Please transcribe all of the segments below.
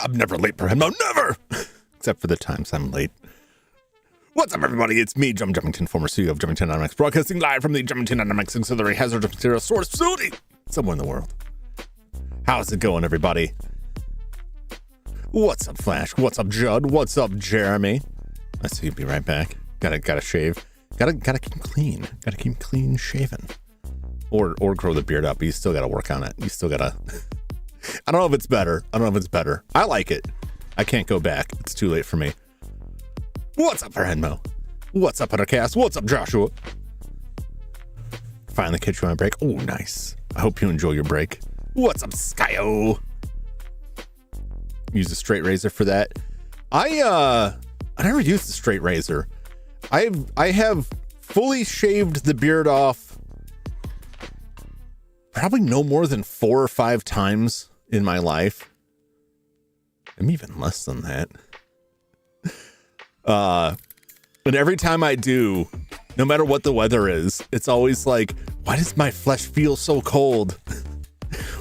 I'm never late for him. No, never. Except for the times I'm late. What's up, everybody? It's me, Jum Jumington, former CEO of Jumington Dynamics, broadcasting live from the Jumington Dynamics Auxiliary Hazardous Material Source Facility somewhere in the world. How's it going, everybody? What's up, Flash? What's up, Judd? What's up, Jeremy? I see you. Be right back. Gotta shave. Gotta keep clean. Gotta keep clean shaven. Or grow the beard up. You still gotta work on it. You still gotta. I don't know if it's better. I like it. I can't go back. It's too late for me. What's up, Renmo? What's up, Ottercast? What's up, Joshua? Finally catch you on a break. Oh, nice. I hope you enjoy your break. What's up, Skyo? Use a straight razor for that. I never used a straight razor. I have fully shaved the beard off probably no more than 4 or 5 times in my life. I'm even less than that. And every time I do, no matter what the weather is, it's always like, why does my flesh feel so cold?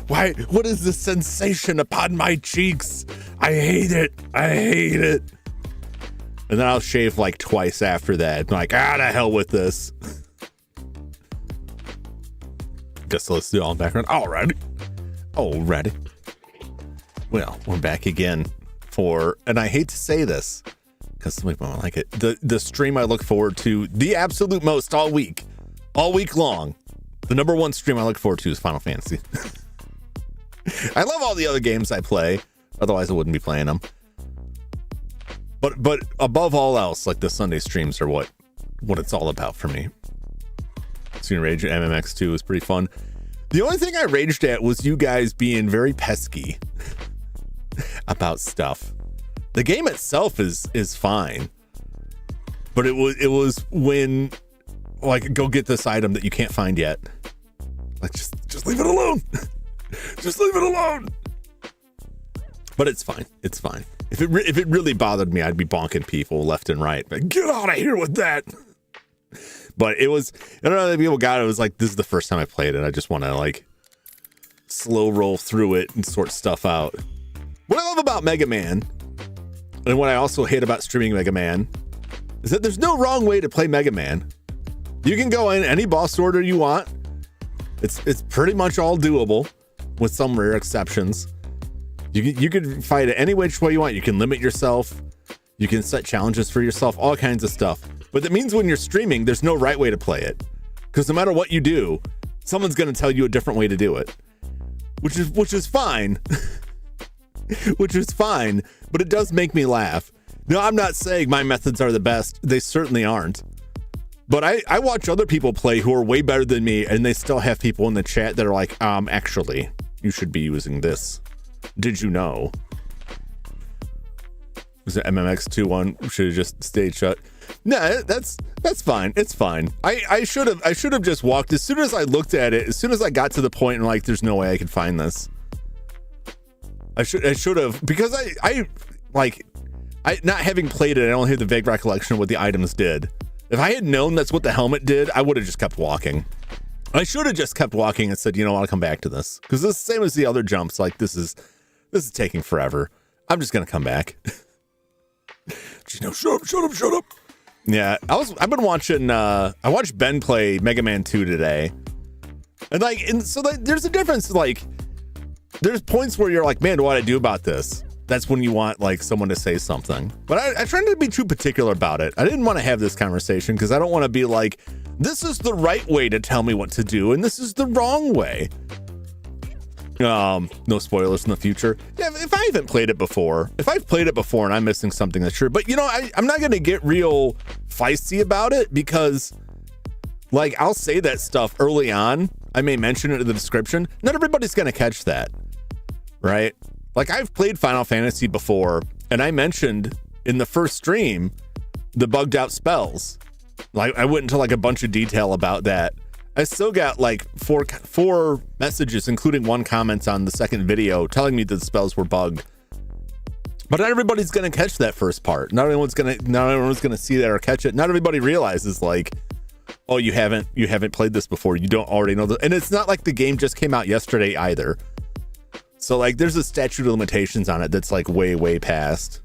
What is the sensation upon my cheeks? I hate it. And then I'll shave like twice after that. I'm like, to hell with this. Guess let's do all in background. Alrighty. Well, we're back again and I hate to say this, because some people don't like it, the stream I look forward to the absolute most all week long. The number one stream I look forward to is Final Fantasy. I love all the other games I play, otherwise I wouldn't be playing them. But above all else, like the Sunday streams are what it's all about for me. Senior Rage at MMX2 was pretty fun. The only thing I raged at was you guys being very pesky about stuff. The game itself is fine, but it was when, like, go get this item that you can't find yet. Like, just leave it alone. Just leave it alone. But it's fine. It's fine. If it really bothered me, I'd be bonking people left and right. Like, get out of here with that. But it was, I don't know that people got it. It was like, this is the first time I played it. I just want to like slow roll through it and sort stuff out. What I love about Mega Man, and what I also hate about streaming Mega Man, is that there's no wrong way to play Mega Man. You can go in any boss order you want. It's pretty much all doable, with some rare exceptions. You can fight it any which way you want. You can limit yourself. You can set challenges for yourself, all kinds of stuff. But that means when you're streaming, there's no right way to play it. Because no matter what you do, someone's going to tell you a different way to do it. Which is fine. Which is fine, but it does make me laugh. No, I'm not saying my methods are the best. They certainly aren't. But I watch other people play who are way better than me, and they still have people in the chat that are like, actually, you should be using this. Did you know? Was it MMX2 one? Should have just stayed shut. No, that's fine. It's fine. I should have just walked as soon as I looked at it. As soon as I got to the point and like, there's no way I could find this. I should have, because I not having played it, I only have the vague recollection of what the items did. If I had known that's what the helmet did, I would have just kept walking. I should have just kept walking and said, you know what, I'll come back to this. Because it's the same as the other jumps. Like, this is taking forever. I'm just gonna come back. Shut up. Yeah, I've been watching, I watched Ben play Mega Man 2 today. And so there's a difference, like, there's points where you're like, man, what do I do about this? That's when you want like someone to say something. But I tried to be too particular about it. I didn't want to have this conversation because I don't want to be like, this is the right way to tell me what to do, and this is the wrong way. No spoilers in the future. Yeah, if I haven't played it before, if I've played it before and I'm missing something, that's true. But you know, I'm not going to get real feisty about it because, like, I'll say that stuff early on. I may mention it in the description. Not everybody's going to catch that, right? Like, I've played Final Fantasy before, and I mentioned in the first stream the bugged out spells. Like, I went into like a bunch of detail about that. I still got like four messages, including one comment on the second video, telling me that the spells were bugged. But not everybody's gonna catch that first part. Not everyone's gonna see that or catch it. Not everybody realizes, like, oh, you haven't played this before. You don't already know and it's not like the game just came out yesterday either. So like there's a statute of limitations on it that's like way past.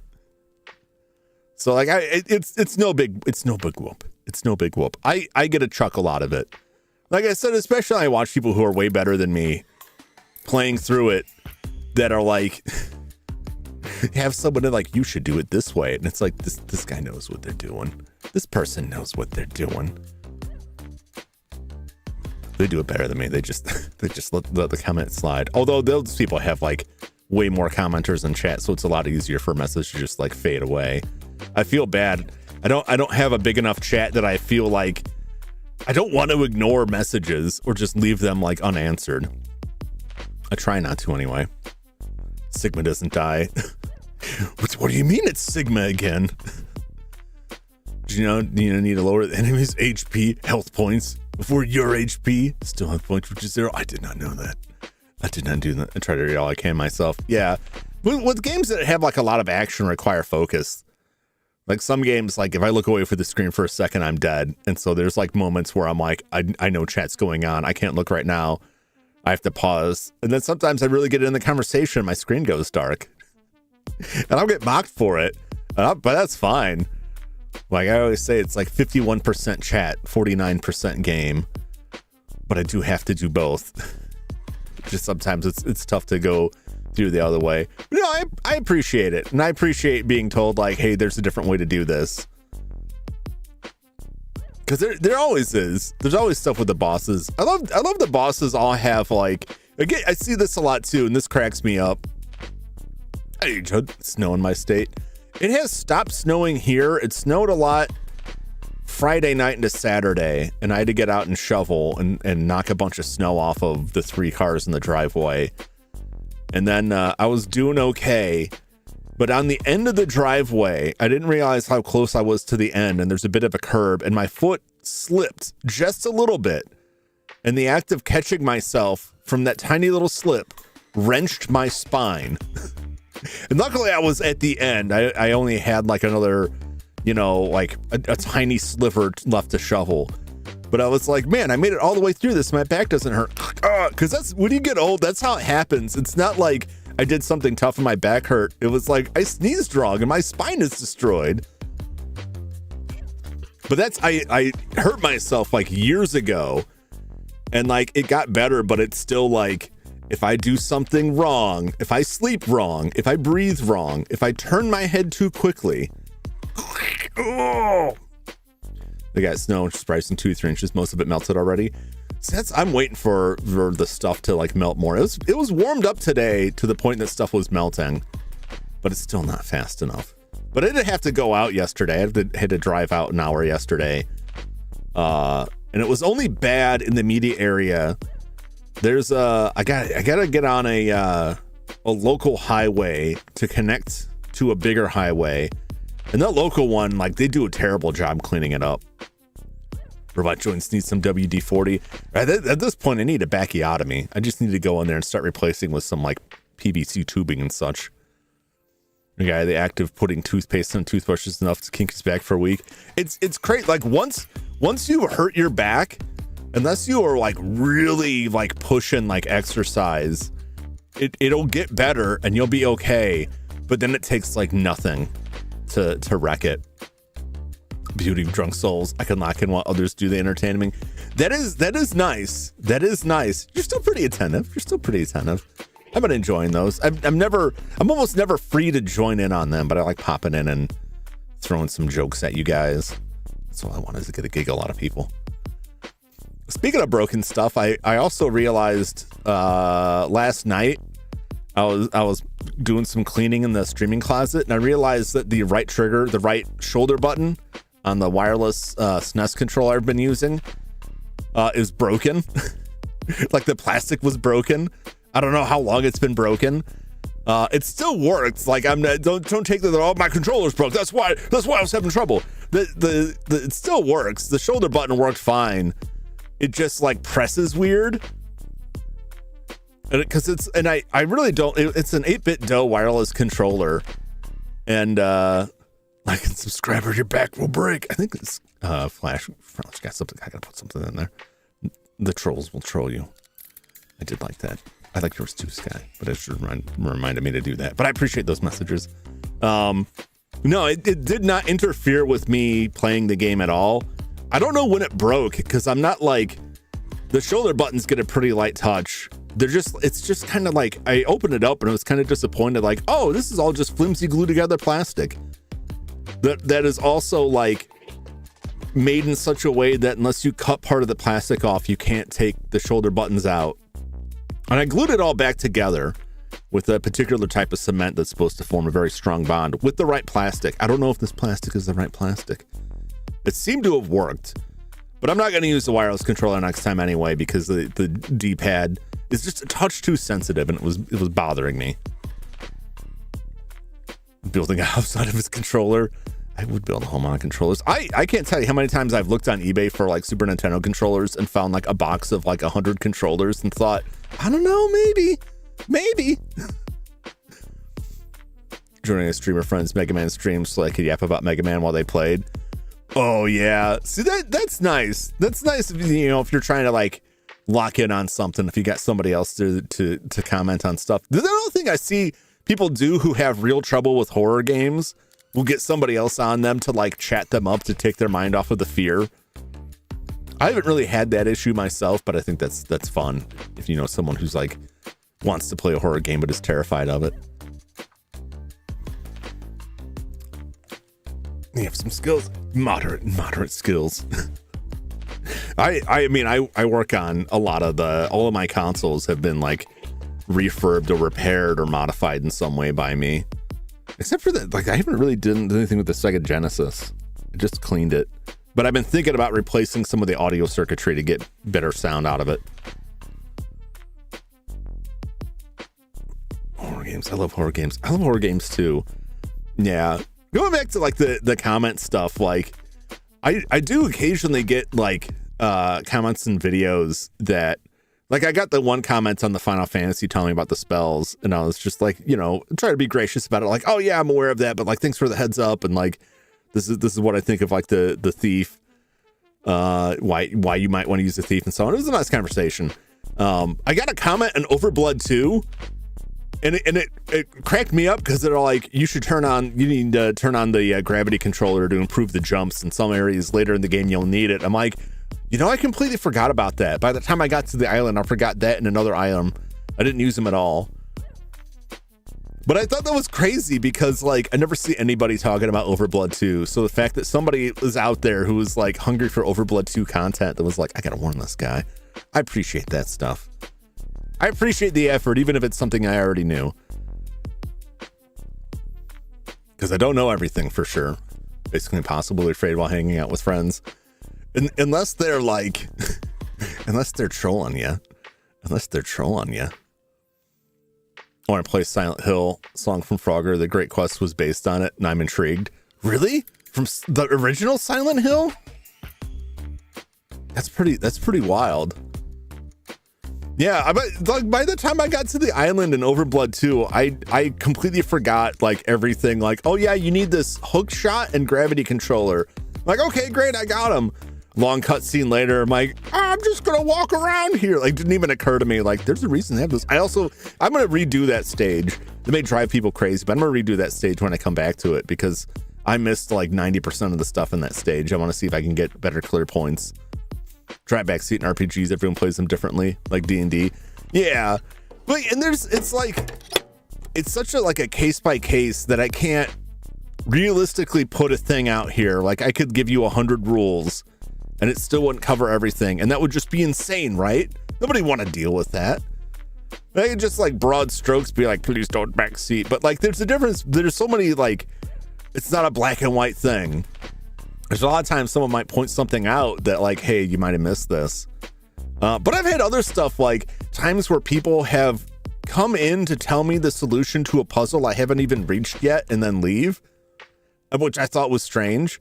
So like it's no big whoop. It's no big whoop. I get a chuckle out of it. Like I said, especially I watch people who are way better than me playing through it that are like have someone like, you should do it this way, and it's like this guy knows what they're doing. This person knows what they're doing. They do it better than me. They just let the comment slide. Although those people have like way more commenters in chat, so it's a lot easier for a message to just like fade away. I feel bad. I don't have a big enough chat that I feel like I don't want to ignore messages or just leave them like unanswered. I try not to anyway. Sigma doesn't die. What do you mean it's Sigma again? Do you need to lower the enemy's HP health points before your HP still health points, which is 0? I did not know that. I did not do that. I try to read all I can myself. Yeah. With games that have like a lot of action require focus. Like some games, like if I look away from the screen for a second, I'm dead. And so there's like moments where I'm like, I know chat's going on. I can't look right now. I have to pause. And then sometimes I really get in the conversation. My screen goes dark. And I'll get mocked for it. But that's fine. Like I always say, it's like 51% chat, 49% game. But I do have to do both. Just sometimes it's tough to go through the other way. But I appreciate it. And I appreciate being told like, hey, there's a different way to do this. Because there always is. There's always stuff with the bosses. I love the bosses all have like, again, I see this a lot too, and this cracks me up. Hey, Judd, snow in my state. It has stopped snowing here. It snowed a lot Friday night into Saturday, and I had to get out and shovel and knock a bunch of snow off of the 3 cars in the driveway. And then I was doing okay. But on the end of the driveway, I didn't realize how close I was to the end, and there's a bit of a curb, and my foot slipped just a little bit. And the act of catching myself from that tiny little slip wrenched my spine. And luckily I was at the end. I only had like another, like a tiny sliver left to shovel. But I was like, man, I made it all the way through this. My back doesn't hurt. Because that's when you get old, that's how it happens. It's not like I did something tough and my back hurt. It was like I sneezed wrong and my spine is destroyed. But I hurt myself like years ago, and like it got better, but it's still like, if I do something wrong, if I sleep wrong, if I breathe wrong, if I turn my head too quickly, oh. They got snow, which is pricing 2-3 inches. Most of it melted already. So I'm waiting for the stuff to like melt more. It was warmed up today to the point that stuff was melting, but it's still not fast enough. But I didn't have to go out yesterday. I had to drive out an hour yesterday. And it was only bad in the immediate area. There's I gotta get on a local highway to connect to a bigger highway, and that local one, like, they do a terrible job cleaning it up. Robot joints need some WD-40. At this point, I need a bacchiotomy. I just need to go in there and start replacing with some like PVC tubing and such. The guy, the act of putting toothpaste on toothbrushes enough to kink his back for a week. It's great. Like once you hurt your back, unless you are like really like pushing like exercise, it'll get better and you'll be okay. But then it takes like nothing to wreck it. Beauty of drunk souls. I can lock in while others do the entertaining. That is nice. That is nice. You're still pretty attentive. I've been enjoying those. I'm almost never free to join in on them, but I like popping in and throwing some jokes at you guys. That's all I want, is to get a giggle out of people. Speaking of broken stuff, I also realized last night I was doing some cleaning in the streaming closet, and I realized that the right trigger, the right shoulder button on the wireless SNES controller I've been using is broken. Like the plastic was broken. I don't know how long it's been broken. It still works. Like don't take the my controller's broke. That's why I was having trouble. It still works. The shoulder button worked fine. It just like presses weird. Because I really don't. It's an 8-bit DOE wireless controller, and like and subscriber, your back will break. I think it's Flash got something. I gotta put something in there. The trolls will troll you. I did like that. I like yours too, Sky, but it should reminded me to do that. But I appreciate those messages. No, it did not interfere with me playing the game at all. I don't know when it broke because I'm not like, the shoulder buttons get a pretty light touch. It's just kind of like, I opened it up and I was kind of disappointed, like, oh, this is all just flimsy glue together plastic. That is also like made in such a way that unless you cut part of the plastic off, you can't take the shoulder buttons out. And I glued it all back together with a particular type of cement that's supposed to form a very strong bond with the right plastic. I don't know if this plastic is the right plastic. It seemed to have worked, but I'm not going to use the wireless controller next time anyway, because the D-pad is just a touch too sensitive and it was bothering me. Building a house out of his controller. I would build a home on controllers. I can't tell you how many times I've looked on eBay for like Super Nintendo controllers and found like a box of like 100 controllers and thought, I don't know, maybe. Joining a streamer friend's Mega Man stream so I could yap about Mega Man while they played. Oh yeah, see that's nice. That's nice if if you're trying to like lock in on something. If you got somebody else to comment on stuff. The other thing I see people do who have real trouble with horror games will get somebody else on them to like chat them up to take their mind off of the fear. I haven't really had that issue myself, but I think that's fun if you know someone who's like wants to play a horror game but is terrified of it. You have some skills, moderate skills. I mean I work on a lot of all of my consoles have been like refurbed or repaired or modified in some way by me. Except for that, like I haven't really done anything with the Sega Genesis. I just cleaned it. But I've been thinking about replacing some of the audio circuitry to get better sound out of it. Horror games. I love horror games. I love horror games too. Yeah. Going back to like the comment stuff, like I do occasionally get like comments and videos that like I got the one comment on the Final Fantasy telling me about the spells, and I was just like, try to be gracious about it. Like, oh yeah, I'm aware of that, but like thanks for the heads up, and like this is what I think of like the thief, why you might want to use the thief and so on. It was a nice conversation. I got a comment on Overblood 2. And it cracked me up because they're like, you need to turn on the gravity controller to improve the jumps in some areas later in the game. You'll need it. I'm like, I completely forgot about that. By the time I got to the island, I forgot that in another item. I didn't use them at all. But I thought that was crazy because like I never see anybody talking about Overblood 2. So the fact that somebody was out there who was like hungry for Overblood 2 content that was like, I gotta warn this guy. I appreciate that stuff. I appreciate the effort, even if it's something I already knew. Because I don't know everything for sure. Basically impossible to be afraid while hanging out with friends. Unless they're like, unless they're trolling you. Unless they're trolling you. I want to play Silent Hill song from Frogger. The Great Quest was based on it, and I'm intrigued. Really? From the original Silent Hill? That's pretty wild. Yeah, like by the time I got to the island in Overblood 2, I completely forgot like everything. Like, oh yeah, you need this hook shot and gravity controller. Like, okay, great, I got him. Long cutscene later, I'm like, I'm just gonna walk around here. Like, didn't even occur to me. Like, there's a reason they have this. I'm gonna redo that stage. It may drive people crazy, but I'm gonna redo that stage when I come back to it because I missed like 90% of the stuff in that stage. I want to see if I can get better clear points. Try backseating RPGs. Everyone plays them differently, like D&D. Yeah, but and it's such a case by case that I can't realistically put a thing out here. Like I could give you 100 rules, and it still wouldn't cover everything, and that would just be insane, right? Nobody want to deal with that. I could just like broad strokes be like, please don't backseat. But like, there's a difference. There's so many like, it's not a black and white thing. There's a lot of times someone might point something out that like, hey, you might have missed this. But I've had other stuff like times where people have come in to tell me the solution to a puzzle I haven't even reached yet and then leave, which I thought was strange.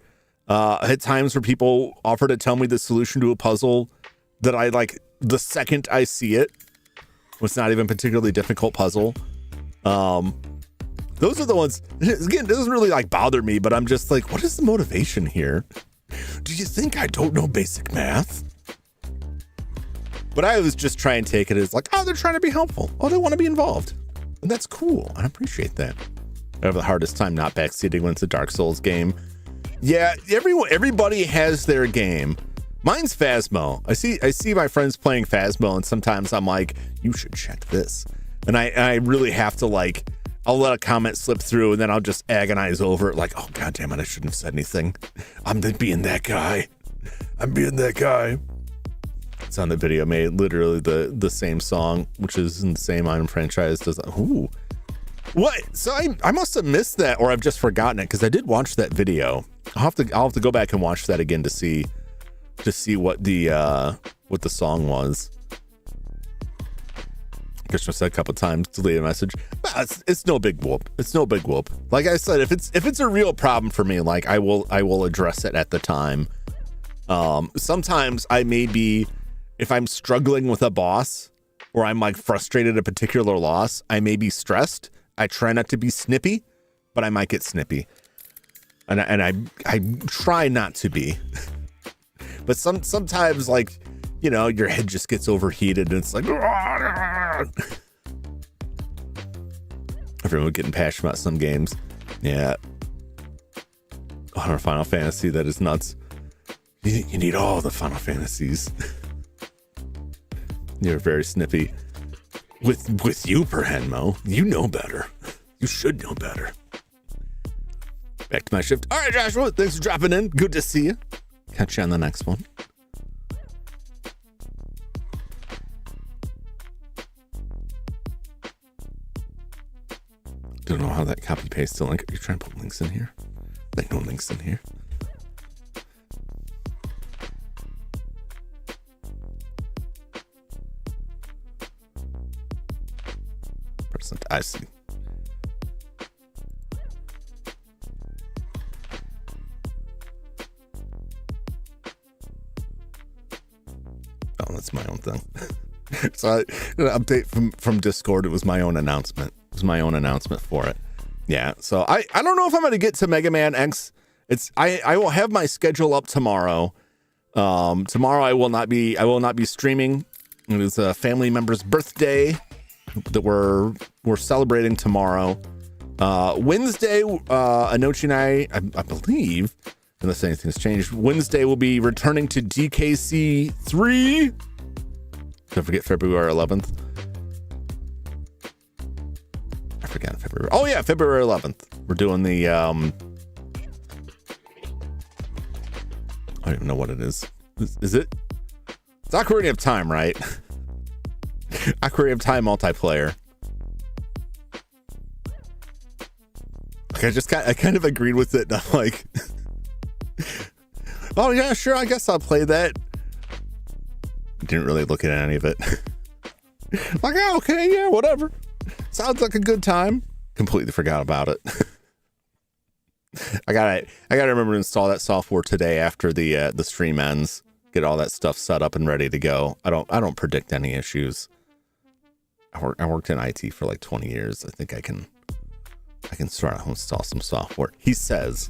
I had times where people offer to tell me the solution to a puzzle that I like the second I see it. It's not even a particularly difficult puzzle. Those are the ones, again, it doesn't really like bother me, but I'm just like, what is the motivation here? Do you think I don't know basic math? But I always just try and take it as like, oh, they're trying to be helpful. Oh, they want to be involved. And that's cool. I appreciate that. I have the hardest time not backseating when it's a Dark Souls game. Yeah, everybody has their game. Mine's Phasmo. I see my friends playing Phasmo, and sometimes I'm like, you should check this. And I really have to, like, I'll let a comment slip through, and then I'll just agonize over it, like, oh, God damn it, I shouldn't have said anything. I'm being that guy. I'm being that guy. It's on the video made literally the same song, which is in the same item franchise. Does ooh. What? So I must have missed that, or I've just forgotten it, because I did watch that video. I'll have to go back and watch that again to see what the song was. Christmas said a couple times, delete a message. Well, it's no big whoop. It's no big whoop. Like I said, if it's a real problem for me, like I will address it at the time. Sometimes I may be, if I'm struggling with a boss or I'm like frustrated at a particular loss, I may be stressed. I try not to be snippy, but I might get snippy. And I try not to be. But sometimes, like, you know, your head just gets overheated and it's like, everyone getting passionate about some games. Yeah. On our Final Fantasy, that is nuts. You need all the Final Fantasies. You're very snippy. With you, vtuberEN, you know better. You should know better. Back to my shift. All right, Joshua, thanks for dropping in. Good to see you. Catch you on the next one. Don't know how that copy paste the link. You're trying to put links in here? Like no links in here. Present. I see. Oh, that's my own thing. So an update from Discord. It was my own announcement. It was my own announcement for it. Yeah. So I don't know if I'm going to get to Mega Man X. I will have my schedule up tomorrow. Tomorrow I will not be streaming. It is a family member's birthday that we're celebrating tomorrow. Wednesday, Anochi and I believe, unless anything's changed, Wednesday will be returning to DKC 3. Don't forget February 11th. I forgot February. Oh yeah, February 11th. We're doing the I don't even know what it is. Is it? It's Ocarina of Time, right? Ocarina of Time multiplayer. Like I kind of agreed with it. And I'm like, oh yeah, sure. I guess I'll play that. Didn't really look at any of it. Like, oh, okay, yeah, whatever. Sounds like a good time. Completely forgot about it. I gotta remember to install that software today after the stream ends. Get all that stuff set up and ready to go. I don't predict any issues. I worked in IT for like 20 years. I think I can start to install some software. He says,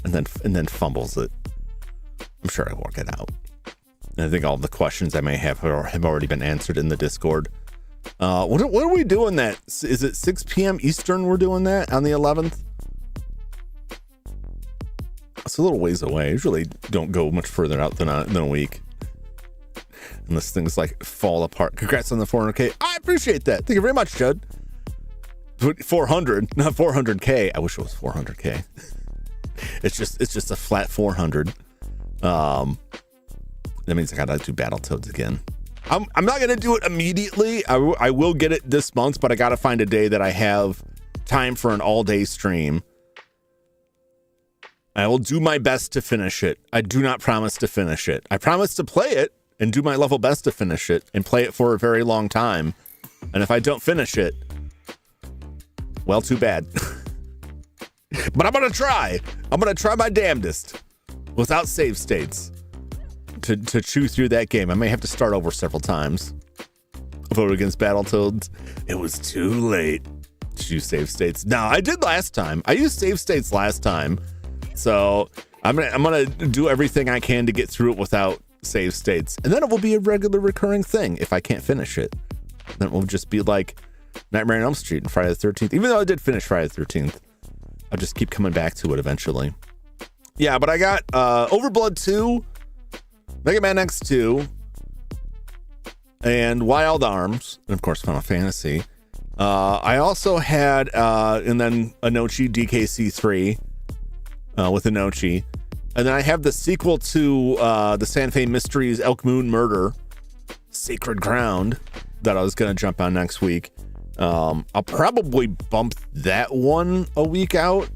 and then fumbles it. I'm sure I work it out. And I think all the questions I may have already been answered in the Discord. What are we doing that? Is it 6 p.m. Eastern we're doing that on the 11th? It's a little ways away. I usually don't go much further out than a week. Unless things like fall apart. Congrats on the 400K. I appreciate that. Thank you very much, Judd. 400, not 400K. I wish it was 400K. It's just a flat 400. That means I gotta do Battletoads again. I'm not gonna do it immediately. I will get it this month, but I gotta find a day that I have time for an all-day stream. I will do my best to finish it. I do not promise to finish it. I promise to play it and do my level best to finish it and play it for a very long time. And if I don't finish it, well, too bad. But I'm gonna try. I'm gonna try my damnedest without save states to chew through that game. I may have to start over several times. Vote against Battletoads. It was too late to use save states. No, I did last time. I used save states last time. So I'm gonna do everything I can to get through it without save states, and then it will be a regular recurring thing. If I can't finish it, then it will just be like Nightmare on Elm Street and Friday the 13th. Even though I did finish Friday the 13th, I'll just keep coming back to it eventually. Yeah, but I got Overblood 2, Mega Man X2, and Wild Arms, and of course Final Fantasy. I also had and then Anochi DKC 3 with Anochi, and then I have the sequel to the Sanfei Mysteries Elk Moon Murder, Sacred Ground, that I was gonna jump on next week. I'll probably bump that one a week out.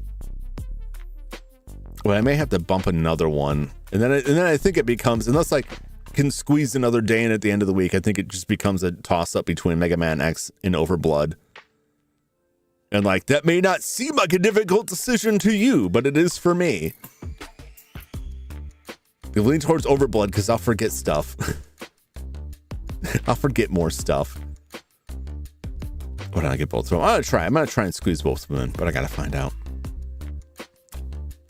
Well, I may have to bump another one, and then I think it becomes, unless I can squeeze another day in at the end of the week, I think it just becomes a toss up between Mega Man X and Overblood. And like, that may not seem like a difficult decision to you, but it is for me. I lean towards Overblood because I'll forget stuff. I'll forget more stuff. Why don't I get both of them? I'm gonna try and squeeze both of them in, but I gotta find out.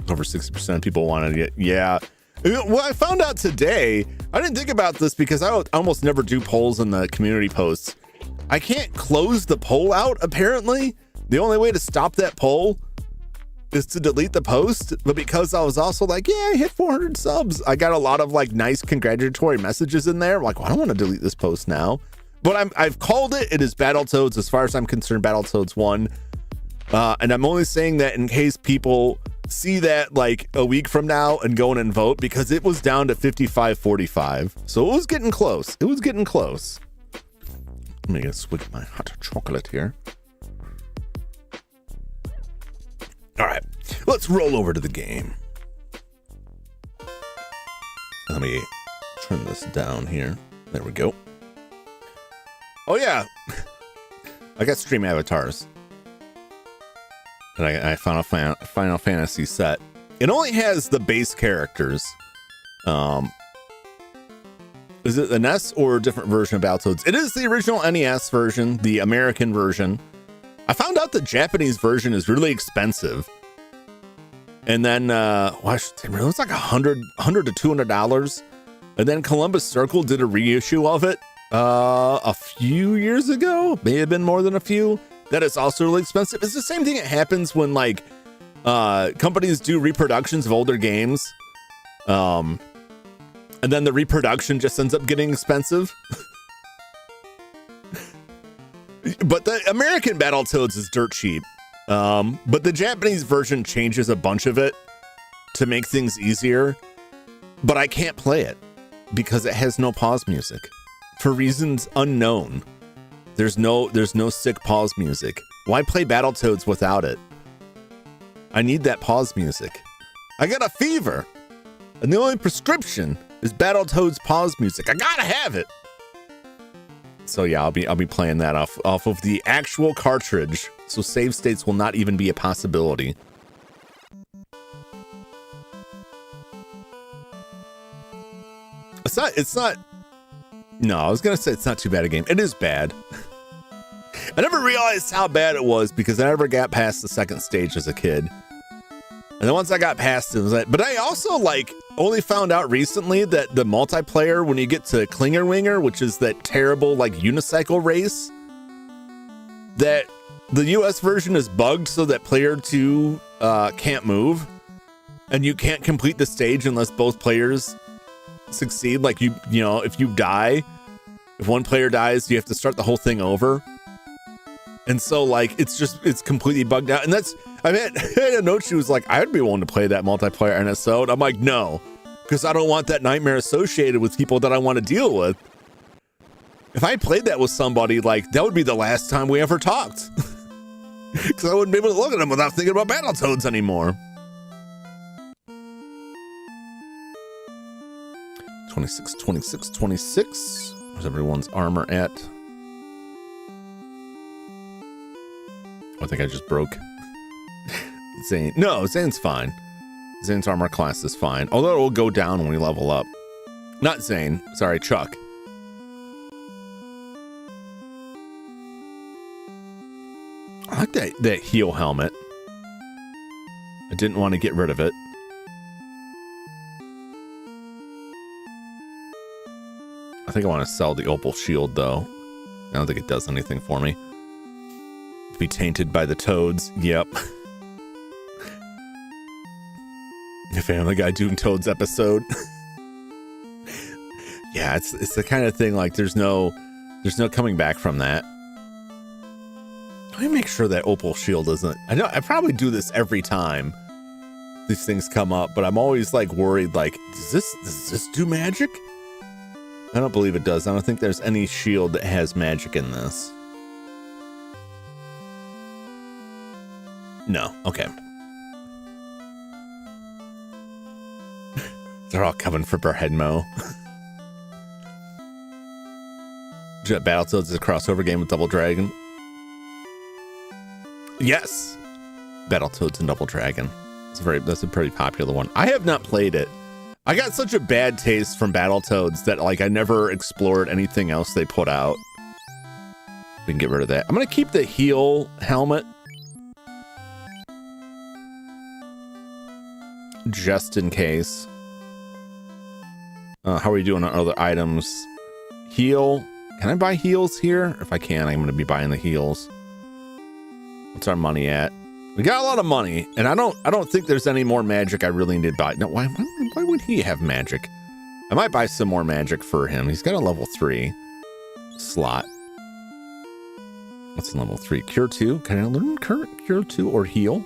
Over 60% of people wanted it. Yeah. Well, I found out today, I didn't think about this because I almost never do polls in the community posts. I can't close the poll out, apparently. The only way to stop that poll is to delete the post. But because I was also like, yeah, I hit 400 subs, I got a lot of like nice congratulatory messages in there. I'm like, well, I don't want to delete this post now. But I've called it. It is Battletoads. As far as I'm concerned, Battletoads 1. And I'm only saying that in case people see that like a week from now and go in and vote, because it was down to 55-45. So it was getting close. It was getting close. Let me get a swig of my hot chocolate here. All right, let's roll over to the game. Let me turn this down here. There we go. Oh yeah, I got stream avatars. And I found a Final Fantasy set. It only has the base characters. Is it the NES or a different version of Battletoads? It is the original NES version, the American version. I found out the Japanese version is really expensive. And then, it was like $100 to $200. And then Columbus Circle did a reissue of it a few years ago. May have been more than a few. That is also really expensive. It's the same thing that happens when like companies do reproductions of older games. And then the reproduction just ends up getting expensive. But the American Battletoads is dirt cheap. But the Japanese version changes a bunch of it to make things easier. But I can't play it because it has no pause music for reasons unknown. There's no sick pause music. Why play Battletoads without it? I need that pause music. I got a fever, and the only prescription is Battletoads pause music. I gotta have it. So yeah, I'll be playing that off of the actual cartridge. So save states will not even be a possibility. It's not. No, I was gonna say it's not too bad a game. It is bad. I never realized how bad it was because I never got past the second stage as a kid. And then once I got past it, was like, but I also like only found out recently that the multiplayer, when you get to Klinger Winger, which is that terrible like unicycle race, that the US version is bugged so that player 2 can't move, and you can't complete the stage unless both players succeed. Like you know, if you die, if one player dies, you have to start the whole thing over. And so like it's completely bugged out. And that's, I had a note, she was like, I'd be willing to play that multiplayer NSO. And I'm like, no, because I don't want that nightmare associated with people that I want to deal with. If I played that with somebody, like that would be the last time we ever talked. Because I wouldn't be able to look at them without thinking about Battletoads anymore. 26, 26, 26. Where's everyone's armor at? I think I just broke Zane. No, Zane's fine. Zane's armor class is fine. Although it will go down when we level up. Not Zane. Sorry, Chuck. I like that heel helmet. I didn't want to get rid of it. I think I want to sell the opal shield, though. I don't think it does anything for me. Be tainted by the toads. Yep. The Family Guy doing Toads episode. Yeah, it's the kind of thing like there's no coming back from that. Let me make sure that opal shield isn't. I know I probably do this every time these things come up, but I'm always like worried, like, does this do magic? I don't believe it does. I don't think there's any shield that has magic in this. No. Okay. They're all coming for Berhedmo. Battletoads is a crossover game with Double Dragon. Yes. Battletoads and Double Dragon. That's a pretty popular one. I have not played it. I got such a bad taste from Battletoads that like I never explored anything else they put out. We can get rid of that. I'm gonna keep the heal helmet just in case. How are we doing on other items? Heal. Can I buy heals here? If I can, I'm gonna be buying the heals. What's our money at? We got a lot of money, and I don't think there's any more magic I really need to buy. No, why would he have magic? I might buy some more magic for him. He's got a level 3 slot. What's in level 3? Cure 2? Can I learn Cure 2 or heal?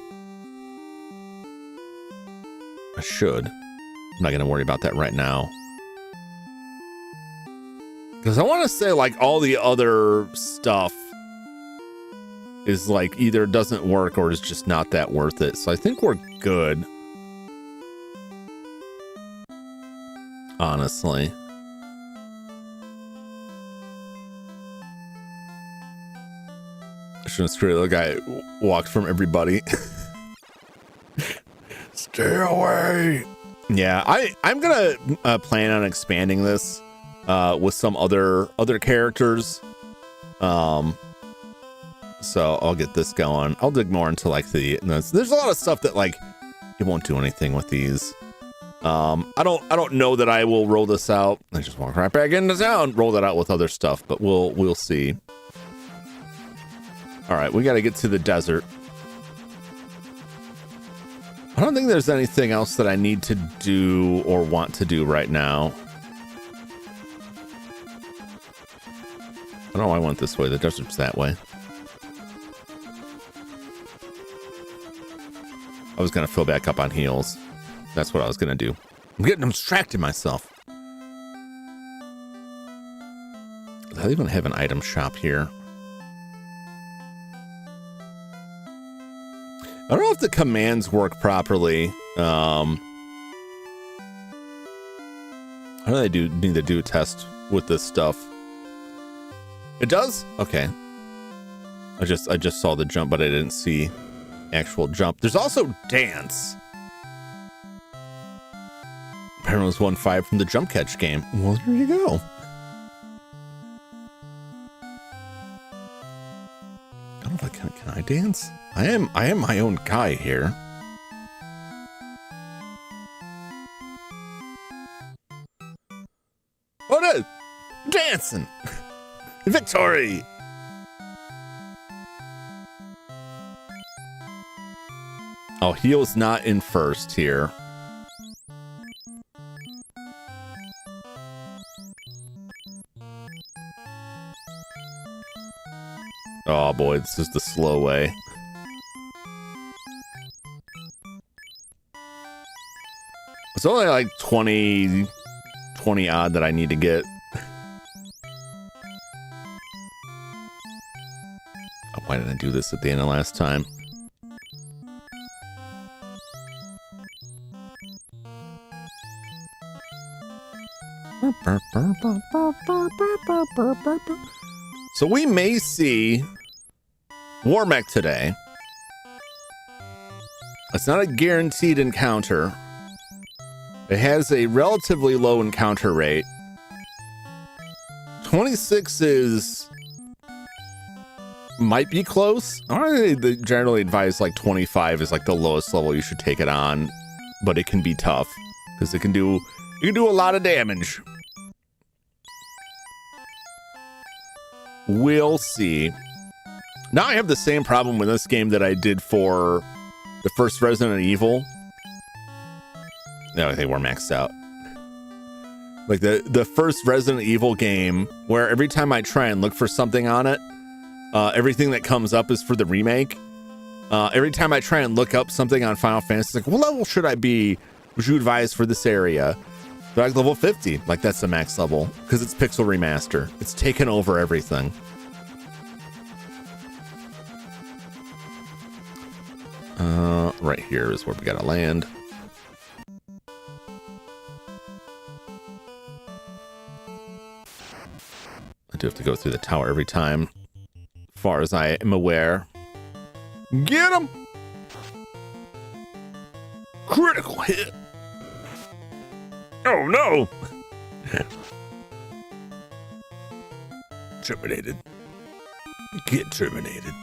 I should. I'm not gonna worry about that right now. Because I want to say like all the other stuff is like either doesn't work or is just not that worth it. So I think we're good. Honestly. I shouldn't screw the guy walked from everybody. Stay away. Yeah, I'm gonna plan on expanding this with some other characters. So I'll get this going. I'll dig more into like there's a lot of stuff that like it won't do anything with these. I don't know that I will roll this out. I just walk right back into town, roll that out with other stuff, but we'll see. All right, we got to get to the desert. I don't think there's anything else that I need to do or want to do right now. I don't know why I went this way. The desert's that way. I was going to fill back up on heals. That's what I was going to do. I'm getting distracted myself. I even have an item shop here. I don't know if the commands work properly. I know they need to do a test with this stuff. It does? Okay. I just saw the jump, but I didn't see actual jump. There's also dance. Apparently it was 1-5 from the jump catch game. Well, there you go. I don't know if can I dance? I am my own guy here. Oh no! Dancing! Victory! Oh, heal's not in first here. Oh boy, this is the slow way. It's only like 20 odd that I need to get. Oh, why didn't I do this at the end of last time? So we may see Warmech today. It's not a guaranteed encounter. It has a relatively low encounter rate. 26 might be close. They generally advise like 25 is like the lowest level you should take it on, but it can be tough because it can do a lot of damage. We'll see. Now I have the same problem with this game that I did for the first Resident Evil. No, I think we're maxed out. Like the first Resident Evil game, where every time I try and look for something on it, everything that comes up is for the remake. Every time I try and look up something on Final Fantasy, it's like, what level should I be? Would you advise for this area? They're like level 50. Like, that's the max level because it's Pixel Remaster. It's taken over everything. Right here is where we gotta land. I do have to go through the tower every time, as far as I am aware. Get him! Critical hit! Oh no! Terminated. Get terminated.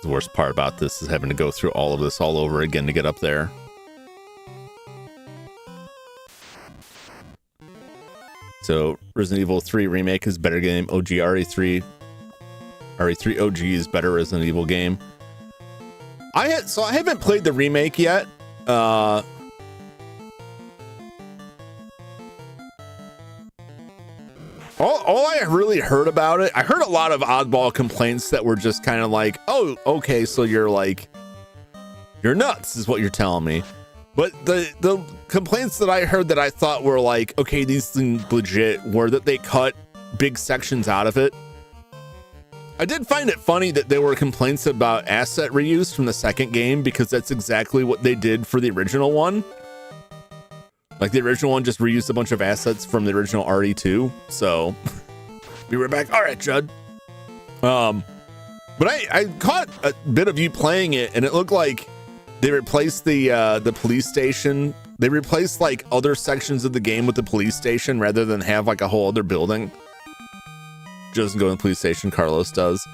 The worst part about this is having to go through all of this all over again to get up there. So Resident Evil 3 Remake is better game. OG RE3 OG is better Resident Evil game. I haven't played the remake yet. All I really heard about it, I heard a lot of oddball complaints that were just kind of like, oh, okay, so you're nuts is what you're telling me. But the complaints that I heard that I thought were like, okay, these things legit, were that they cut big sections out of it. I did find it funny that there were complaints about asset reuse from the second game, because that's exactly what they did for the original one. Like, the original one just reused a bunch of assets from the original RE2. So we were back. All right, Judd. But I caught a bit of you playing it, and it looked like they replaced the police station. They replaced like other sections of the game with the police station rather than have like a whole other building. Joe doesn't go in the police station. Carlos does.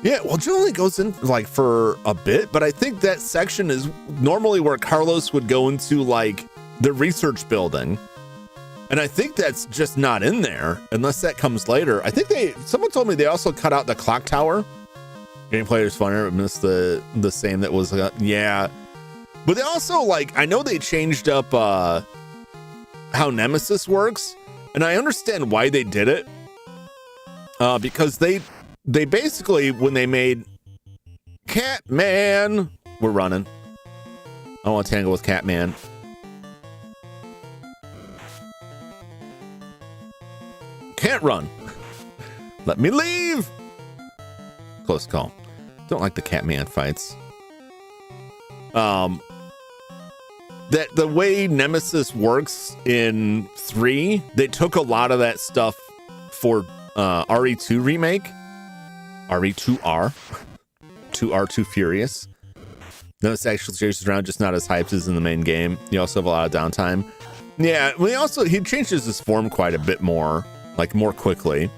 Yeah, well, Joe only goes in like for a bit, but I think that section is normally where Carlos would go into like the research building. And I think that's just not in there unless that comes later. I think someone told me they also cut out the clock tower. Gameplay is funner. I missed the same that was, yeah. But they also, like, I know they changed up how Nemesis works, and I understand why they did it. Because they basically, when they made Catman, we're running. I want to tangle with Catman. Can't run. Let me leave. Close call. Don't like the Catman fights. That the way Nemesis works in 3, they took a lot of that stuff for RE2 remake. RE2R. 2R Too Furious. Nemesis actually chases around, just not as hyped as in the main game. You also have a lot of downtime. Yeah, well, he changes his form quite a bit more. Like, more quickly.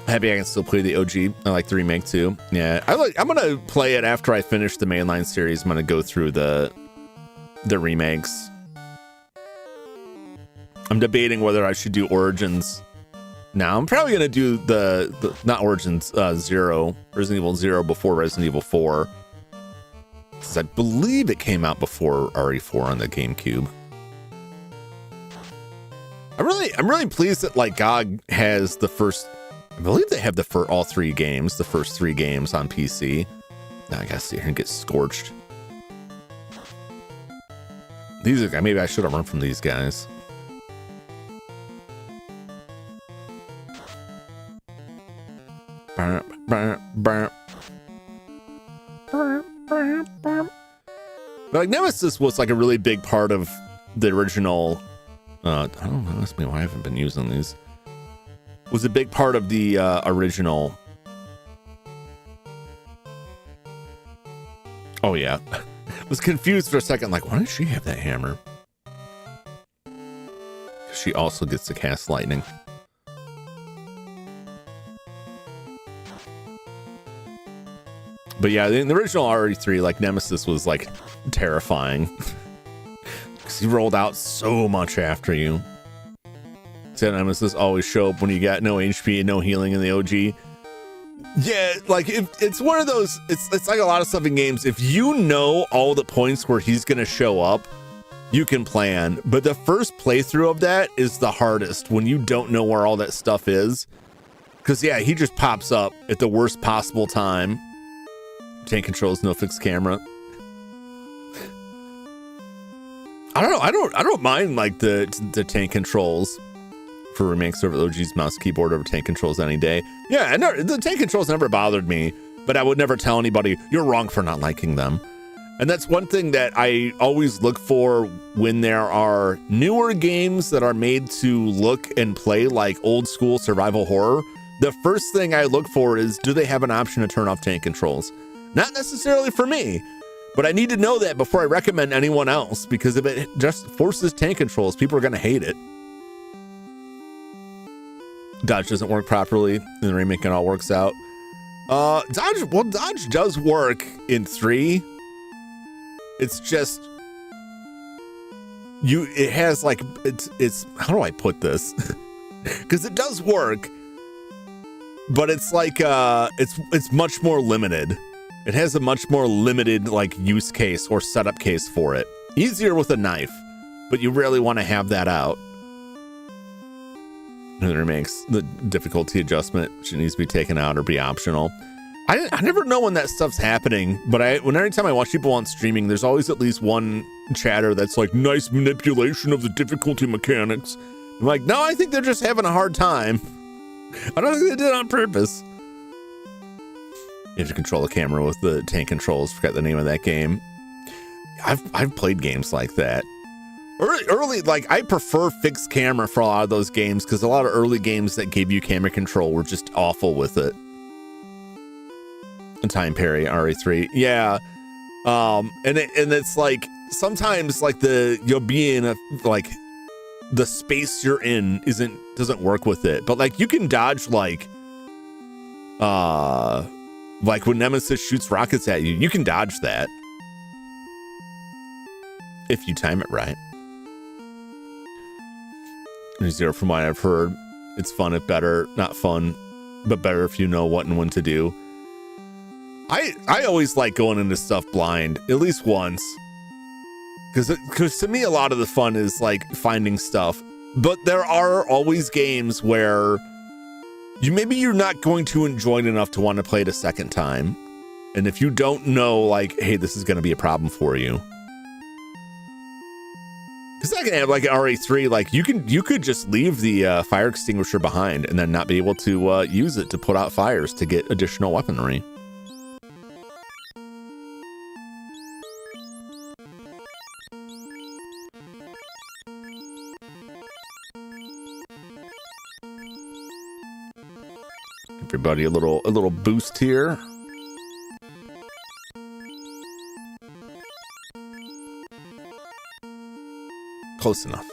Happy I can still play the OG. I like the remake too. Yeah, I'm gonna play it after I finish the mainline series. I'm gonna go through the remakes. I'm debating whether I should do Origins. Now I'm probably gonna do the not Origins, Zero, Resident Evil 0 before Resident Evil 4, because I believe it came out before RE4 on the GameCube. I'm really pleased that like GOG has the first. I believe they have all 3 games, the first 3 games on PC. Now I gotta sit here and get scorched. These are, maybe I should have run from these guys. But like Nemesis was like a really big part of the original. I don't know. That's me why I haven't been using these. Was a big part of the original. Oh yeah, was confused for a second. Like, why does she have that hammer? she also gets to cast lightning. But yeah, in the original RE3, like Nemesis was like terrifying because he rolled out so much after you. So Nemesis always show up when you got no HP and no healing in the OG. Yeah, like it's one of those. It's like a lot of stuff in games. If you know all the points where he's gonna show up, you can plan. But the first playthrough of that is the hardest when you don't know where all that stuff is. Because yeah, he just pops up at the worst possible time. Tank controls, no fixed camera. I don't know. I don't mind like the tank controls for remakes over OG's mouse keyboard over tank controls any day. Yeah, the tank controls never bothered me, but I would never tell anybody you're wrong for not liking them. And that's one thing that I always look for when there are newer games that are made to look and play like old school survival horror. The first thing I look for is, do they have an option to turn off tank controls? Not necessarily for me, but I need to know that before I recommend anyone else, because if it just forces tank controls, people are going to hate it. Dodge doesn't work properly in the remake, and all works out. Dodge does work in 3. It's just it has like it's how do I put this? Because it does work, but it's like it's much more limited. It has a much more limited like use case or setup case for it. Easier with a knife, but you really want to have that out. And the remakes, the difficulty adjustment should needs to be taken out or be optional. I never know when that stuff's happening, but every time I watch people on streaming, there's always at least one chatter that's like, nice manipulation of the difficulty mechanics. I'm like, no, I think they're just having a hard time. I don't think they did it on purpose. You have to control the camera with the tank controls. Forgot the name of that game. I've played games like that. Early, like I prefer fixed camera for a lot of those games because a lot of early games that gave you camera control were just awful with it. And Time Parry, RE3, yeah. And it's like sometimes like you'll be in a like the space you're in doesn't work with it, but like you can dodge like when Nemesis shoots rockets at you, you can dodge that if you time it right. Zero, from what I've heard, it's fun if better, not fun, but better if you know what and when to do. I always like going into stuff blind, at least once. Because to me, a lot of the fun is like finding stuff. But there are always games where you're not going to enjoy it enough to want to play it a second time. And if you don't know, like, hey, this is going to be a problem for you. It's not gonna have like an RE3, like you could just leave the fire extinguisher behind and then not be able to use it to put out fires to get additional weaponry. Give everybody a little boost here. Close enough.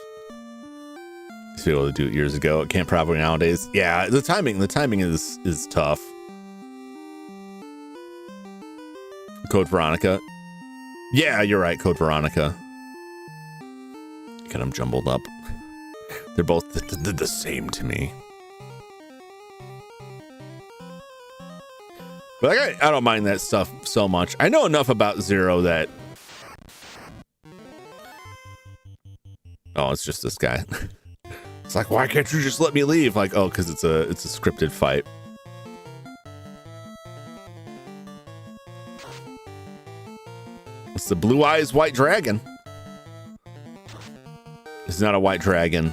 Used to be able to do it years ago. It can't probably nowadays. Yeah, the timing is tough. Code Veronica. Yeah, you're right, Code Veronica. Get them jumbled up. They're both the same to me. But I don't mind that stuff so much. I know enough about Zero that. Oh, it's just this guy. It's like, why can't you just let me leave? Like, oh, because it's a scripted fight. It's the Blue Eyes White Dragon. It's not a white dragon.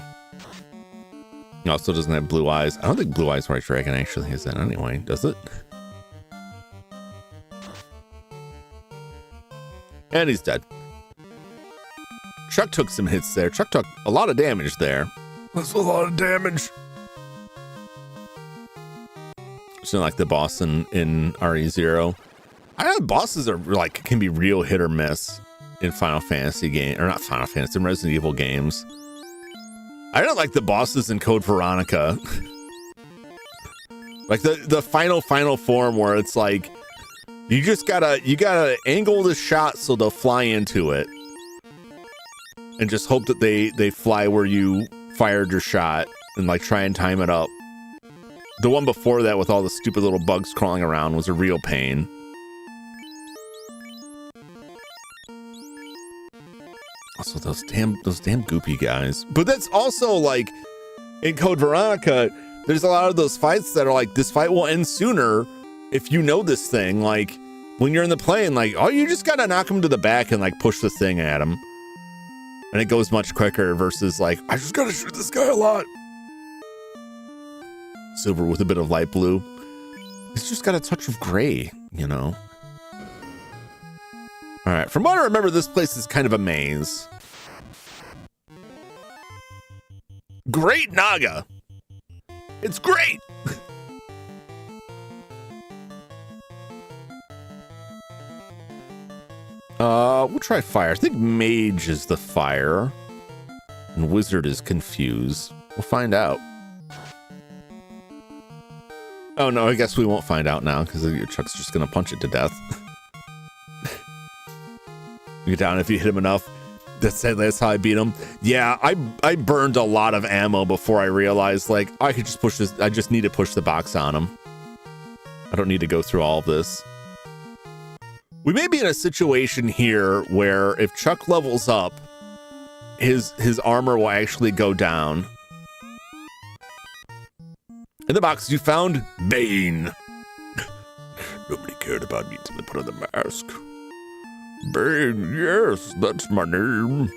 No, it still doesn't have blue eyes. I don't think Blue Eyes White Dragon actually has that anyway, does it? And he's dead. Chuck took some hits there. Chuck took a lot of damage there. That's a lot of damage. It's not like the boss in RE0. I know bosses are like can be real hit or miss in Final Fantasy game, or not Final Fantasy, in Resident Evil games. I don't like the bosses in Code Veronica. Like the final form where it's like you gotta angle the shot so they'll fly into it. And just hope that they fly where you fired your shot and like try and time it up. The one before that with all the stupid little bugs crawling around was a real pain. Also, those damn goopy guys. But that's also like in Code Veronica, there's a lot of those fights that are like, this fight will end sooner if you know this thing. Like when you're in the plane, like, oh, you just gotta knock him to the back and like push the thing at him. And it goes much quicker versus like, I just gotta shoot this guy a lot. Silver with a bit of light blue. It's just got a touch of gray, you know? All right, from what I remember, this place is kind of a maze. Great Naga. It's great. We'll try fire. I think mage is the fire and wizard is confused. We'll find out. Oh no, I guess we won't find out now because Chuck's just gonna punch it to death. You get down if you hit him enough. That's how I beat him. Yeah, I burned a lot of ammo before I realized like I could just push this. I just need to push the box on him. I don't need to go through all of this. We may be in a situation here where if Chuck levels up, his armor will actually go down. In the box, you found Bane. Nobody cared about me until they put on the mask. Bane, yes, that's my name.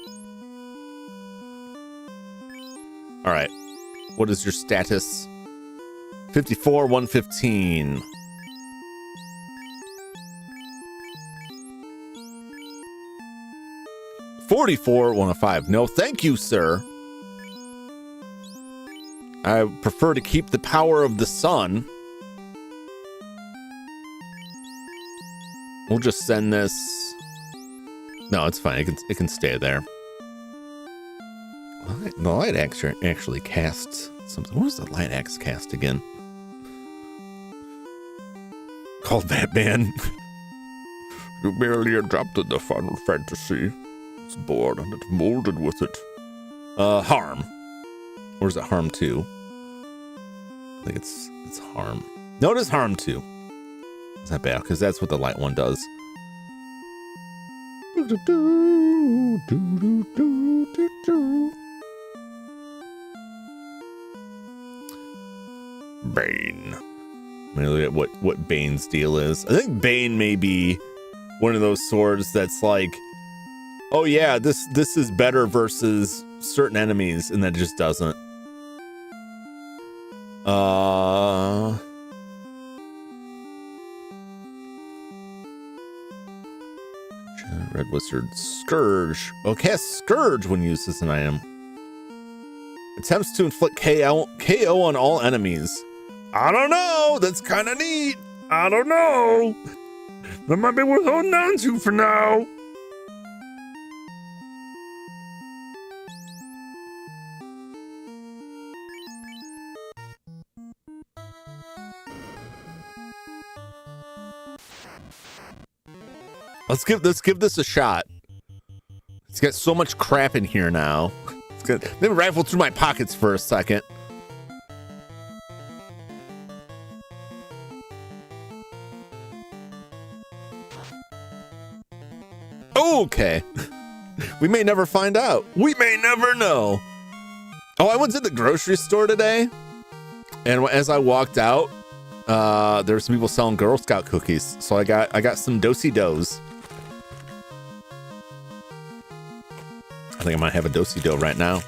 All right. What is your status? 54, 115. $44, 105. No, thank you, sir. I prefer to keep the power of the sun. We'll just send this. No, it's fine. It can stay there. The light axe actually casts something. What does the light axe cast again? Called Batman. You merely adopted the Final Fantasy. It's born and it's molded with it. Harm. Or is it Harm 2? I think it's Harm. No, it is Harm 2. It's not bad, because that's what the light one does. Bane. Let me look at what Bane's deal is. I think Bane may be one of those swords that's like, oh yeah, this is better versus certain enemies, and that just doesn't. Red Wizard Scourge. Oh, cast Scourge when used as an item. Attempts to inflict KO on all enemies. I don't know. That's kind of neat. I don't know. That might be worth holding on to for now. Let's give this a shot. It's got so much crap in here now. It's good. Let me rifle through my pockets for a second. Okay. We may never find out. We may never know. Oh, I went to the grocery store today, and as I walked out, there were some people selling Girl Scout cookies. So I got some do-si-dos. I think I might have a do-si-do right now.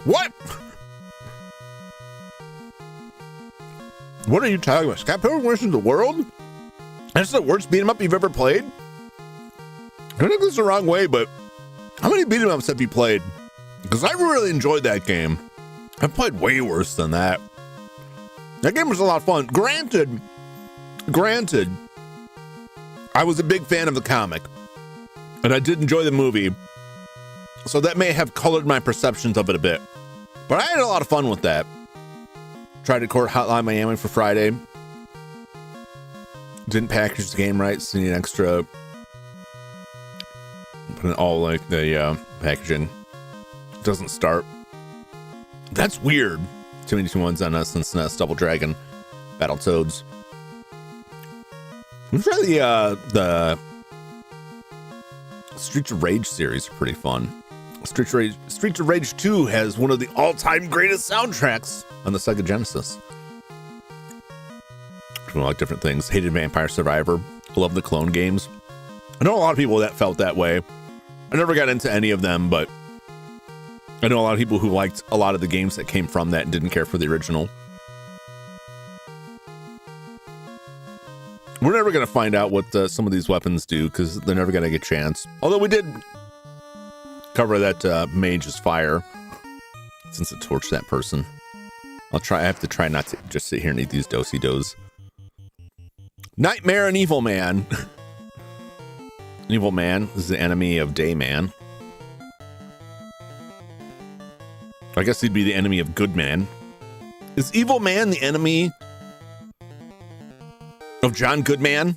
What? What are you talking about? Scott Pilgrim versus the World? That's the worst beat 'em up you've ever played? I don't think this is the wrong way, but how many beat 'em ups have you played? Because I really enjoyed that game. I've played way worse than that. That game was a lot of fun. Granted, I was a big fan of the comic, and I did enjoy the movie, so that may have colored my perceptions of it a bit. But I had a lot of fun with that. Tried to court Hotline Miami for Friday. Didn't package the game right, so need extra. Put in all like the packaging. Doesn't start. That's weird. Too many 2-1s on us since Double Dragon, Battletoads. I'm sure the Streets of Rage series are pretty fun. Streets of Rage 2 has one of the all-time greatest soundtracks on the Sega Genesis. I like different things. Hated Vampire Survivor. Love the clone games. I know a lot of people that felt that way. I never got into any of them, but I know a lot of people who liked a lot of the games that came from that and didn't care for the original. We're never going to find out what some of these weapons do because they're never going to get a chance. Although we did cover that mage's fire since it torched that person. I have to try not to just sit here and eat these do-si-dos. Nightmare and Evil Man. Evil Man is the enemy of Dayman. I guess he'd be the enemy of Good Man. Is Evil Man the enemy of John Goodman?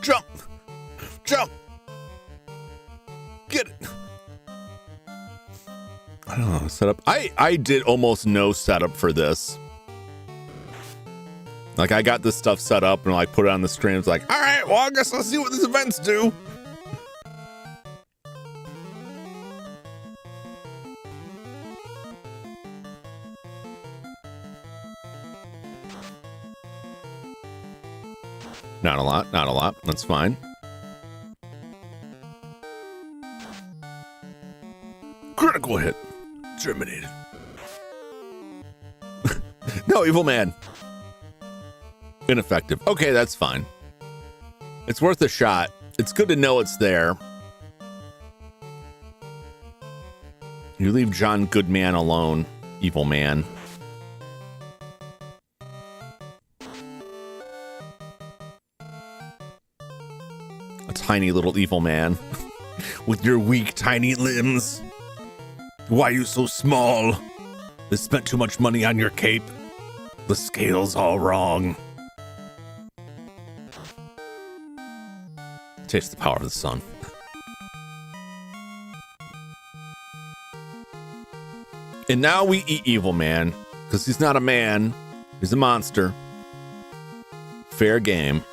Jump! Jump! Get it! I don't know, setup. I did almost no setup for this. Like, I got this stuff set up and like put it on the stream. It's like, all right, well, I guess let's see what these events do. Not a lot, not a lot. That's fine. Critical hit. Terminated. No, Evil Man. Ineffective. Okay, that's fine. It's worth a shot. It's good to know it's there. You leave John Goodman alone, Evil Man. A tiny little evil man with your weak, tiny limbs. Why are you so small? They spent too much money on your cape. The scale's all wrong. Taste the power of the sun. And now we eat Evil Man, because he's not a man, he's a monster. Fair game.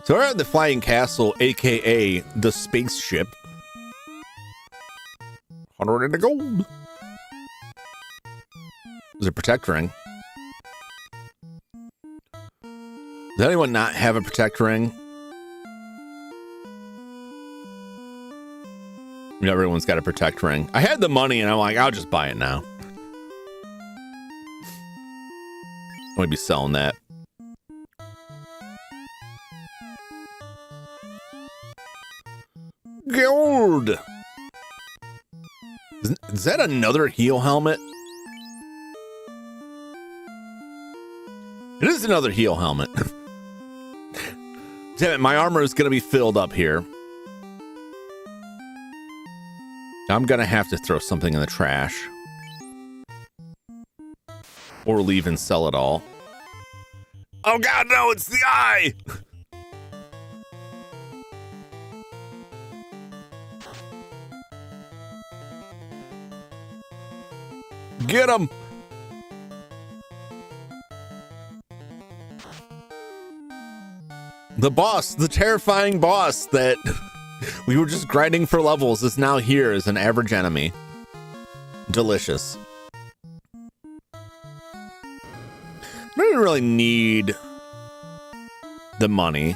So we're at the Flying Castle, aka the spaceship. 100 in the gold. There's a protect ring. Does anyone not have a protect ring? Everyone's got a protect ring. I had the money and I'm like, I'll just buy it now. I'm gonna be selling that. Gold! Is that another heel helmet? It is another heel helmet. Damn it, my armor is going to be filled up here. I'm going to have to throw something in the trash. Or leave and sell it all. Oh god, no, it's the eye! Get him! The boss, the terrifying boss that we were just grinding for levels is now here as an average enemy. Delicious. I don't really need the money.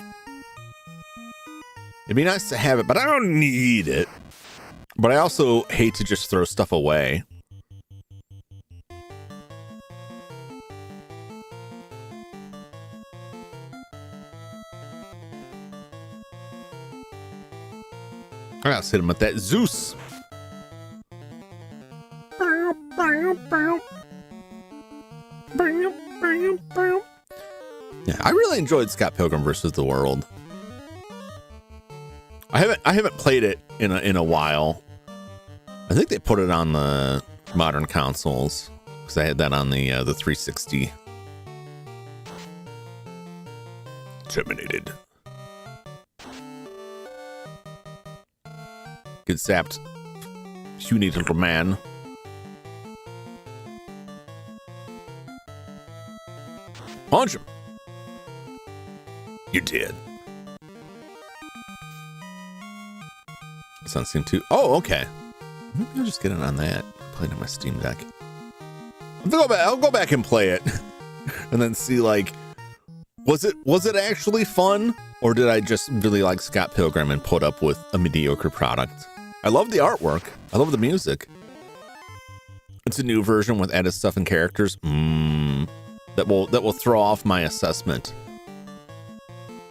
It'd be nice to have it, but I don't need it. But I also hate to just throw stuff away. I gotta hit him with that Zeus. Yeah, I really enjoyed Scott Pilgrim versus the World. I haven't played it in a while. I think they put it on the modern consoles because I had that on the 360. Terminated. Get zapped. Puny little man. Punch him. You're dead. Doesn't seem too. Oh, okay. Maybe I'll just get it on that. Play it on my Steam Deck. I'll go back and play it, and then see like, was it actually fun, or did I just really like Scott Pilgrim and put up with a mediocre product? I love the artwork. I love the music. It's a new version with added stuff and characters. That will throw off my assessment,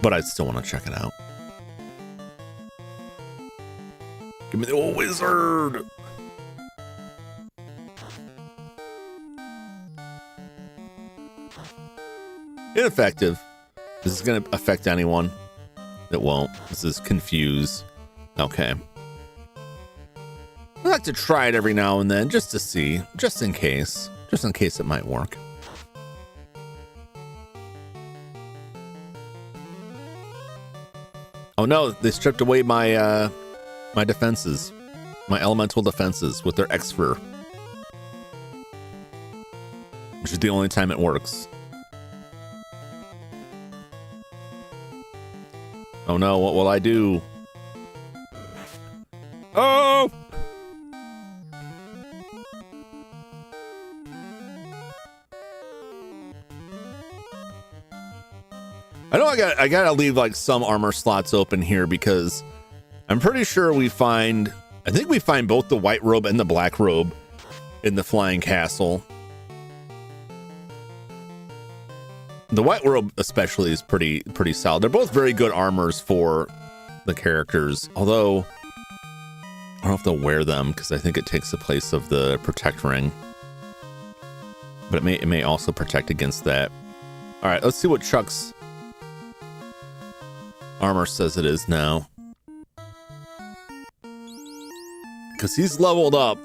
but I still want to check it out. Give me the old wizard. Ineffective. Is this going to affect anyone? It won't. This is confuse. Okay. I like to try it every now and then just to see, just in case it might work. Oh no, they stripped away my my defenses, my elemental defenses with their Xfer, which is the only time it works. Oh no, what will I do? Oh! I know I gotta leave like some armor slots open here because I'm pretty sure I think we find both the white robe and the black robe in the flying castle. The white robe especially is pretty solid. They're both very good armors for the characters, although I don't know if they'll wear them because I think it takes the place of the protect ring. But it may also protect against that. All right, let's see what Chuck's armor says it is now. Because he's leveled up.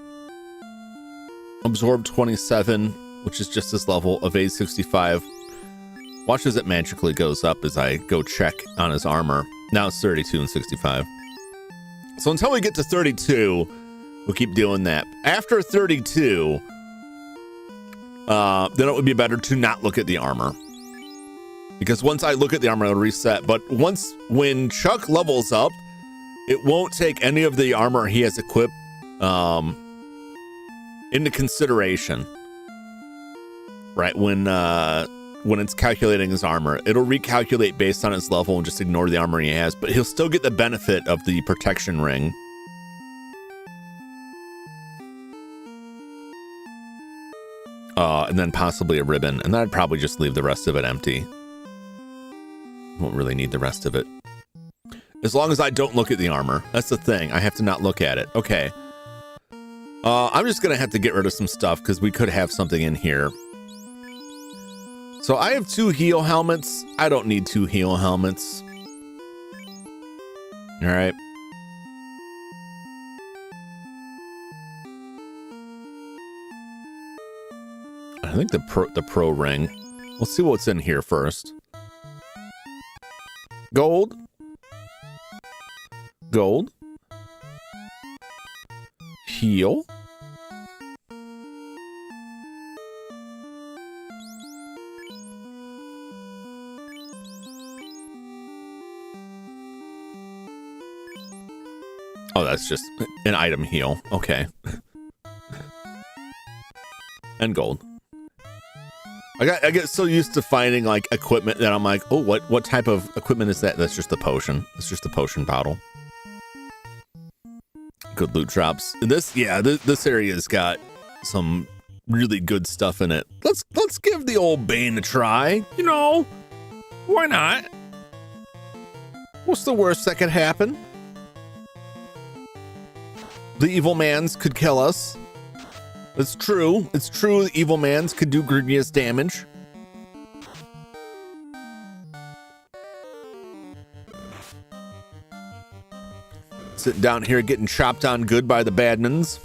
Absorb 27, which is just his level. Evade 65. Watch as it magically goes up as I go check on his armor. Now it's 32 and 65. So until we get to 32, we'll keep doing that. After 32, then it would be better to not look at the armor. Because once I look at the armor, it'll reset. But when Chuck levels up, it won't take any of the armor he has equipped into consideration. Right? When it's calculating his armor, it'll recalculate based on his level and just ignore the armor he has. But he'll still get the benefit of the protection ring. And then possibly a ribbon. And then I'd probably just leave the rest of it empty. Won't really need the rest of it. As long as I don't look at the armor. That's the thing. I have to not look at it. Okay. I'm just going to have to get rid of some stuff because we could have something in here. So I have 2 heal helmets. I don't need 2 heal helmets. All right. I think the pro ring. We'll see what's in here first. Gold. Gold. Heal. Oh, that's just an item heal. Okay. And gold. I get so used to finding like equipment that I'm like, oh, what type of equipment is that? That's just the potion. It's just the potion bottle. Good loot drops. This area's got some really good stuff in it. Let's give the old Bane a try. You know, why not? What's the worst that could happen? The evil mans could kill us. It's true. It's true. The evil mans could do grievous damage. Sitting down here getting chopped on good by the badmans.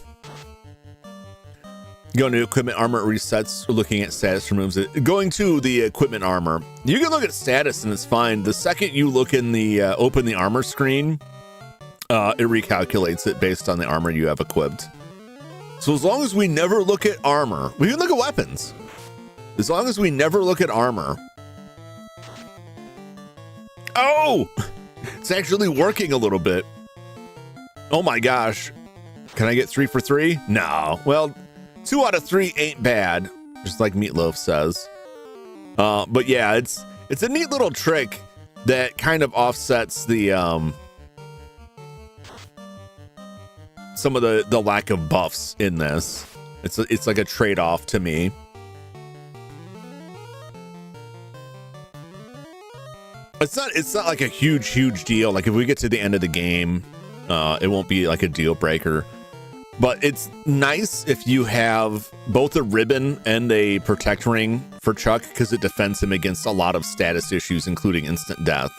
Going to equipment armor resets or looking at status removes it. Going to the equipment armor, you can look at status and it's fine. The second you look in the open the armor screen, it recalculates it based on the armor you have equipped. So as long as we never look at armor, we can look at weapons. As long as we never look at armor. Oh, it's actually working a little bit. Oh my gosh. Can I get 3 for 3? No. Well, 2 out of 3 ain't bad, just like Meatloaf says. But yeah, it's a neat little trick that kind of offsets the some of the lack of buffs in this. It's like a trade-off to me. It's not like a huge deal. Like if we get to the end of the game, it won't be like a deal breaker. But it's nice if you have both a ribbon and a protect ring for Chuck, because it defends him against a lot of status issues, including instant death.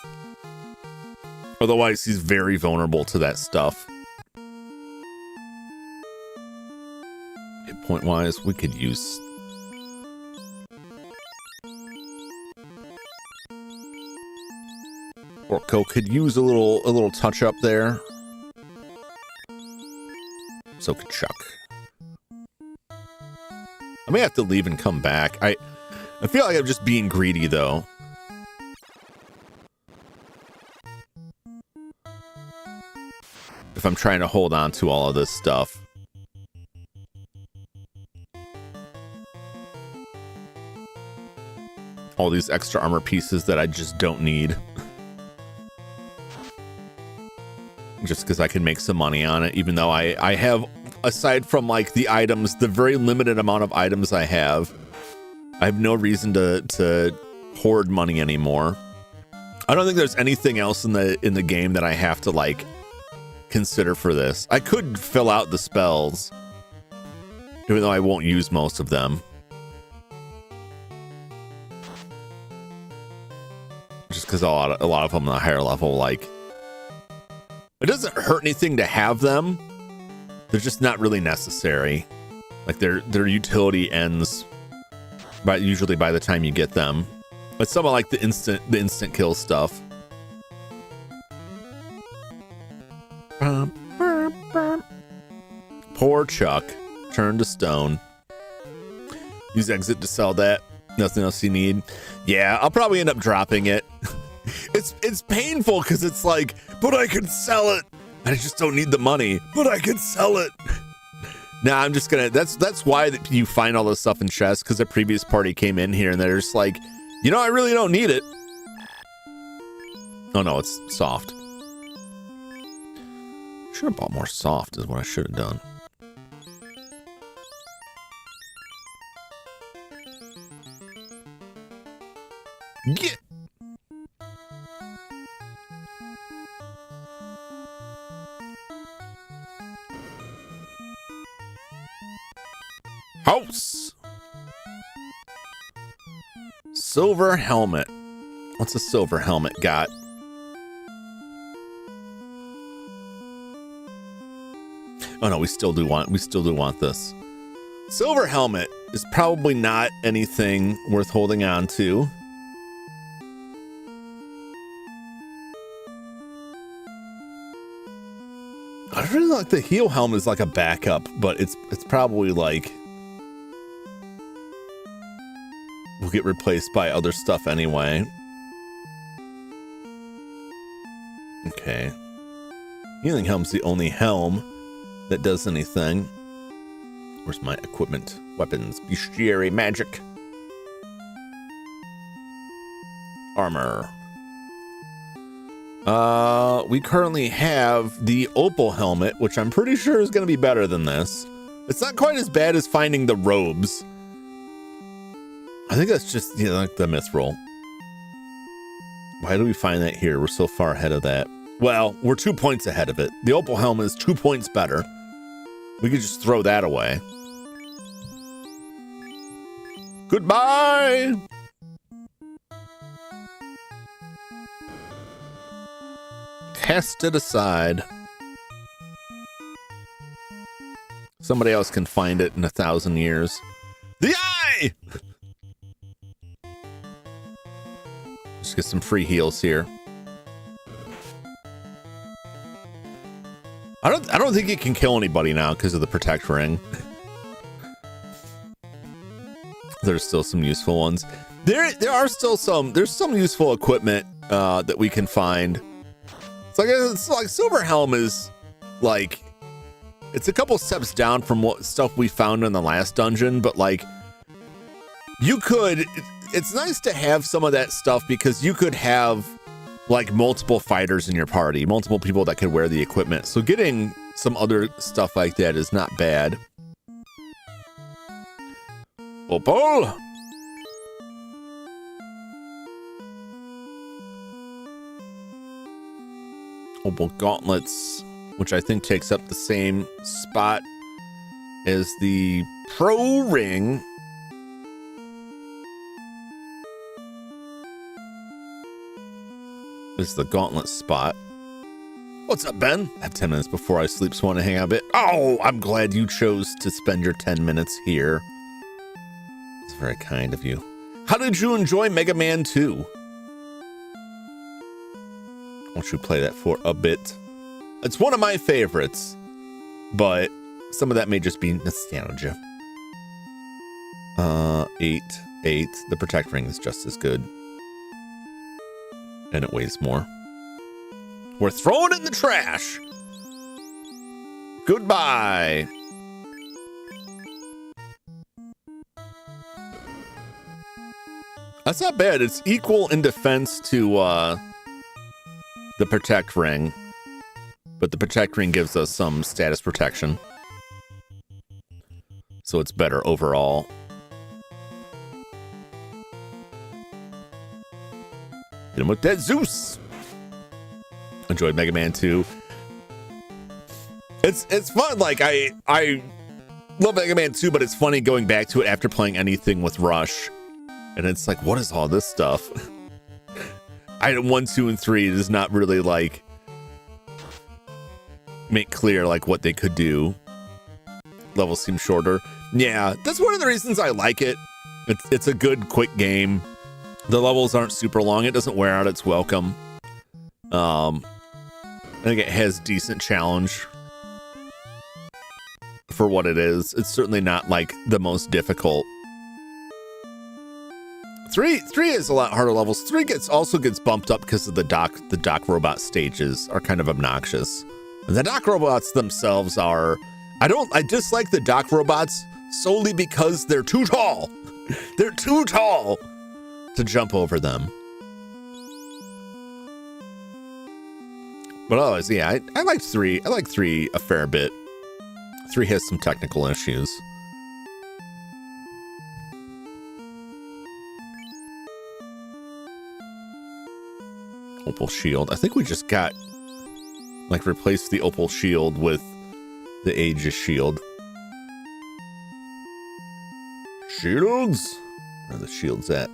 Otherwise, he's very vulnerable to that stuff. Hit point wise, we could use... Orko could use a little touch up there. So could Chuck. I may have to leave and come back. I feel like I'm just being greedy though. If I'm trying to hold on to all of this stuff. All these extra armor pieces that I just don't need. Just because I can make some money on it, even though I have, aside from like the items, the very limited amount of items I have no reason to hoard money anymore. I don't think there's anything else in the game that I have to like consider for this. I could fill out the spells, even though I won't use most of them. Just because a lot of them on a higher level, like, it doesn't hurt anything to have them. They're just not really necessary. Like their utility ends usually by the time you get them. But some of like the instant kill stuff. Poor Chuck, turned to stone. Use exit to sell that. Nothing else you need. Yeah, I'll probably end up dropping it. It's painful because it's like, but I can sell it. I just don't need the money, but I can sell it. Nah, I'm just gonna, that's why you find all this stuff in chests, because the previous party came in here and they're just like, you know, I really don't need it. Oh no, it's soft. Should have bought more soft is what I should have done. Get. House. Silver helmet. What's a silver helmet got? Oh no, we still do want this. Silver helmet is probably not anything worth holding on to. I really like the heel helmet is like a backup, but it's probably like will get replaced by other stuff anyway. Okay. Healing helm's the only helm that does anything. Where's my equipment? Weapons, bestiary, magic, armor. We currently have the opal helmet, which I'm pretty sure is going to be better than this. It's not quite as bad as finding the robes. I think that's just, you know, like the mithril. Why do we find that here? We're so far ahead of that. Well, we're 2 points ahead of it. The opal helmet is 2 points better. We could just throw that away. Goodbye. Cast it aside. Somebody else can find it in 1,000 years. The eye! Just get some free heals here. I don't think you can kill anybody now because of the protect ring. There's still some useful ones. There's some useful equipment that we can find. It's like Silver Helm is like, it's a couple steps down from what stuff we found in the last dungeon, but like it's nice to have some of that stuff because you could have like multiple fighters in your party, multiple people that could wear the equipment. So getting some other stuff like that is not bad. Opal! Opal gauntlets, which I think takes up the same spot as the pro ring. This is the gauntlet spot. What's up, Ben? I have 10 minutes before I sleep, so want to hang out a bit. Oh, I'm glad you chose to spend your 10 minutes here. It's very kind of you. How did you enjoy Mega Man 2? Won't you play that for a bit? It's one of my favorites, but some of that may just be nostalgia. 8. The protect ring is just as good. And it weighs more. We're throwing it in the trash. Goodbye. That's not bad. It's equal in defense to the protect ring, but the protect ring gives us some status protection, so it's better overall. Hit him with that Zeus. Enjoyed Mega Man 2. It's fun. Like I love Mega Man 2, but it's funny going back to it after playing anything with Rush, and it's like, what is all this stuff? Item 1, 2, and 3 does not really like make clear like what they could do. Levels seem shorter. Yeah, that's one of the reasons I like it. It's a good quick game. The levels aren't super long. It doesn't wear out its welcome. I think it has decent challenge for what it is. It's certainly not like the most difficult. 3 is a lot harder levels. 3 also gets bumped up because of the dock robot stages are kind of obnoxious. And the dock robots themselves are, I dislike the dock robots solely because they're too tall. They're too tall to jump over them. But otherwise, yeah, I liked 3. I like 3 a fair bit. 3 has some technical issues. Opal shield. I think we just got like replaced the opal shield with the Aegis shield. Shields. Where are the shields at?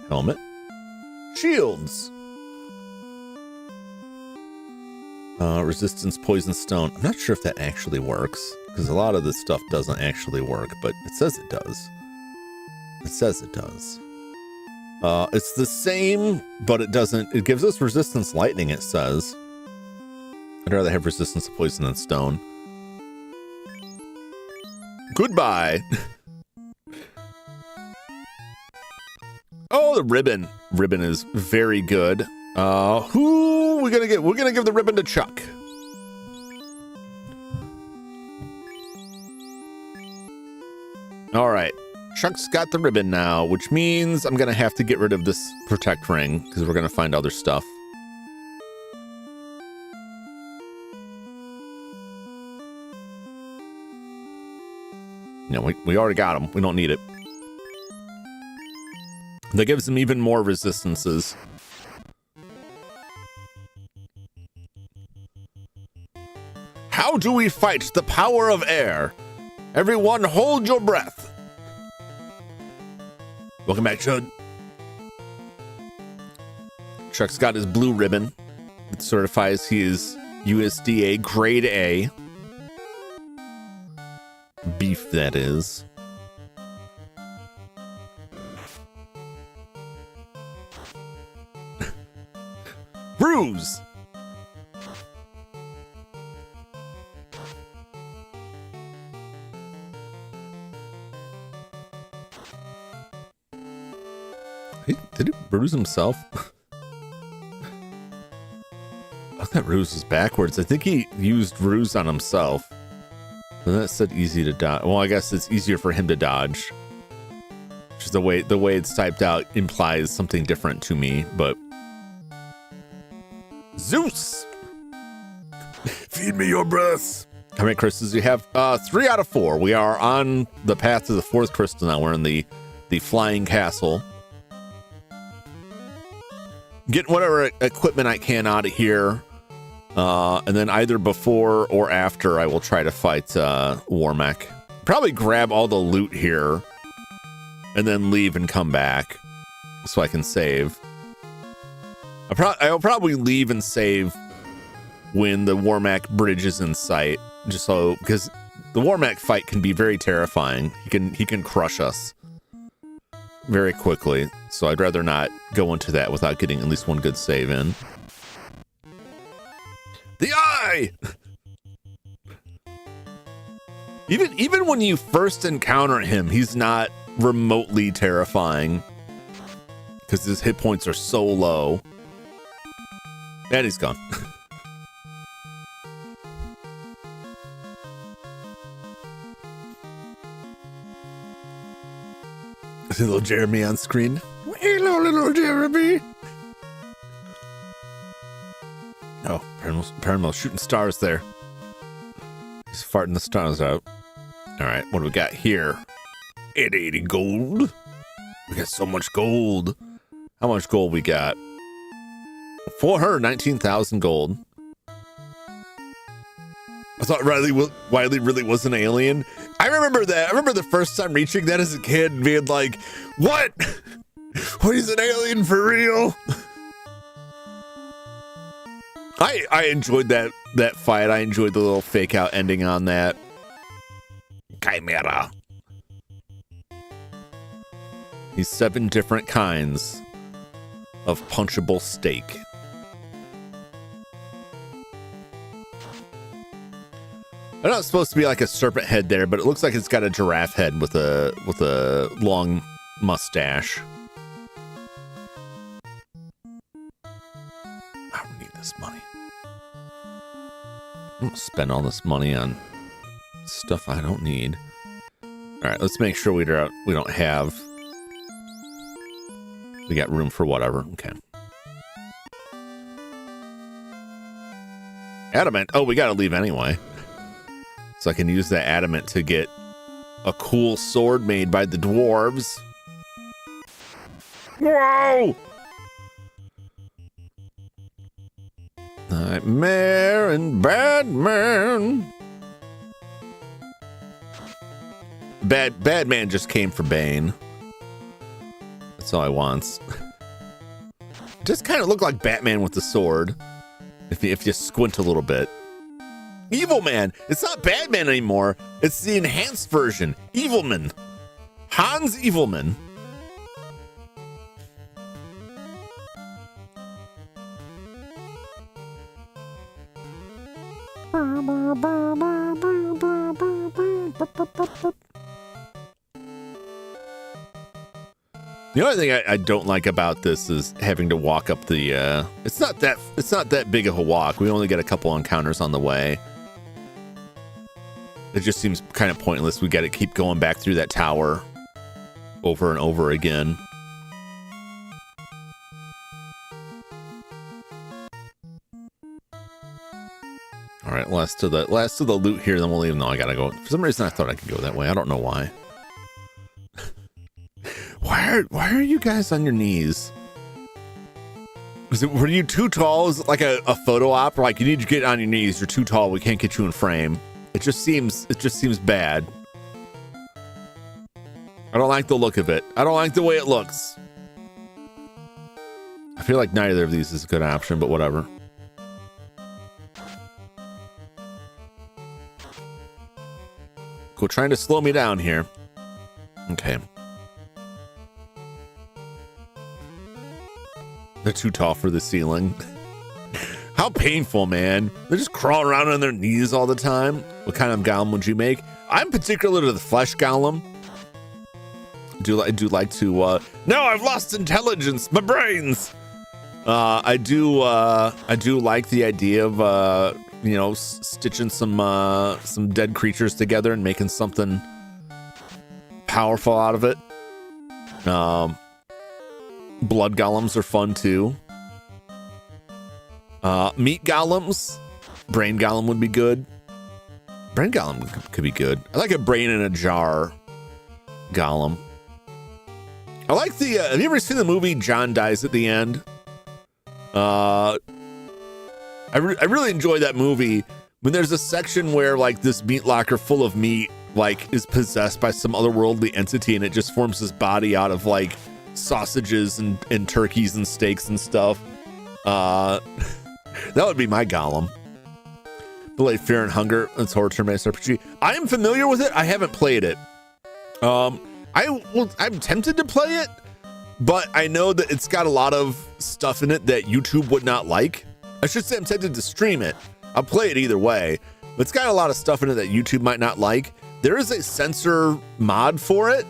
Helmet. Shields. Resistance poison stone. I'm not sure if that actually works because a lot of this stuff doesn't actually work, but it says it does. It says it does. It's the same, but it doesn't. It gives us resistance lightning, it says. I'd rather have resistance to poison than stone. Goodbye. Oh, the ribbon. Ribbon is very good. Who we're gonna get? We're gonna give the ribbon to Chuck. All right. Chuck's got the ribbon now, which means I'm going to have to get rid of this protect ring because we're going to find other stuff. No, we already got him. We don't need it. That gives him even more resistances. How do we fight the power of air? Everyone hold your breath. Welcome back, Chud. Chuck's got his blue ribbon. It certifies he is USDA grade A. Beef, that is. Bruise! Did he bruise himself? I thought Ruse was backwards. I think he used Ruse on himself. But that said easy to dodge. Well, I guess it's easier for him to dodge. Just the way it's typed out implies something different to me, but Zeus! Feed me your breath. How many crystals do you have? 3 out of 4. We are on the path to the 4th crystal now. We're in the flying castle. Getting whatever equipment I can out of here. And then either before or after I will try to fight Warmech. Probably grab all the loot here and then leave and come back so I can save. I'll probably leave and save when the Warmech bridge is in sight, just so, because the Warmech fight can be very terrifying. He can crush us very quickly, so I'd rather not go into that without getting at least one good save in. The eye! Even when you first encounter him, he's not remotely terrifying because his hit points are so low. And he's gone. I see little Jeremy on screen. Hello, little Jeremy. Oh, Paranormal shooting stars there. He's farting the stars out. All right, what do we got here? 880 gold. We got so much gold. How much gold we got? 419,000 gold. I thought Wiley really was an alien. I remember that. I remember the first time reaching that as a kid and being like, what? What, he's an alien for real? I enjoyed that fight. I enjoyed the little fake out ending on that. Chimera. He's 7 different kinds of punchable steak. I know it's supposed to be like a serpent head there, but it looks like it's got a giraffe head with a long mustache. I don't need this money. I'm gonna spend all this money on stuff I don't need. All right, let's make sure we don't have. We got room for whatever. Okay. Adamant. Oh, we gotta leave anyway. So I can use that adamant to get a cool sword made by the dwarves. Whoa! Nightmare and Batman. Bad man just came for Bane. That's all I want. Just kind of look like Batman with the sword. If you squint a little bit. Evil Man. It's not Batman anymore. It's the enhanced version. Evilman. Hans Evilman. The only thing I don't like about this is having to walk up the it's not that big of a walk. We only get a couple encounters on the way. It just seems kind of pointless. We got to keep going back through that tower over and over again. All right, last to the loot here, then we'll leave. No, I gotta go. For some reason, I thought I could go that way. I don't know why. Why are you guys on your knees? Were you too tall? Is it like a photo op? Like, you need to get on your knees. You're too tall. We can't get you in frame. It just seems bad. I don't like the look of it. I don't like the way it looks. I feel like neither of these is a good option, but whatever. Go trying to slow me down here. Okay. They're too tall for the ceiling. How painful, man. They're just crawling around on their knees all the time. What kind of golem would you make? I'm particular to the flesh golem. I do like to, no, I've lost intelligence, my brains. I do like the idea of, you know, stitching some dead creatures together and making something powerful out of it. Blood golems are fun too. Meat golems, brain golem would be good. Brain golem could be good. I like a brain in a jar golem. I like the, have you ever seen the movie John Dies at the End? I really enjoy that movie when there's a section where like this meat locker full of meat like is possessed by some otherworldly entity and it just forms this body out of like sausages and turkeys and steaks and stuff. That would be my golem. Belay Fear and Hunger. That's horror turn-based RPG. I am familiar with it. I haven't played it. I'm tempted to play it, but I know that it's got a lot of stuff in it that YouTube would not like. I should say I'm tempted to stream it. I'll play it either way, but it's got a lot of stuff in it that YouTube might not like. There is a censor mod for it.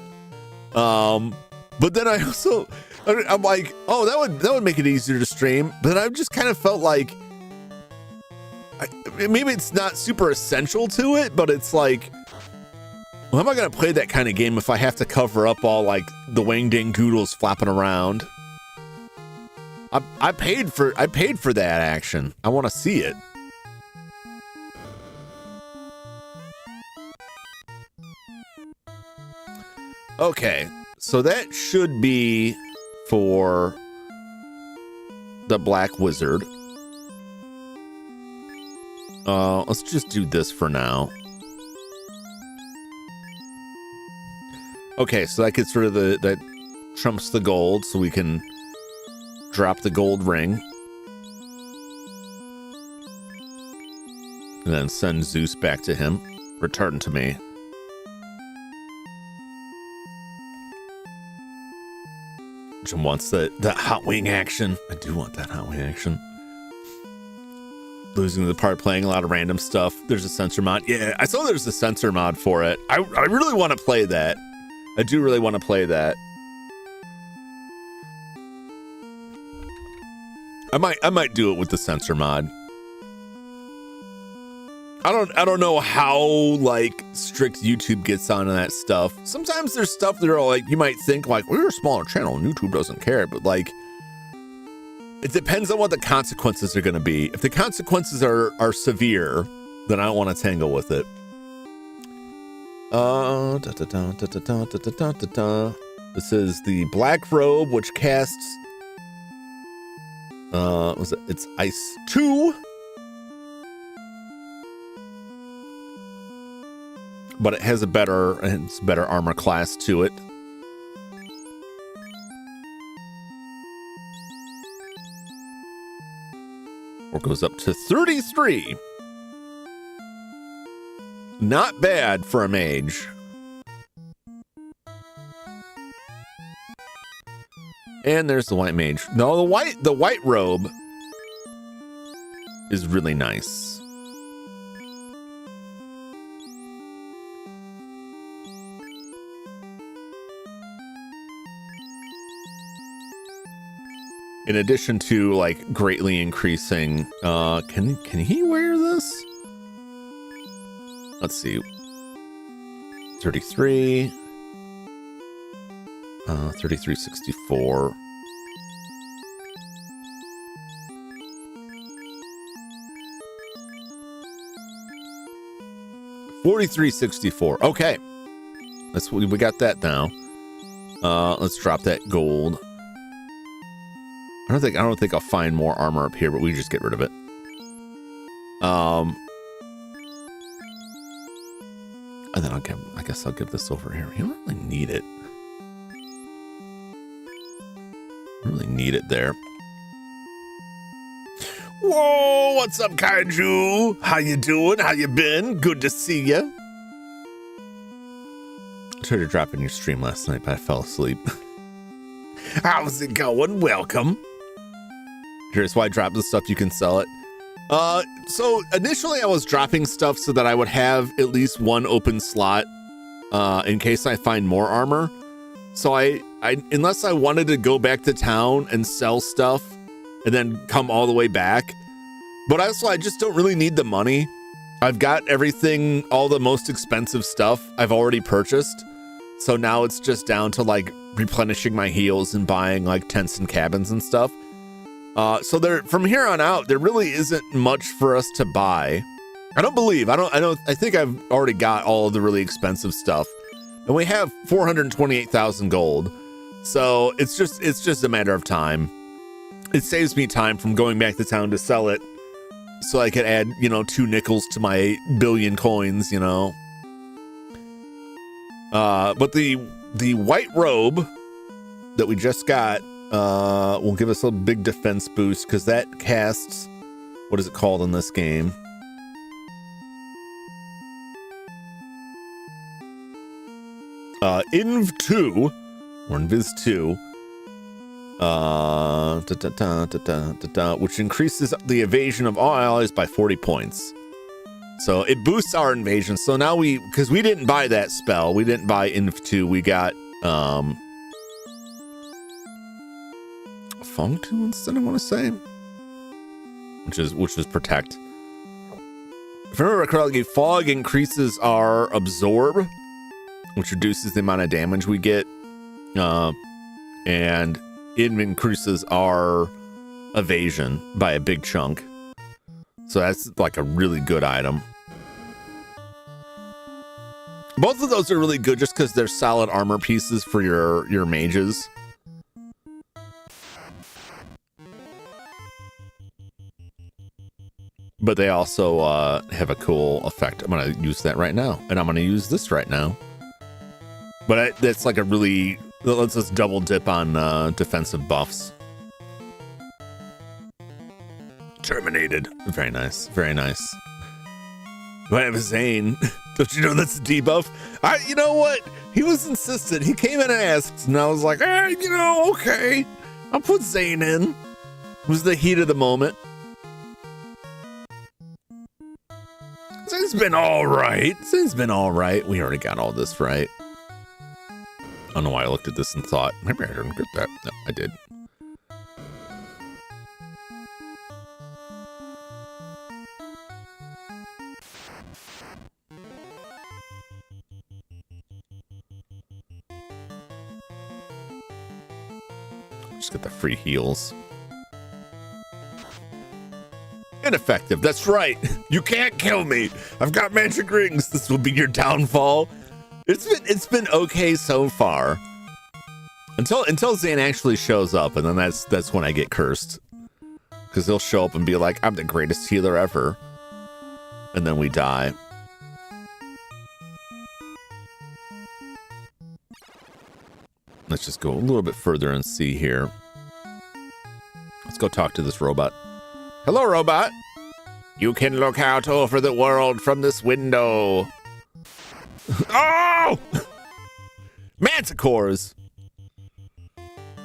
But then I'm like, oh, that would make it easier to stream. But then I just kind of felt like, maybe it's not super essential to it, but it's like, well, how am I going to play that kind of game if I have to cover up all like the wang ding doodles flapping around? I paid for that action. I want to see it. Okay, so that should be for the Black Wizard. Let's just do this for now. Okay, so that gets rid of that trumps the gold, so we can drop the gold ring. And then send Zeus back to him. Return to me. Jim wants that hot wing action. I do want that hot wing action. Losing the part, playing a lot of random stuff. There's a censor mod. Yeah, I saw there's a censor mod for it. I really want to play that. I do really want to play that. I might do it with the censor mod. I don't know how like strict YouTube gets on that stuff. Sometimes there's stuff that are like, you might think like, well, you're a smaller channel and YouTube doesn't care, but like, it depends on what the consequences are going to be. If the consequences are severe, then I don't want to tangle with it. This is the Black Robe, which casts it's Ice 2. But it has a better armor class to it. Or goes up to 33. Not bad for a mage. And there's the white mage. No, the white robe is really nice. In addition to like greatly increasing, can he wear this? Let's see. 33. 3364. $43.64. Okay. We got that now. Let's drop that gold. I don't think I'll find more armor up here, but we just get rid of it. And then I guess I'll give this over here. You don't really need it. Really need it there. Whoa, what's up, Kaiju? How you doing? How you been? Good to see ya. I tried to drop in your stream last night, but I fell asleep. How's it going? Welcome. Here's why I drop the stuff. You can sell it. So initially I was dropping stuff so that I would have at least one open slot in case I find more armor. So I unless I wanted to go back to town and sell stuff and then come all the way back. But also I just don't really need the money. I've got everything, all the most expensive stuff I've already purchased. So now it's just down to like replenishing my heals and buying like tents and cabins and stuff. So there, from here on out, there really isn't much for us to buy. I think I've already got all of the really expensive stuff, and we have 428,000 gold. So it's just a matter of time. It saves me time from going back to town to sell it, so I could add, 2 nickels to my 8 billion coins, But the white robe that we just got will give us a big defense boost because that casts, what is it called in this game? Inv 2 or Invis 2, which increases the evasion of all allies by 40 points. So it boosts our invasion. So now because we didn't buy that spell, we didn't buy Inv 2, we got Fong 2 instead, I want to say, which was protect. If I remember correctly, fog increases our absorb, which reduces the amount of damage we get, and it increases our evasion by a big chunk. So that's like a really good item. Both of those are really good just because they're solid armor pieces for your mages. But they also have a cool effect. I'm going to use that right now. And I'm going to use this right now. But that's like a really... Let's just double dip on defensive buffs. Terminated. Very nice. Very nice. Do I have a Zane? Don't you know that's a debuff? You know what? He was insistent. He came in and asked. And I was like, okay. I'll put Zane in. It was the heat of the moment. Zane's been all right. Zane's been all right. We already got all this right. I don't know why I looked at this and thought, maybe I didn't get that. No, I did. Just get the free heals. Ineffective. That's right. You can't kill me. I've got magic rings. This will be your downfall. It's been okay so far. Until Zane actually shows up, and then that's when I get cursed. Because he'll show up and be like, I'm the greatest healer ever. And then we die. Let's just go a little bit further and see here. Let's go talk to this robot. Hello, robot. You can look out over the world from this window. Oh! Manticores.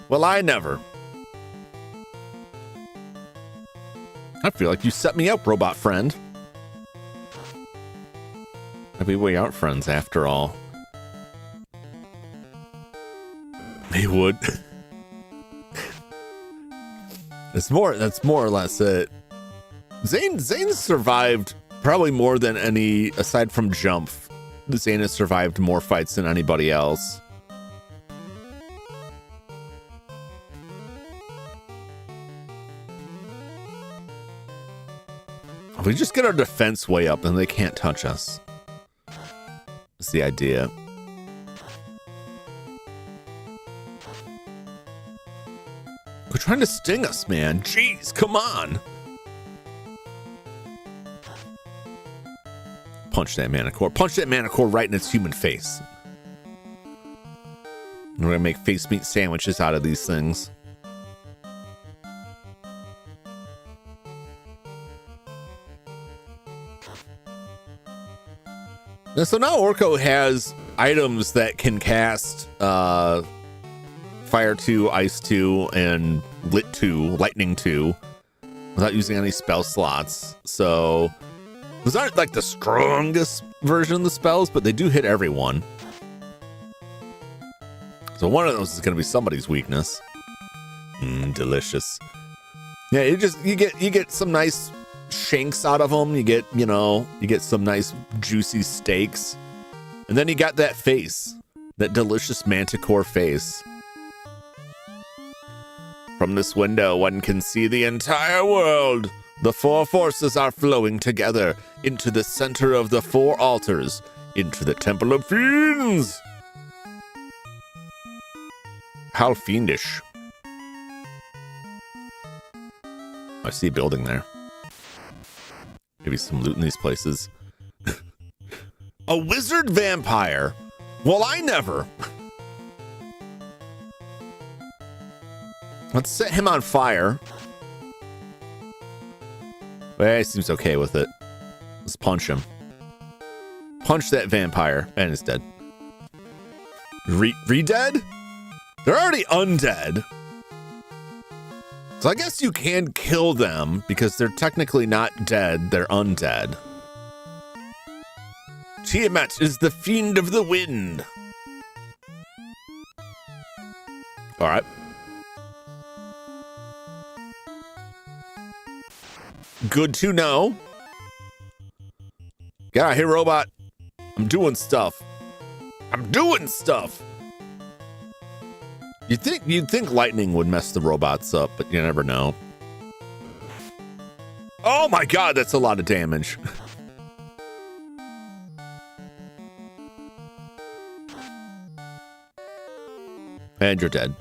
Well, I never. I feel like you set me up, robot friend. Maybe we aren't friends after all. They would. That's more or less it. Zane survived probably more than any, aside from Jump. Zane has survived more fights than anybody else. We just get our defense way up and they can't touch us. That's the idea. They're trying to sting us, man. Jeez, come on. Punch that Manicore. Punch that Manicore right in its human face. We're gonna make face meat sandwiches out of these things. And so now Orko has items that can cast Fire 2, Ice 2, and Lit 2, Lightning 2 without using any spell slots. So those aren't like the strongest version of the spells, but they do hit everyone. So one of those is going to be somebody's weakness. Delicious. Yeah, you get some nice shanks out of them. You get some nice juicy steaks. And then you got that face, that delicious manticore face. From this window, one can see the entire world. The four forces are flowing together into the center of the four altars, into the Temple of Fiends. How fiendish. I see a building there. Maybe some loot in these places. A wizard vampire? Well, I never. Let's set him on fire. Well, he seems okay with it. Let's punch him. Punch that vampire. And he's dead. Re-dead? They're already undead. So I guess you can kill them because they're technically not dead. They're undead. Tiamat is the fiend of the wind. All right. Good to know. Get out here, robot. I'm doing stuff. I'm doing stuff. You'd think lightning would mess the robots up, but you never know. Oh my god, that's a lot of damage. And you're dead.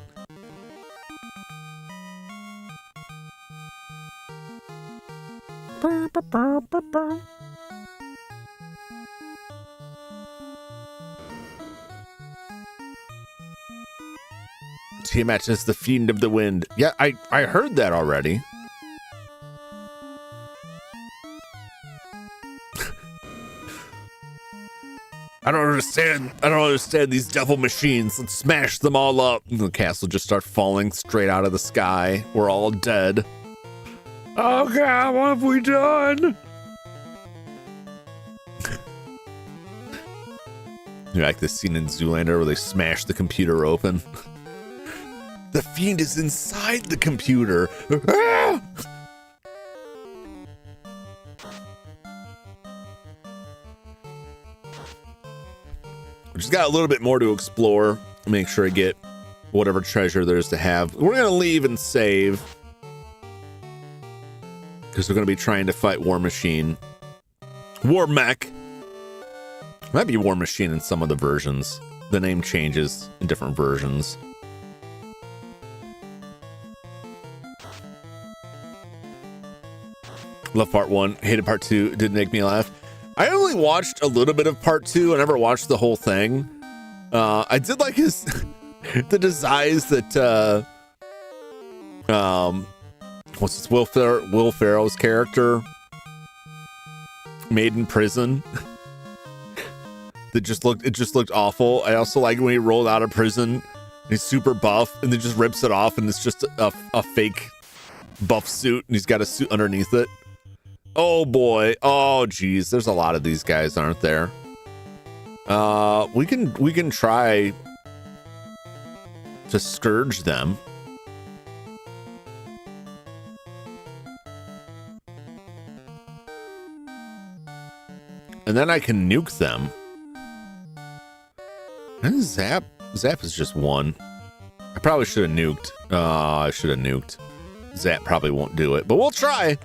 Tiamat is the fiend of the wind. Yeah, I heard that already. I don't understand these devil machines. Let's smash them all up. And the castle just starts falling straight out of the sky. We're all dead. Oh god, what have we done? You like this scene in Zoolander where they smash the computer open? The fiend is inside the computer. Ah! We just got a little bit more to explore. Make sure I get whatever treasure there is to have. We're going to leave and save. Because we're going to be trying to fight War Machine. War Mech. Might be War Machine in some of the versions. The name changes in different versions. Love part 1. Hated part 2. Didn't make me laugh. I only watched a little bit of part 2. I never watched the whole thing. I did like his the designs that what's this Will Ferrell's character made in prison. It just looked awful. I also like when he rolled out of prison. He's super buff and then just rips it off and it's just a fake buff suit and he's got a suit underneath it. Oh boy. Oh geez. There's a lot of these guys, aren't there? We can try to scourge them. And then I can nuke them. And Zap is just one. I probably should have nuked. I should have nuked. Zap probably won't do it, but we'll try.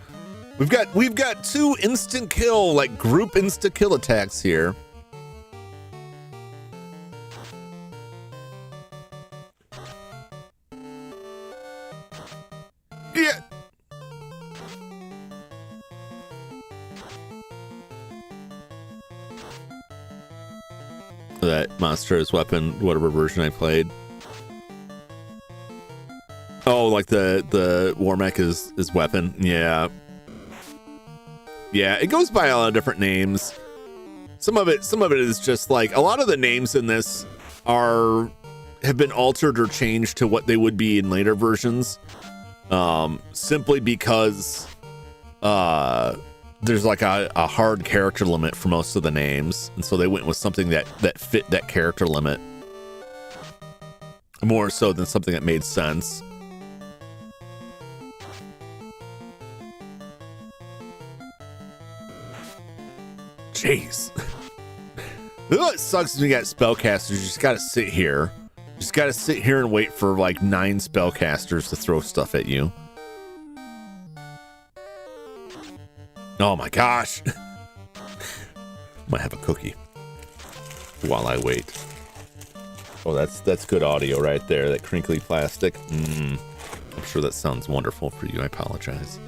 We've got 2 instant kill, like group insta kill attacks here. Yeah. That monster's weapon, whatever version I played. Oh, like the war mech is weapon. Yeah. Yeah, it goes by a lot of different names. Some of it is just like, a lot of the names in this have been altered or changed to what they would be in later versions. Simply because there's like a hard character limit for most of the names, and so they went with something that fit that character limit more so than something that made sense. Jeez. What sucks is when you got spellcasters, you just gotta sit here. Just gotta sit here and wait for like 9 spellcasters to throw stuff at you. Oh my gosh. Might have a cookie while I wait. Oh, that's good audio right there. That crinkly plastic. I'm sure that sounds wonderful for you. I apologize.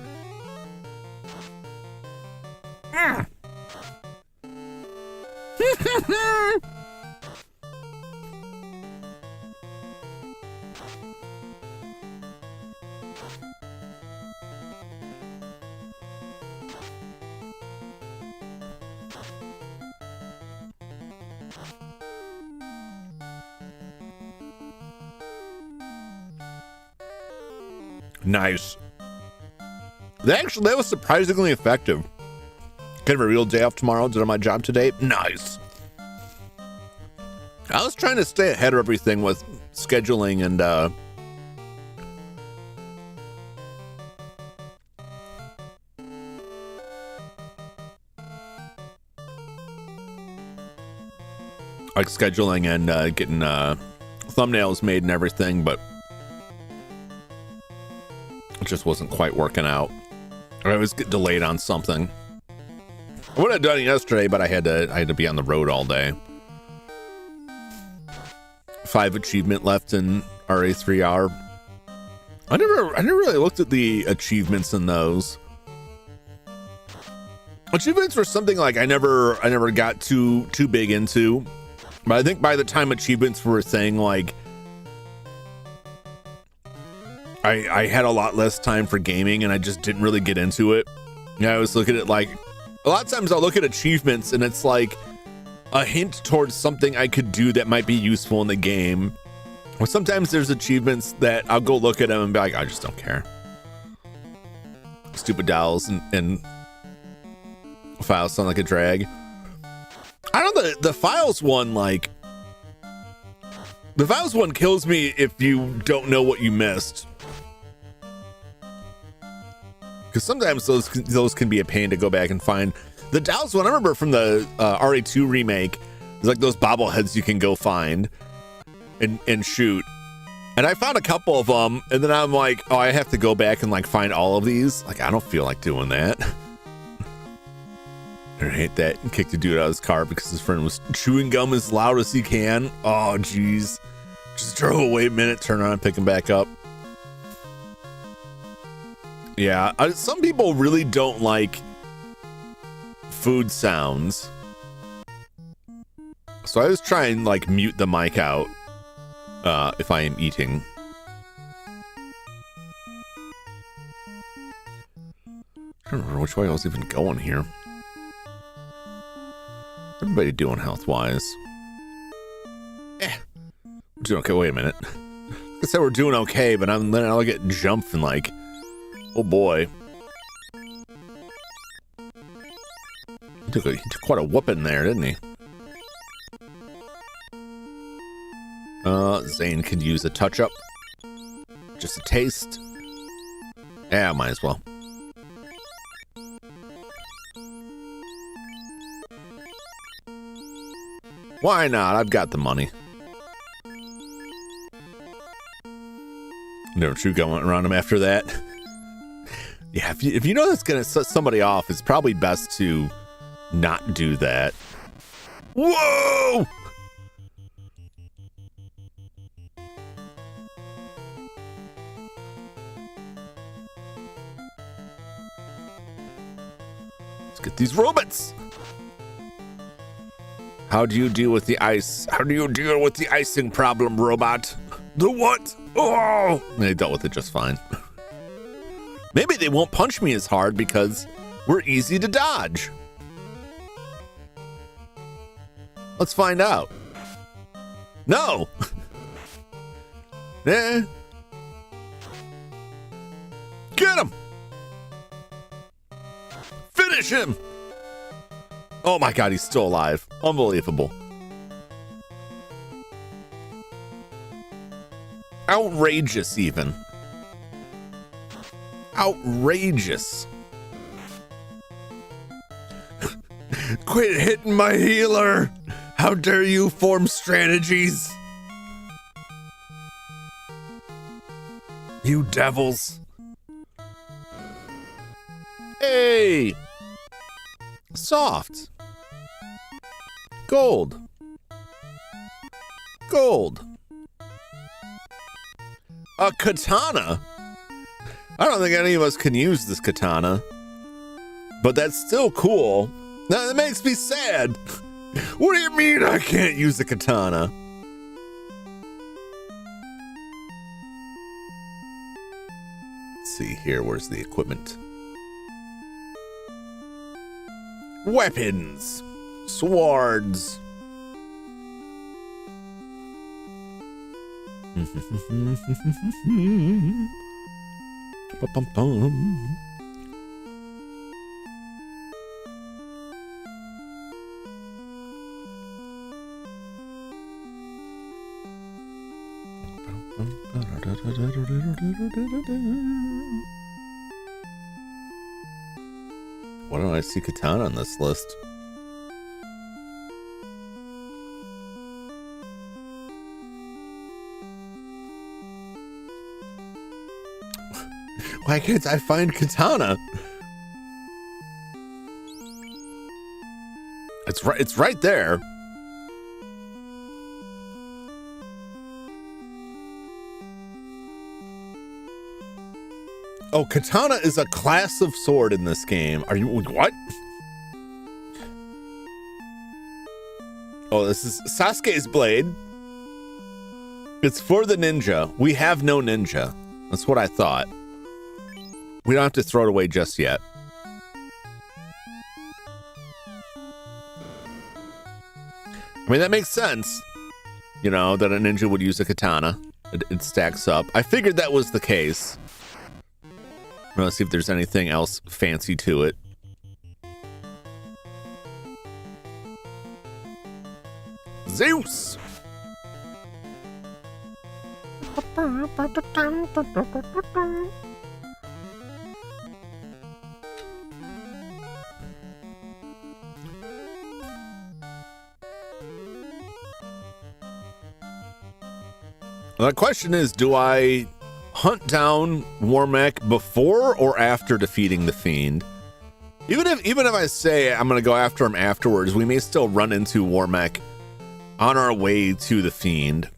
Nice. That was surprisingly effective. Kind of a real day off tomorrow. Did my job today. Nice. I was trying to stay ahead of everything with scheduling and like scheduling and getting thumbnails made and everything, but it just wasn't quite working out. I was getting delayed on something. I would have done it yesterday, but I had to be on the road all day. 5 achievement left in RA3R. I never really looked at the achievements in those. Achievements were something like I never got too big into. But I think by the time achievements were a thing, like I had a lot less time for gaming and I just didn't really get into it. I was looking at like, a lot of times I'll look at achievements and it's like a hint towards something I could do that might be useful in the game. Or sometimes there's achievements that I'll go look at them and be like, I just don't care. Stupid dolls and files sound like a drag. I don't know, the files one, like, the files one kills me if you don't know what you missed. Because sometimes those can be a pain to go back and find. The dolls one, I remember from the RA2 remake, there's like those bobbleheads you can go find and shoot. And I found a couple of them, and then I'm like, oh, I have to go back and like find all of these. Like, I don't feel like doing that. I hate that. And kicked a dude out of his car because his friend was chewing gum as loud as he can. Oh, geez. Just drove away a minute, turn around, pick him back up. Yeah, some people really don't like food sounds. So I was trying like mute the mic out if I am eating. I don't remember which way I was even going here. Everybody doing health-wise? We're doing okay. Wait a minute. I said we're doing okay, but then I'll get jumped and like, oh boy. He took quite a whooping there, didn't he? Zane could use a touch-up. Just a taste. Yeah, might as well. Why not? I've got the money. Don't you go around him after that? Yeah, if you know that's gonna set somebody off, it's probably best to not do that. Whoa! Let's get these robots. How do you deal with the ice? How do you deal with the icing problem, robot? The what? Oh! They dealt with it just fine. Maybe they won't punch me as hard because we're easy to dodge. Let's find out. No! Eh. Get him! Finish him! Oh my god, he's still alive. Unbelievable. Outrageous, even. Outrageous. Quit hitting my healer! How dare you form strategies? You devils. Hey! Soft. Gold. Gold. A katana? I don't think any of us can use this katana. But that's still cool. Now, that makes me sad. What do you mean I can't use the katana? Let's see here. Where's the equipment? Weapons. Swords. Ba-bum-bum. Why don't I see katana on this list? Why can't I find katana? It's right there. Oh, katana is a class of sword in this game. Are you what? Oh, this is Sasuke's blade. It's for the ninja. We have no ninja. That's what I thought. We don't have to throw it away just yet. I mean, that makes sense. You know, that a ninja would use a katana. It stacks up. I figured that was the case. Let's see if there's anything else fancy to it. Zeus! The question is, do I hunt down Warmack before or after defeating the Fiend? Even if I say I'm going to go after him afterwards, we may still run into Warmack on our way to the Fiend.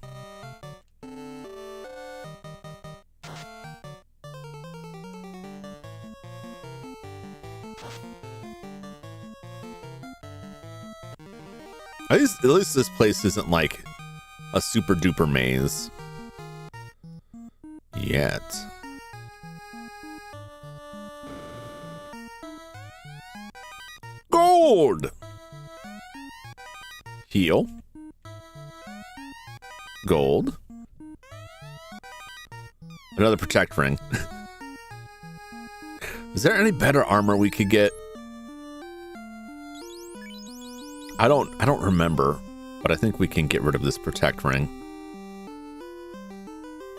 At least this place isn't like a super duper maze. Yet. Gold! Heal. Gold. Another protect ring. Is there any better armor we could get? I don't remember, but I think we can get rid of this protect ring.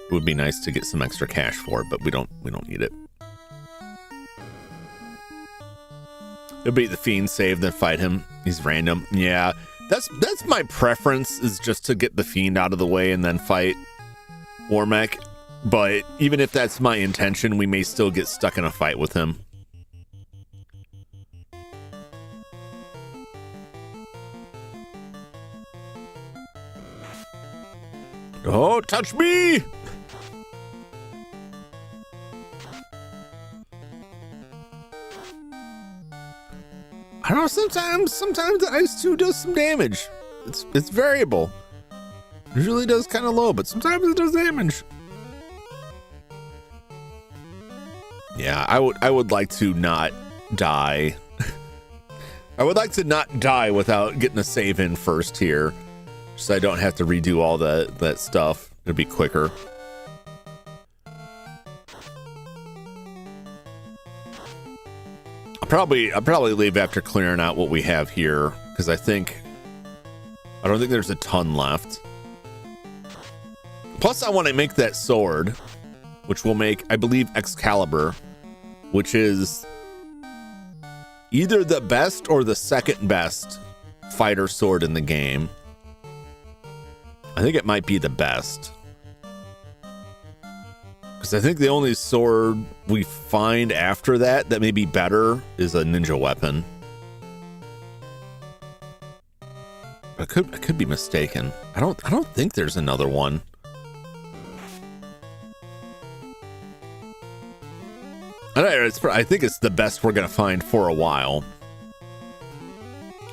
It would be nice to get some extra cash for it, but we don't need it. It'll be the Fiend save, then fight him. He's random. Yeah, that's my preference, is just to get the Fiend out of the way and then fight Warmack. But even if that's my intention, we may still get stuck in a fight with him. Oh, touch me! I don't know, sometimes the ice 2 does some damage. It's variable. It usually does kind of low, but sometimes it does damage. Yeah, I would like to not die. I would like to not die without getting a save in first here, so I don't have to redo all that stuff. It'll be quicker. I'll probably leave after clearing out what we have here, because I don't think there's a ton left. Plus, I want to make that sword, which will make, I believe, Excalibur, which is either the best or the second best fighter sword in the game. I think it might be the best, because I think the only sword we find after that may be better is a ninja weapon. I could be mistaken. I don't think there's another one. I think it's the best we're gonna find for a while.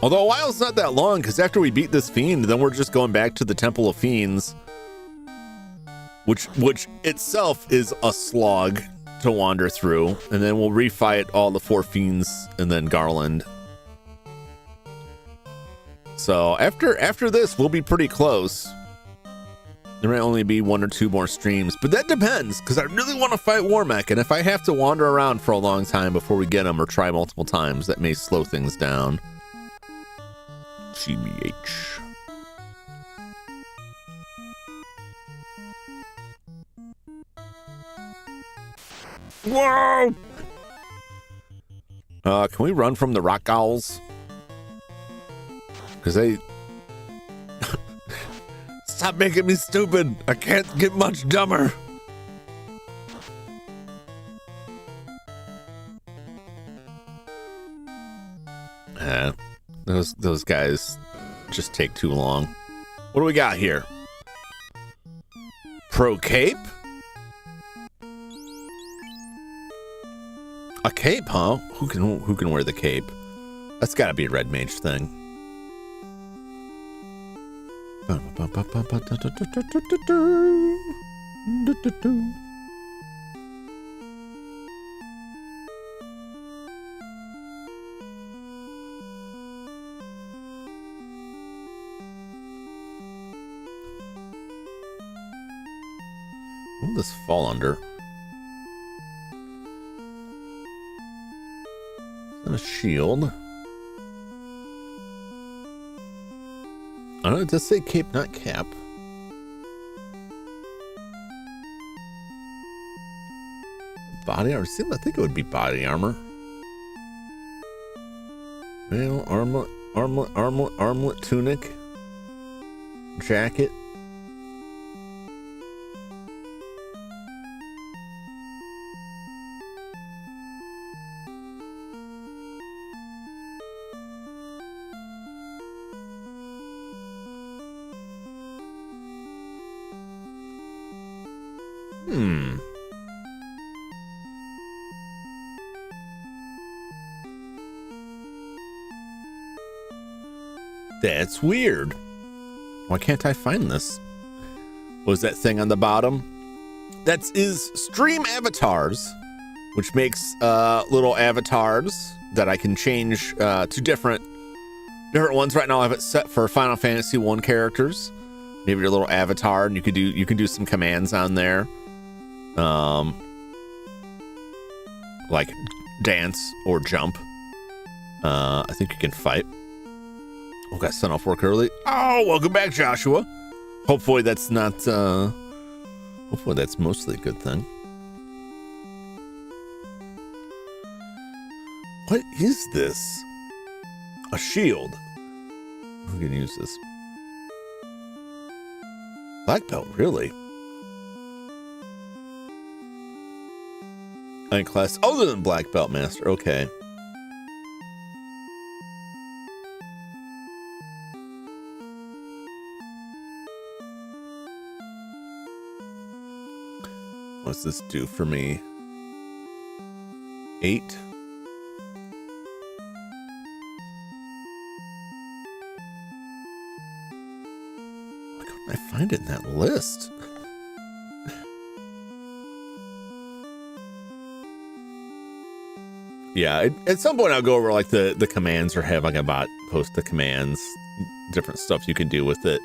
Although a while's not that long, because after we beat this fiend, then we're just going back to the Temple of Fiends, which itself is a slog to wander through, and then we'll refight all the 4 fiends and then Garland. So after this, we'll be pretty close. There may only be 1 or 2 more streams, but that depends, because I really want to fight Warmech, and if I have to wander around for a long time before we get him or try multiple times, that may slow things down. GBH. Whoa! Can we run from the rock owls? Because they... Stop making me stupid! I can't get much dumber! Those guys just take too long. What do we got here? Pro cape? A cape, huh? Who can wear the cape? That's gotta be a red mage thing. What will this fall under? Is that a shield? I don't know, it does say cape, not cap. Body armor? I think it would be body armor. Mail, armlet, tunic, jacket. That's weird. Why can't I find this? What was that thing on the bottom? That is stream avatars, which makes little avatars that I can change to different ones. Right now I have it set for Final Fantasy 1 characters. Maybe your little avatar, and you can do some commands on there. Like dance or jump. I think you can fight. Oh, got sent off work early. Oh, welcome back, Joshua. Hopefully that's not, hopefully that's mostly a good thing. What is this? A shield. I'm gonna use this. Black belt, really? And class other than Black Belt Master. Okay. What's this do for me? 8. Why couldn't I find it in that list? Yeah, at some point I'll go over like the commands or have like a bot post the commands, different stuff you can do with it.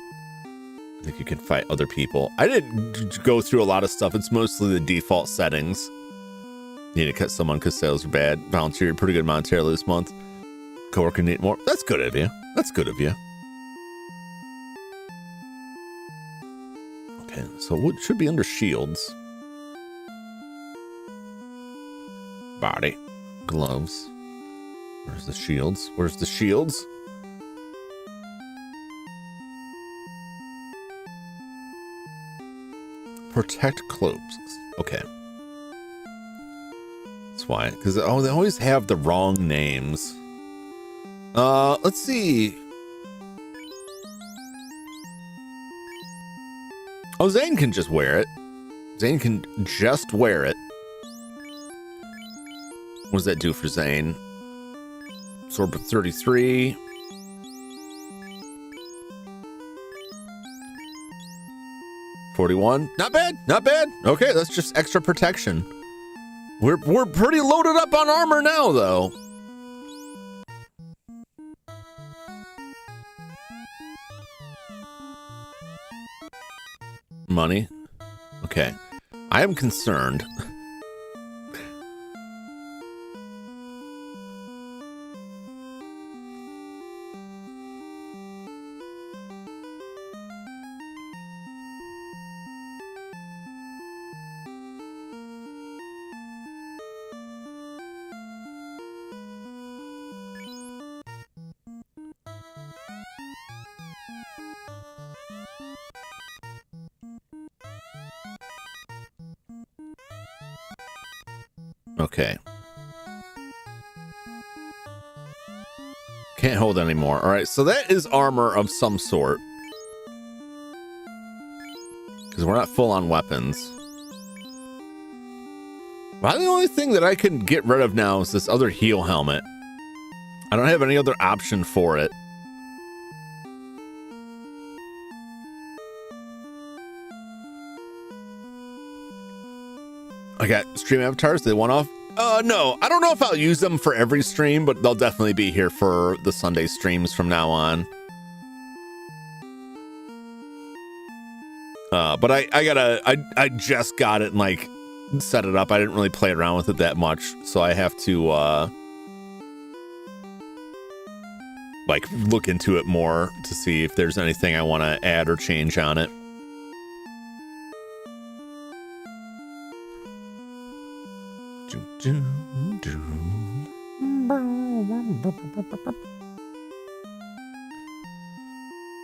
I think you can fight other people. I didn't go through a lot of stuff. It's mostly the default settings. You need to cut someone because sales are bad. Volunteer, pretty good monetary this month. Coworker need more. That's good of you. That's good of you. Okay, so what should be under shields? Body. Gloves. Where's the shields? Where's the shields? Protect clothes. Okay. That's why. Because they always have the wrong names. Let's see. Oh, Zane can just wear it. Zane can just wear it. What does that do for Zane? Sword with 33. $41. Not bad. Not bad. Okay, that's just extra protection. We're pretty loaded up on armor now, though. Money. Okay. I am concerned. Okay. Can't hold anymore. All right, so that is armor of some sort. Because we're not full on weapons. Well, the only thing that I can get rid of now is this other heal helmet. I don't have any other option for it. I got stream avatars. They went off. No, I don't know if I'll use them for every stream, but they'll definitely be here for the Sunday streams from now on. But I just got it and like set it up. I didn't really play around with it that much, so I have to like look into it more to see if there's anything I want to add or change on it.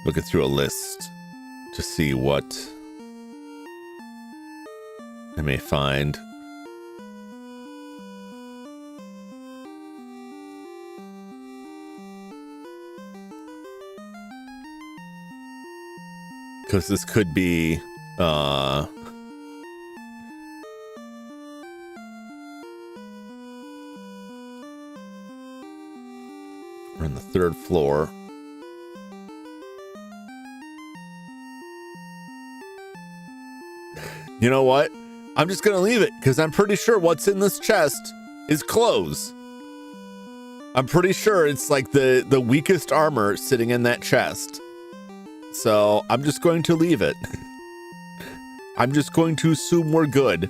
Looking through a list to see what I may find. Because this could be we're on the 3rd floor. You know what? I'm just gonna leave it because I'm pretty sure what's in this chest is clothes. I'm pretty sure it's like the weakest armor sitting in that chest. So I'm just going to leave it. I'm just going to assume we're good.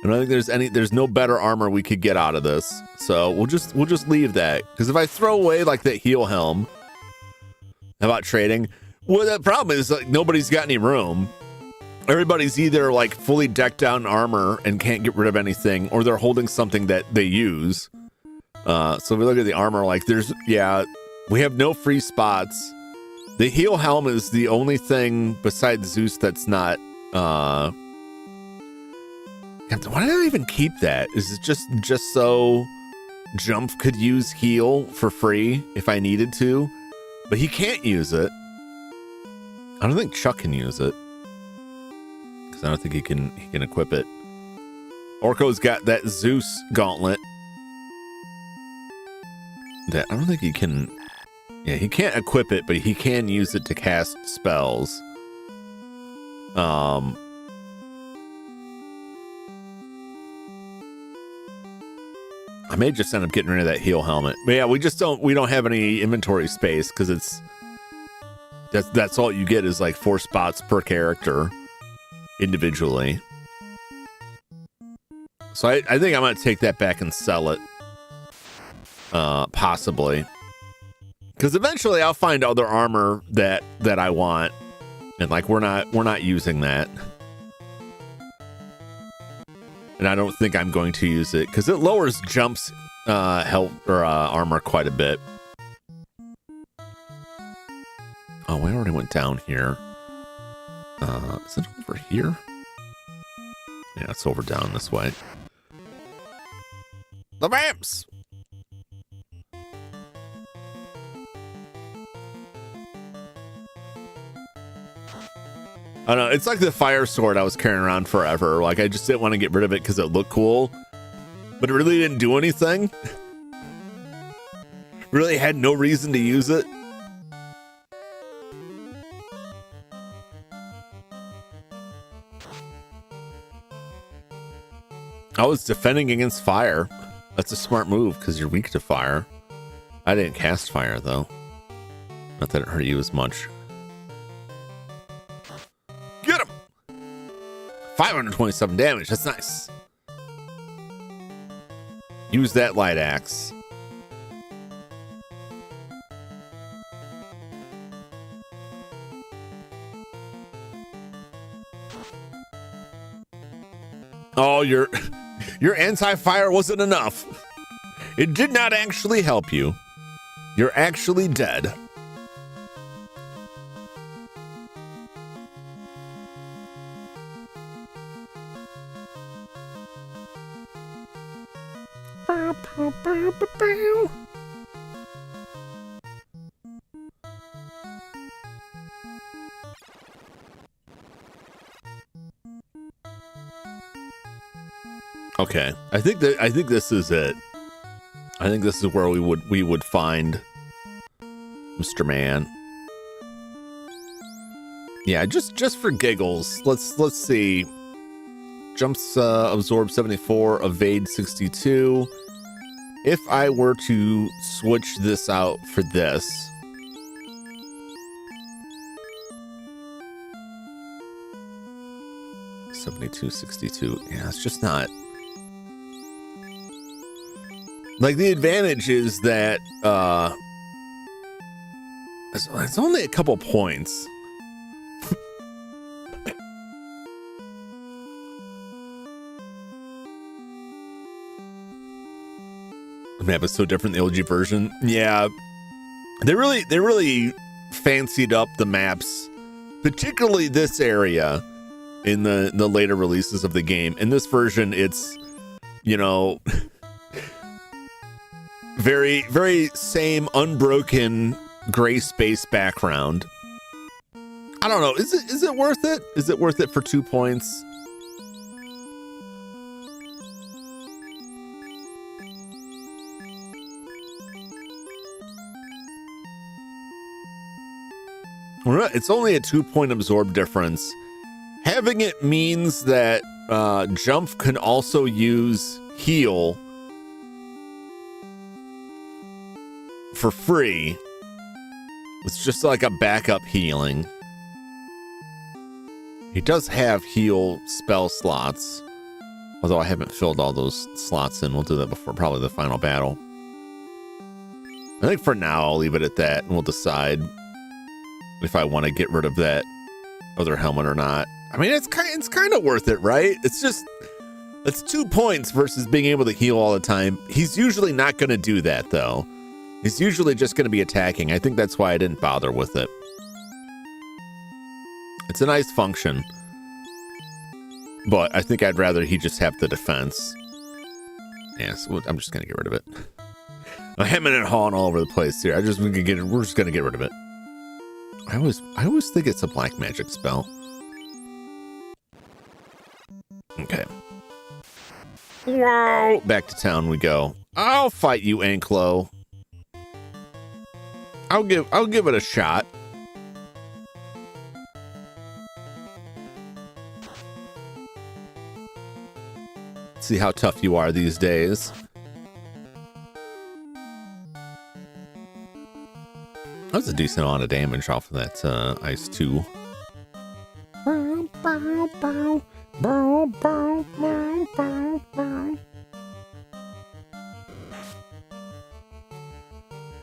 I don't think there's no better armor we could get out of this. So we'll just leave that. Because if I throw away like that heal helm, how about trading? Well, the problem is like nobody's got any room. Everybody's either like fully decked out in armor and can't get rid of anything, or they're holding something that they use. So if we look at the armor, like we have no free spots. The heal helm is the only thing besides Zeus that's not Why did I even keep that? Is it just so Jump could use heal for free if I needed to? But he can't use it. I don't think Chuck can use it. Because I don't think he can equip it. Orko's got that Zeus gauntlet. That I don't think he can. Yeah, he can't equip it, but he can use it to cast spells. I may just end up getting rid of that heal helmet. But yeah, we don't have any inventory space because that's all you get is like 4 spots per character individually. So I think I'm gonna take that back and sell it. Possibly. Because eventually I'll find other armor that I want. And like we're not using that. And I don't think I'm going to use it because it lowers Jump's health or armor quite a bit. Oh, we already went down here. Is it over here? Yeah, it's over down this way. The vamps! I don't know, it's like the fire sword I was carrying around forever. Like, I just didn't want to get rid of it because it looked cool. But it really didn't do anything. Really had no reason to use it. I was defending against fire. That's a smart move because you're weak to fire. I didn't cast fire, though. Not that it hurt you as much. 527 damage. That's nice. Use that light axe. Oh, your anti-fire wasn't enough. It did not actually help you. You're actually dead. Okay, I think this is it. I think this is where we would find Mr. Man. Yeah, just for giggles. Let's see. Jumps absorb 74, evade 62. If I were to switch this out for this, $72.62. Yeah, it's just not. Like, the advantage is that it's only a couple points. The map is so different than the OG version. Yeah, they really fancied up the maps, particularly this area in the later releases of the game. In this version, it's, you know, very, very same unbroken gray space background. I don't know. Is it worth it? Is it worth it for 2 points? It's only a 2-point absorb difference. Having it means that Jump can also use heal for free. It's just like a backup healing. He does have heal spell slots, although I haven't filled all those slots in. We'll do that before probably the final battle. I think for now I'll leave it at that, and we'll decide if I want to get rid of that other helmet or not. I mean, it's kind of worth it, right? It's 2 points versus being able to heal all the time. He's usually not going to do that, though. He's usually just going to be attacking. I think that's why I didn't bother with it. It's a nice function. But I think I'd rather he just have the defense. Yes, I'm just gonna get rid of it. I'm hemming and hawing all over the place here. We're just gonna get rid of it. I always think it's a black magic spell. Okay. Whoa! Back to town we go. I'll fight you, Anklo. I'll give it a shot. See how tough you are these days. That was a decent amount of damage off of that ice too.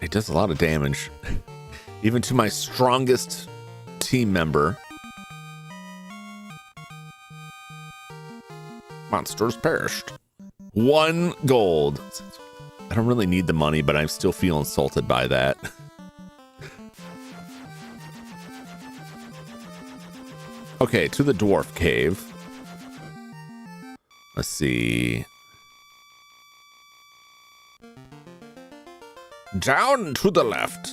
It does a lot of damage, even to my strongest team member. Monsters perished. 1 gold. I don't really need the money, but I still feel insulted by that. Okay, to the dwarf cave. Let's see. Down to the left.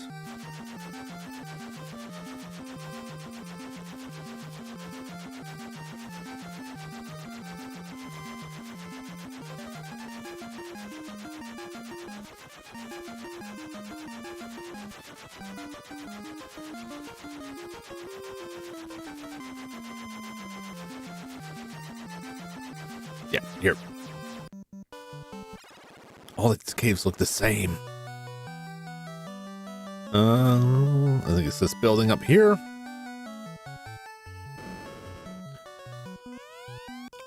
Yeah, here. All the caves look the same. I think it's this building up here.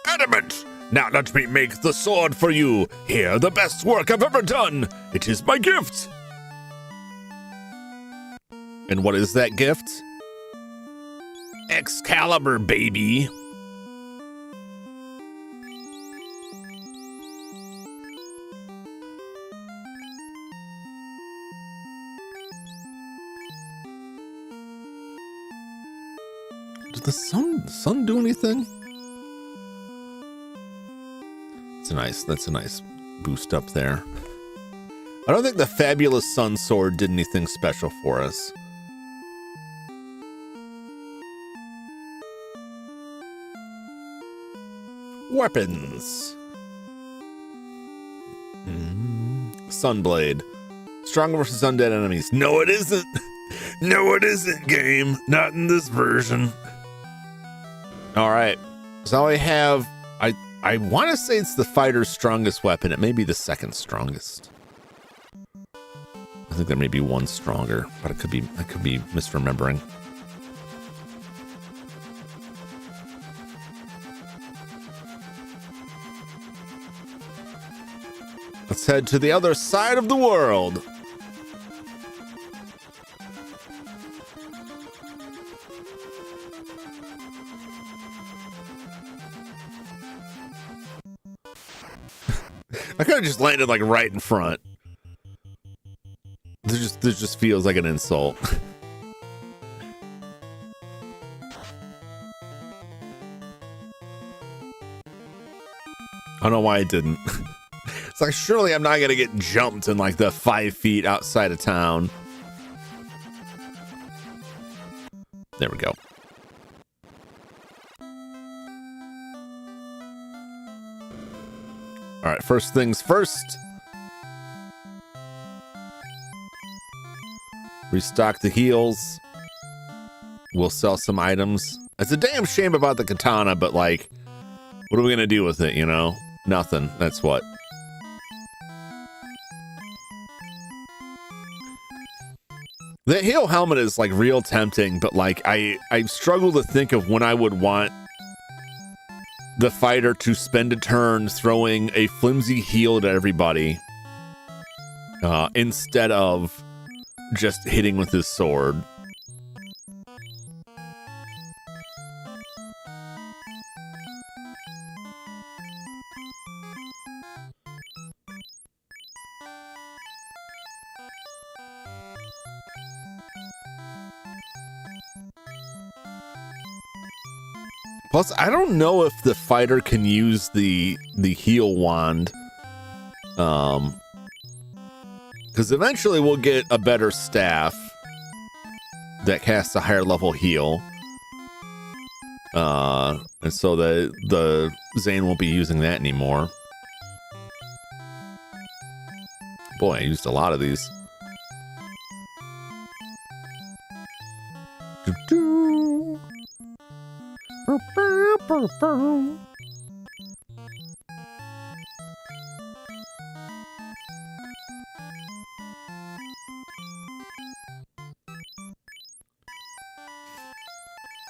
Adamant! Now let me make the sword for you. Here, the best work I've ever done. It is my gift. And what is that gift? Excalibur, baby. Does the sun do anything? That's a nice boost up there. I don't think the fabulous sun sword did anything special for us. Weapons. Sunblade. Stronger versus undead enemies. No, it isn't. No, it isn't, game. Not in this version. All right. So I have... I want to say it's the fighter's strongest weapon. It may be the second strongest. I think there may be one stronger, but I could be misremembering. Let's head to the other side of the world. I could have just landed like right in front. This just feels like an insult. I don't know why I didn't. It's like, surely I'm not gonna get jumped in like the 5 feet outside of town. There we go. All right, first things first. Restock the heals. We'll sell some items. It's a damn shame about the katana, but like, what are we gonna do with it, you know? Nothing, that's what. The heal helmet is like real tempting, but like I struggle to think of when I would want the fighter to spend a turn throwing a flimsy heal at everybody instead of just hitting with his sword. Plus, I don't know if the fighter can use the heal wand. Because eventually we'll get a better staff that casts a higher level heal. And so the Zane won't be using that anymore. Boy, I used a lot of these.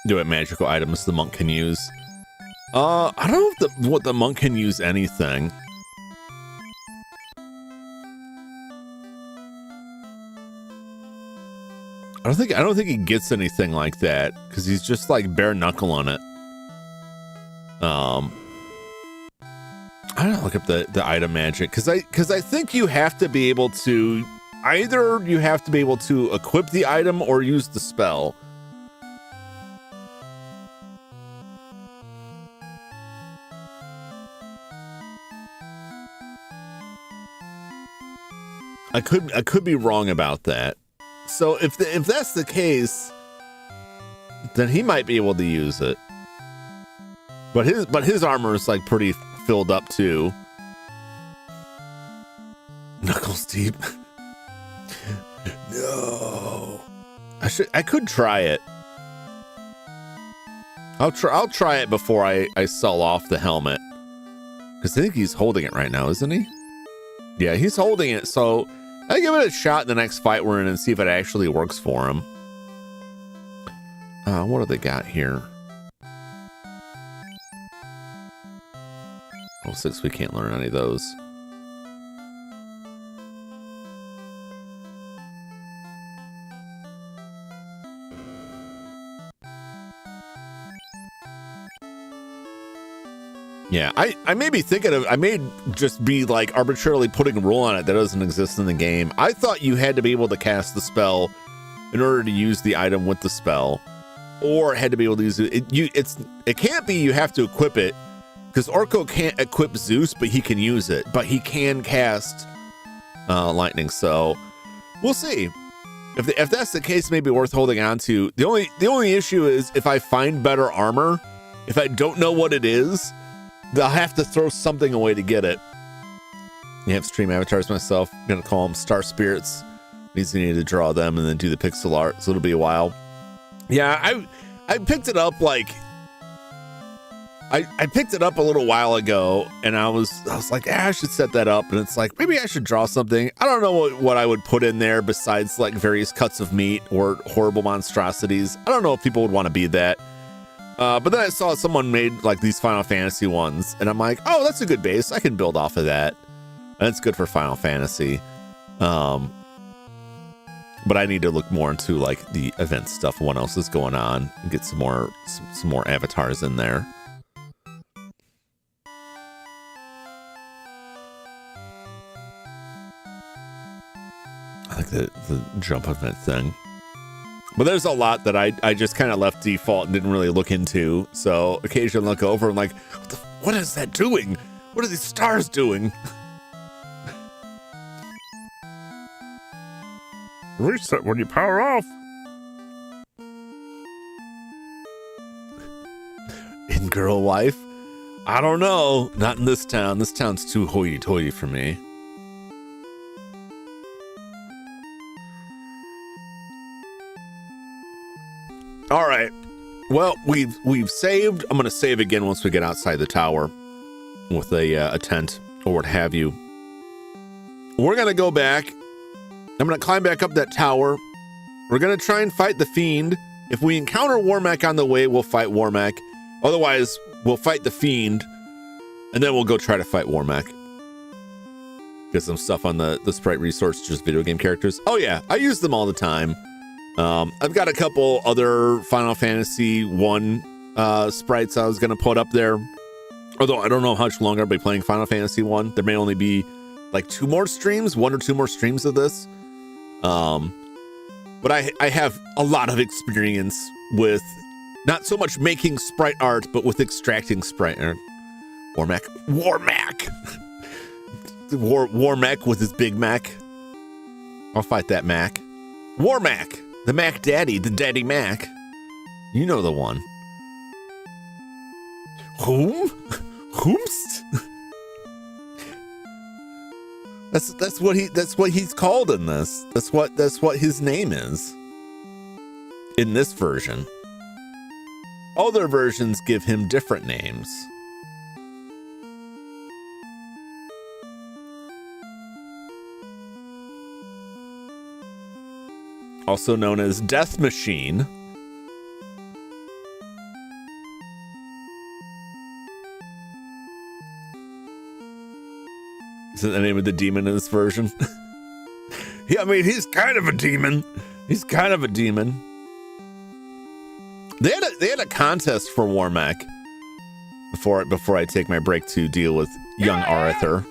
Do what magical items the monk can use. I don't know if the monk can use anything. I don't think he gets anything like that because he's just like bare knuckling it. I don't look up the item magic because I think you have to be able to either you have to be able to equip the item or use the spell. I could be wrong about that. So if that's the case, then he might be able to use it. But his armor is like pretty filled up too. Knuckles deep. No. I could try it. I'll try it before I sell off the helmet. Because I think he's holding it right now, isn't he? Yeah, he's holding it, so I'll give it a shot in the next fight we're in and see if it actually works for him. What do they got here? Oh, 6, we can't learn any of those. Yeah, I may be thinking of, I may just be like arbitrarily putting a rule on it that doesn't exist in the game. I thought you had to be able to cast the spell in order to use the item with the spell, or had to be able to use it. It can't be you have to equip it, because Orko can't equip Zeus, but he can use it. But he can cast lightning, so we'll see. If that's the case, maybe worth holding on to. The only issue is if I find better armor, if I don't know what it is, I'll have to throw something away to get it. I have stream avatars myself. I'm gonna call them Star Spirits. Means you need to draw them and then do the pixel art, so it'll be a while. Yeah, I picked it up like I picked it up a little while ago, and I was like, I should set that up, and it's like maybe I should draw something. I don't know what I would put in there besides like various cuts of meat or horrible monstrosities. I don't know if people would want to be that. But then I saw someone made like these Final Fantasy ones, and I'm like, oh, that's a good base. I can build off of that. And it's good for Final Fantasy. But I need to look more into like the event stuff, what else is going on, and get some more avatars in there. I like the jump event thing. But there's a lot that I just kind of left default and didn't really look into. So occasionally I look over and I'm like, what is that doing? What are these stars doing? Reset when you power off. In girl life? I don't know. Not in this town. This town's too hoity-toity for me. All right. Well, we've saved. I'm gonna save again once we get outside the tower with a tent or what have you. We're gonna go back. I'm gonna climb back up that tower. We're gonna try and fight the fiend. If we encounter Warmack on the way, we'll fight Warmack. Otherwise, we'll fight the fiend, and then we'll go try to fight Warmack. Get some stuff on the sprite resource, just video game characters. Oh yeah, I use them all the time. I've got a couple other Final Fantasy 1 sprites I was going to put up there. Although I don't know how much longer I'll be playing Final Fantasy 1. There may only be like 1 or 2 more streams of this. But I have a lot of experience with Not so much making sprite art, but with extracting sprite art. Warmac. Warmac with his Big Mac. I'll fight that Mac. Warmac, the Mac Daddy, the Daddy Mac. You know the one. Whomst? That's what he's called in this. That's what his name is. In this version. Other versions give him different names. Also known as Death Machine. Is that the name of the demon in this version? Yeah, I mean, he's kind of a demon. He's kind of a demon. They had a contest for Warmac before I take my break to deal with young Arthur.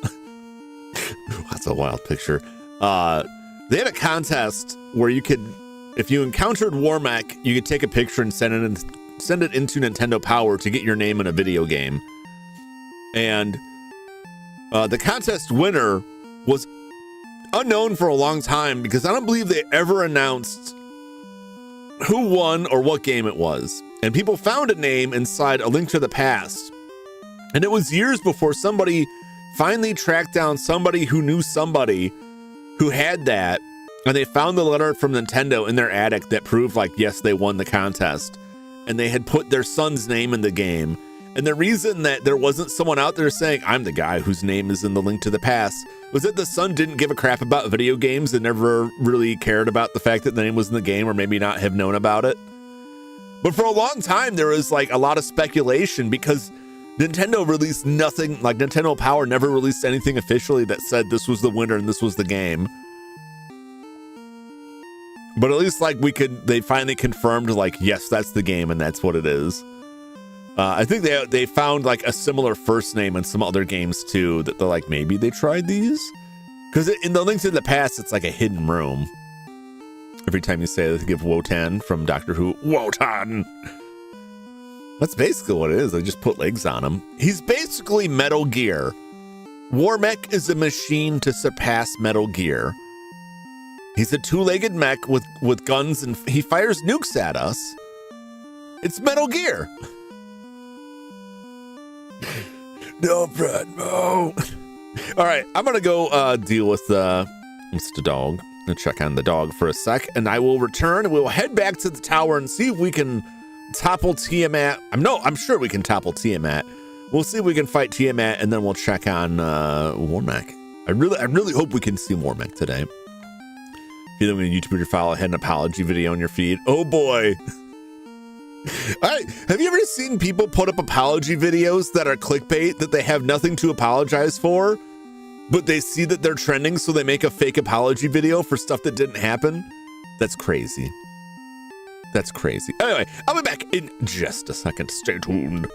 That's a wild picture. They had a contest where you could, if you encountered Warmac, you could take a picture and send it into Nintendo Power to get your name in a video game. And the contest winner was unknown for a long time because I don't believe they ever announced who won or what game it was. And people found a name inside A Link to the Past. And it was years before somebody finally tracked down somebody who knew somebody who had that. And they found the letter from Nintendo in their attic that proved, like, yes, they won the contest. And they had put their son's name in the game. And the reason that there wasn't someone out there saying, I'm the guy whose name is in The Link to the Past, was that the son didn't give a crap about video games and never really cared about the fact that the name was in the game, or maybe not have known about it. But for a long time, there was like a lot of speculation because Nintendo released nothing, like Nintendo Power never released anything officially that said this was the winner and this was the game. But at least like they finally confirmed like, yes, that's the game and that's what it is. I think they found like a similar first name in some other games too, that they're like, maybe they tried these? Because in The Link to the Past, it's like a hidden room. Every time you say it, they give Wotan from Doctor Who, Wotan! That's basically what it is. They just put legs on him. He's basically Metal Gear. Warmech is a machine to surpass Metal Gear. He's a two-legged mech with guns and he fires nukes at us. It's Metal Gear. No, Brad, no. All right, I'm going to go deal with Mr. Dog. I'm going to check on the dog for a sec, and I will return. We'll head back to the tower and see if we can topple Tiamat. I'm sure we can topple Tiamat. We'll see if we can fight Tiamat, and then we'll check on Warmech. I really hope we can see Warmech today. If you live in a YouTuber file, I had an apology video on your feed. Oh boy. All right, have you ever seen people put up apology videos that are clickbait that they have nothing to apologize for, but they see that they're trending, so they make a fake apology video for stuff that didn't happen? That's crazy. That's crazy. Anyway, I'll be back in just a second. Stay tuned.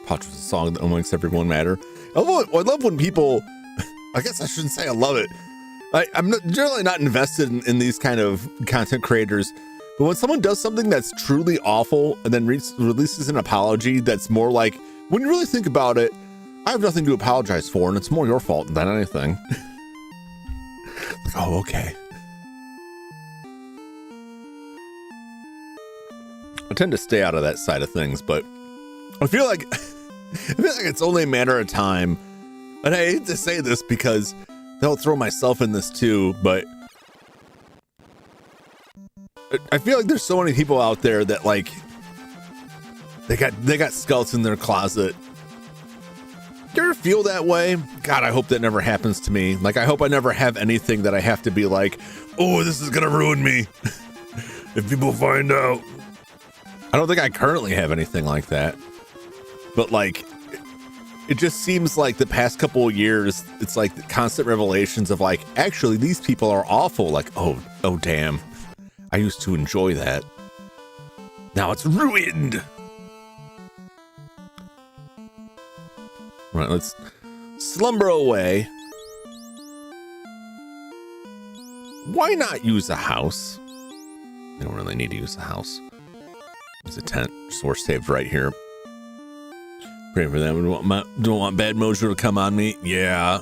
Pouch was a song that makes everyone matter. I love when people, I guess I shouldn't say I love it. I'm generally not invested in these kind of content creators, but when someone does something that's truly awful and then releases an apology that's more like, when you really think about it, I have nothing to apologize for, and it's more your fault than anything. Like, oh, okay. I tend to stay out of that side of things, but I feel like it's only a matter of time. And I hate to say this because they'll throw myself in this too, but I feel like there's so many people out there that like they got skulls in their closet. Do you ever feel that way? God, I hope that never happens to me. Like, I hope I never have anything that I have to be like, oh, this is gonna ruin me if people find out. I don't think I currently have anything like that, but like, it just seems like the past couple of years, it's like the constant revelations of like, actually, these people are awful. Like, oh, damn. I used to enjoy that. Now it's ruined. All right, let's slumber away. Why not use a house? You don't really need to use a house. There's a tent. Source saved right here. Pray for them. Don't want bad mojo to come on me. Yeah.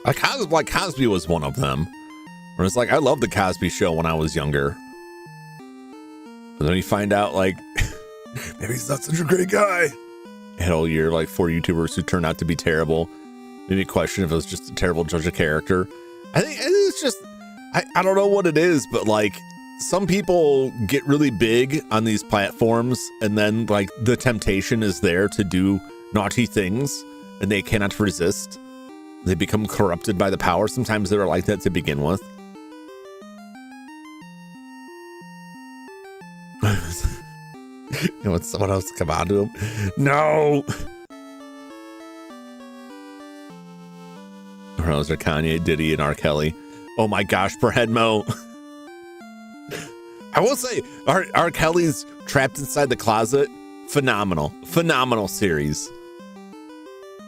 Like Cosby was one of them. Where it's like, I loved the Cosby Show when I was younger. But then you find out, like, maybe he's not such a great guy. Had all year, like, 4 YouTubers who turned out to be terrible. Maybe question if it was just a terrible judge of character. I think it's just, I don't know what it is, but like, some people get really big on these platforms and then like the temptation is there to do naughty things and they cannot resist. They become corrupted by the power. Sometimes they're like that to begin with. You want someone else to come on to him? No. Those are Kanye, Diddy, and R. Kelly. Oh my gosh, per head mo. I will say, R. Kelly's Trapped Inside the Closet, phenomenal series.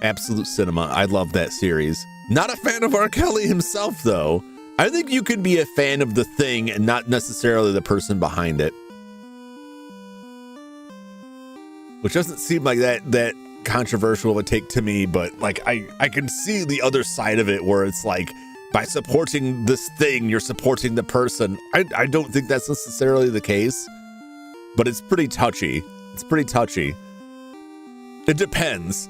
Absolute cinema. I love that series. Not a fan of R. Kelly himself, though. I think you can be a fan of the thing and not necessarily the person behind it. Which doesn't seem like that controversial of a take to me, but like I can see the other side of it where it's like, by supporting this thing, you're supporting the person. I don't think that's necessarily the case, but it's pretty touchy. It's pretty touchy. It depends.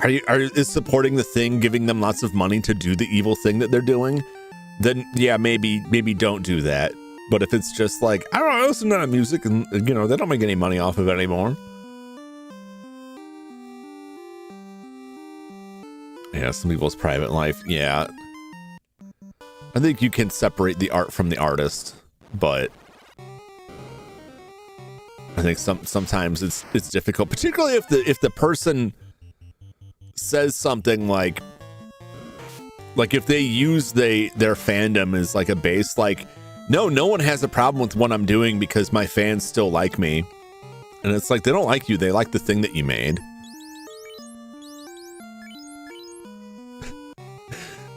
Is supporting the thing giving them lots of money to do the evil thing that they're doing? Then yeah, maybe don't do that. But if it's just like, I don't know, listen to music and they don't make any money off of it anymore. Yeah, some people's private life. Yeah. I think you can separate the art from the artist, but I think sometimes it's difficult, particularly if the person says something like if they use their fandom as like a base, like, no one has a problem with what I'm doing because my fans still like me. And it's like, they don't like you, they like the thing that you made.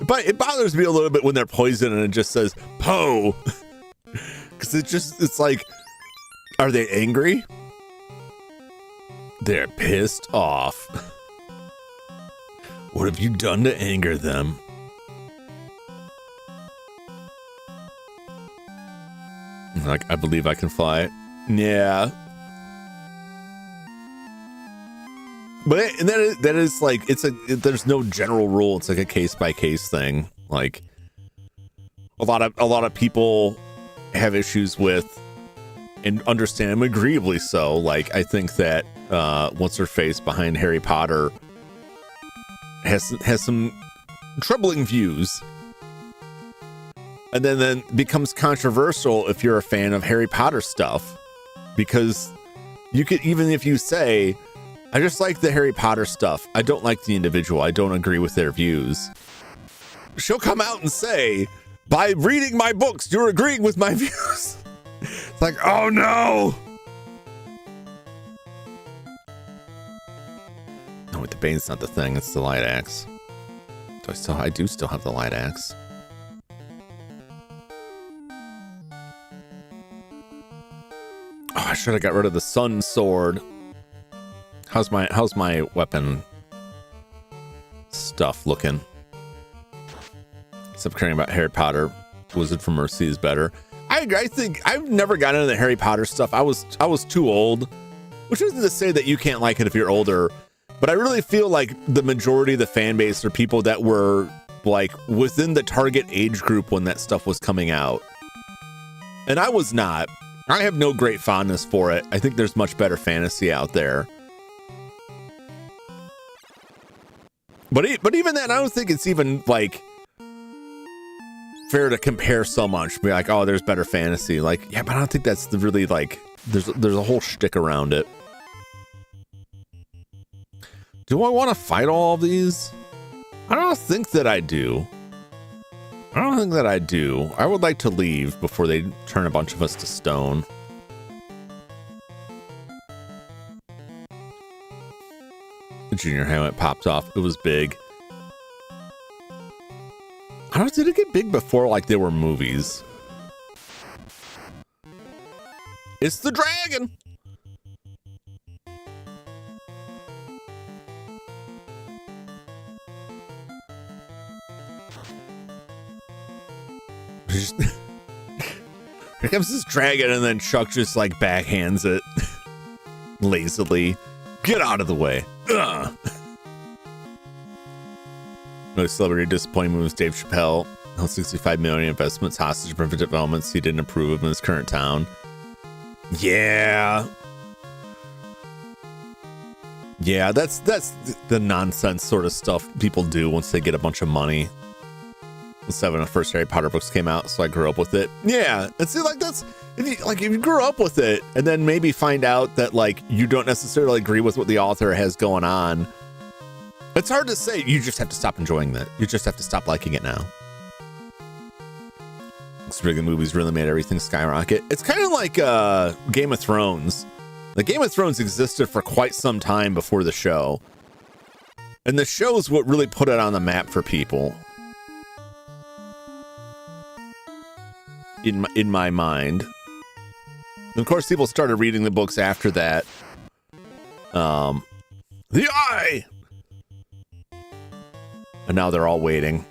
But it bothers me a little bit when they're poison and it just says Poe. Because it's like, are they angry? They're pissed off. What have you done to anger them? Like, I believe I can fly. Yeah. But that is like, there's no general rule. It's like a case by case thing. Like a lot of people have issues with, and understand them agreeably so. Like, I think that what's her face behind Harry Potter has some troubling views, and then becomes controversial if you're a fan of Harry Potter stuff, because You could, even if you say, I just like the Harry Potter stuff, I don't like the individual, I don't agree with their views, she'll come out and say, by reading my books, you're agreeing with my views. It's like, oh no. No, wait, the Bane's not the thing, it's the light axe. I do still have the light axe. Oh, I should have got rid of the sun sword. How's my weapon stuff looking? Except caring about Harry Potter, Wizard for Mercy is better. I think I've never gotten into the Harry Potter stuff. I was too old, which isn't to say that you can't like it if you're older, but I really feel like the majority of the fan base are people that were like within the target age group when that stuff was coming out. And I was not. I have no great fondness for it. I think there's much better fantasy out there. But even then, I don't think it's even like fair to compare so much. Be like, oh, there's better fantasy. Like, yeah, but I don't think that's the really like. There's a whole shtick around it. Do I want to fight all of these? I don't think that I do. I would like to leave before they turn a bunch of us to stone. The junior helmet popped off. It was big. I don't know, did it get big before like there were movies? It's the dragon. Here comes this dragon, and then Chuck just like backhands it lazily. Get out of the way. Ugh. No celebrity disappointment was Dave Chappelle. Held 65 million investments hostage for developments he didn't approve of in his current town. Yeah, that's the nonsense sort of stuff people do once they get a bunch of money. The 7 of the first Harry Potter books came out, so I grew up with it. Yeah, and see, like that's if you grew up with it, and then maybe find out that like you don't necessarily agree with what the author has going on. It's hard to say. You just have to stop enjoying that. You just have to stop liking it now. The movies really made everything skyrocket. It's kind of like Game of Thrones. The Game of Thrones existed for quite some time before the show, and the show's what really put it on the map for people. In my mind. And of course, people started reading the books after that. The Eye! And now they're all waiting.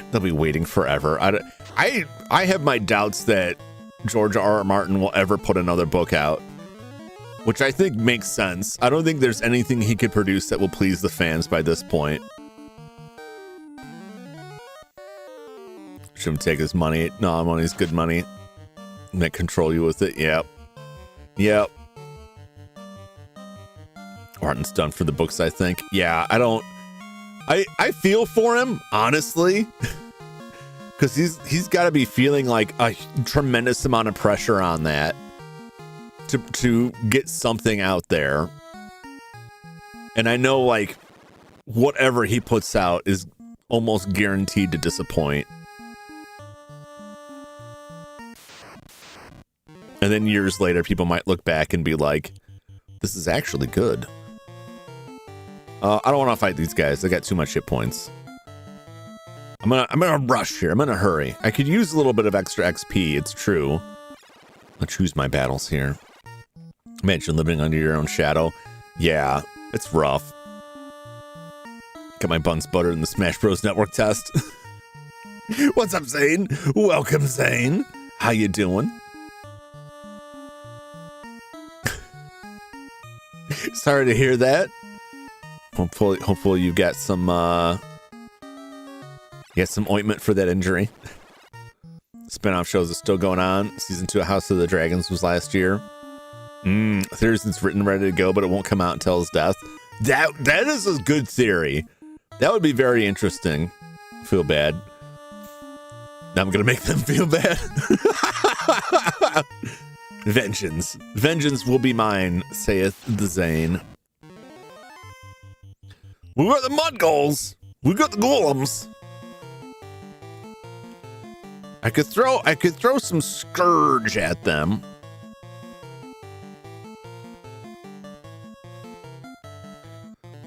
They'll be waiting forever. I have my doubts that George R.R. Martin will ever put another book out, which I think makes sense. I don't think there's anything he could produce that will please the fans by this point. Should take his money. No, money's good money. They control you with it. Yep. Martin's done for the books, I think. Yeah, I feel for him, honestly. Because he's got to be feeling like a tremendous amount of pressure on that to get something out there. And I know like whatever he puts out is almost guaranteed to disappoint. And then years later, people might look back and be like, this is actually good. I don't want to fight these guys. I got too much hit points. I'm gonna rush here. I'm gonna hurry. I could use a little bit of extra XP. It's true. I'll choose my battles here. Imagine living under your own shadow. Yeah, it's rough. Got my buns buttered in the Smash Bros. Network test. What's up, Zane? Welcome, Zane. How you doing? Sorry to hear that. Hopefully you got some ointment for that injury. Spin-off shows are still going on. Season 2 of House of the Dragons was last year. Theories it's written ready to go, but it won't come out until his death. That is a good theory. That would be very interesting. Feel bad. Now I'm gonna make them feel bad. Vengeance. Vengeance will be mine, saith the Zane. We got the mud goals. We got the golems. I could throw some scourge at them.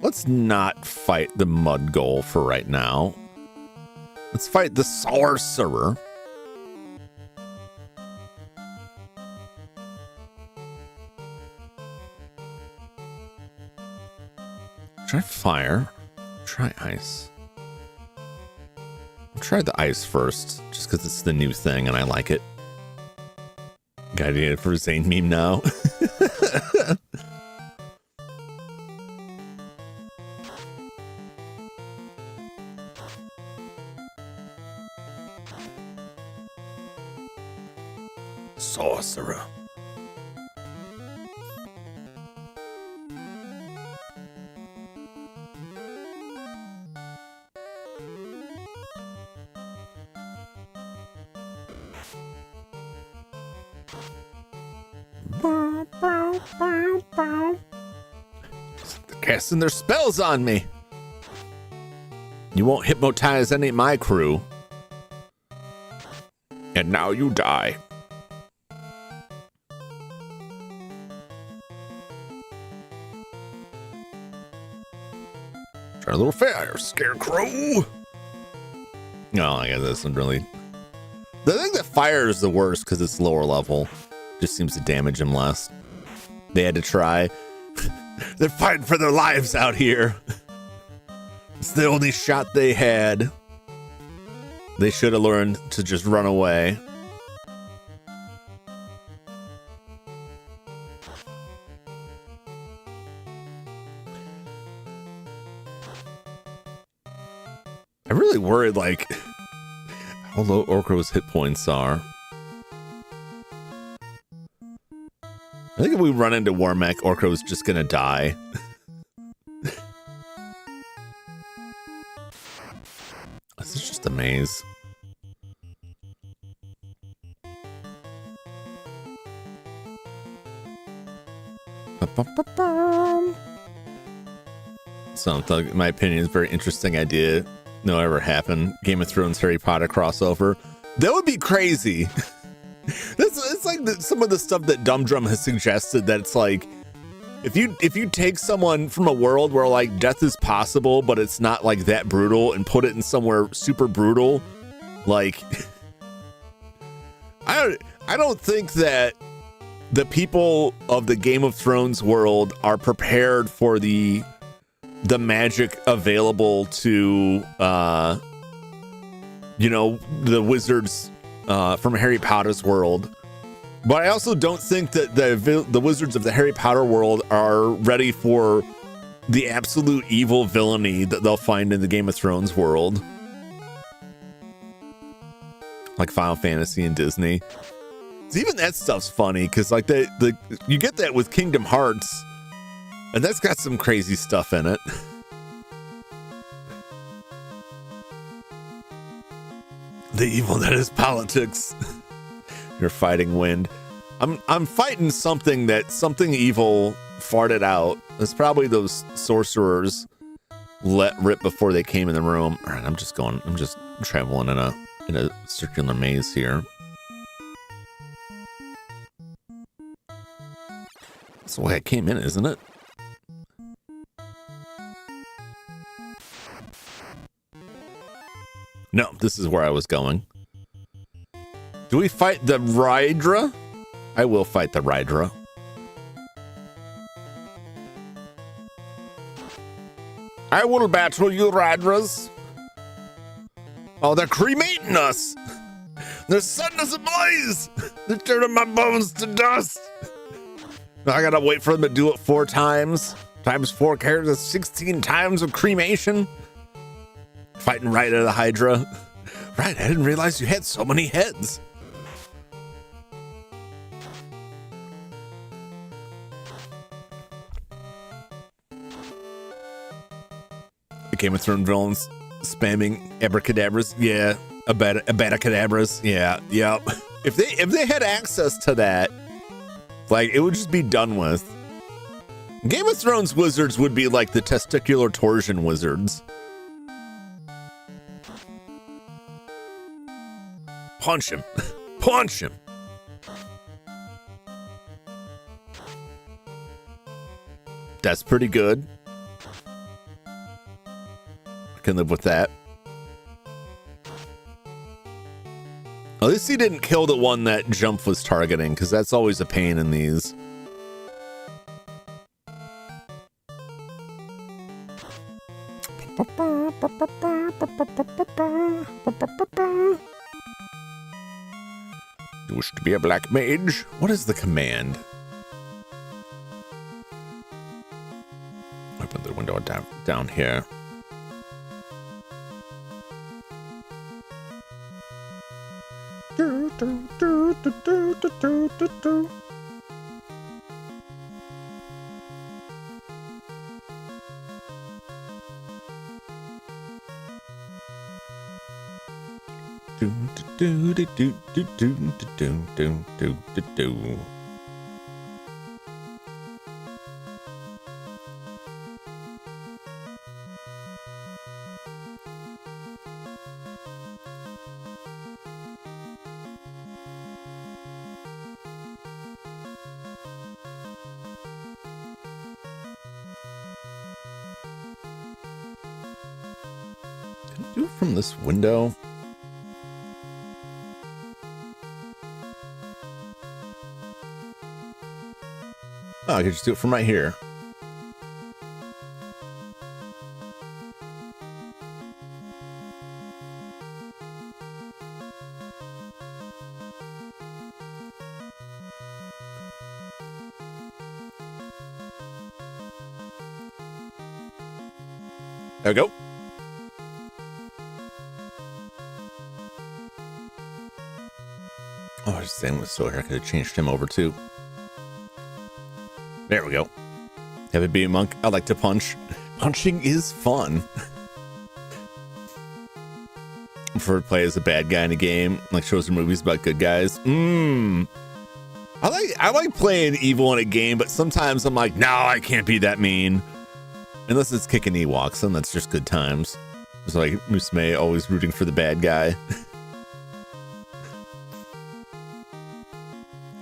Let's not fight the mud goal for right now. Let's fight the sorcerer. Try fire. Try ice. I'll try the ice first, just because it's the new thing and I like it. Got it for Zane meme now. Sorcerer. They're casting their spells on me. You won't hypnotize any of my crew. And now you die. Try a little fire, scarecrow. No, I guess that's not really. I think that fire is the worst because it's lower level. Just seems to damage him less. They had to try. They're fighting for their lives out here. It's the only shot they had. They should have learned to just run away. I really worried, like, how low Orko's hit points are. I think if we run into Warmech, Orko's just gonna die. This is just a maze. So, in my opinion, it's a very interesting idea. No ever happened. Game of Thrones, Harry Potter crossover. That would be crazy. It's like some of the stuff that Dum Drum has suggested. That it's like, if you take someone from a world where like death is possible, but it's not like that brutal, and put it in somewhere super brutal, like I don't think that the people of the Game of Thrones world are prepared for the magic available to the wizards from Harry Potter's world. But I also don't think that the wizards of the Harry Potter world are ready for the absolute evil villainy that they'll find in the Game of Thrones world, like Final Fantasy and Disney. Even that stuff's funny because like you get that with Kingdom Hearts, and that's got some crazy stuff in it. The evil that is politics. You're fighting wind. I'm fighting something evil farted out. It's probably those sorcerers let rip before they came in the room. All right, I'm just traveling in a circular maze here. That's the way I came in, isn't it? No, this is where I was going. Do we fight the Rydra? I will fight the Rydra. I will battle you, Rydras. Oh, they're cremating us. They're setting us ablaze. They're turning my bones to dust. I gotta wait for them to do it 4 times. Times 4 characters, 16 times of cremation. Fighting right out of the Hydra. Right, I didn't realize you had so many heads. The Game of Thrones villains spamming abracadabras. Yeah, abacadabras. Yeah. If they had access to that, Like, it would just be done with. Game of Thrones wizards would be like the testicular torsion wizards. Punch him. Punch him. That's pretty good. I can live with that. At least he didn't kill the one that Jump was targeting, because that's always a pain in these. You wish to be a black mage? What is the command? Open the window down here. Do it from this window. Oh, I could just do it from right here. There we go. Oh, I was just saying with Sawyer, I could have changed him over too. There we go. Have it be a monk. I like to punch. Punching is fun. I prefer to play as a bad guy in a game, like shows or movies about good guys. I like playing evil in a game, but sometimes I'm like, no, I can't be that mean. Unless it's kicking Ewoks, and that's just good times. It's like Musume always rooting for the bad guy.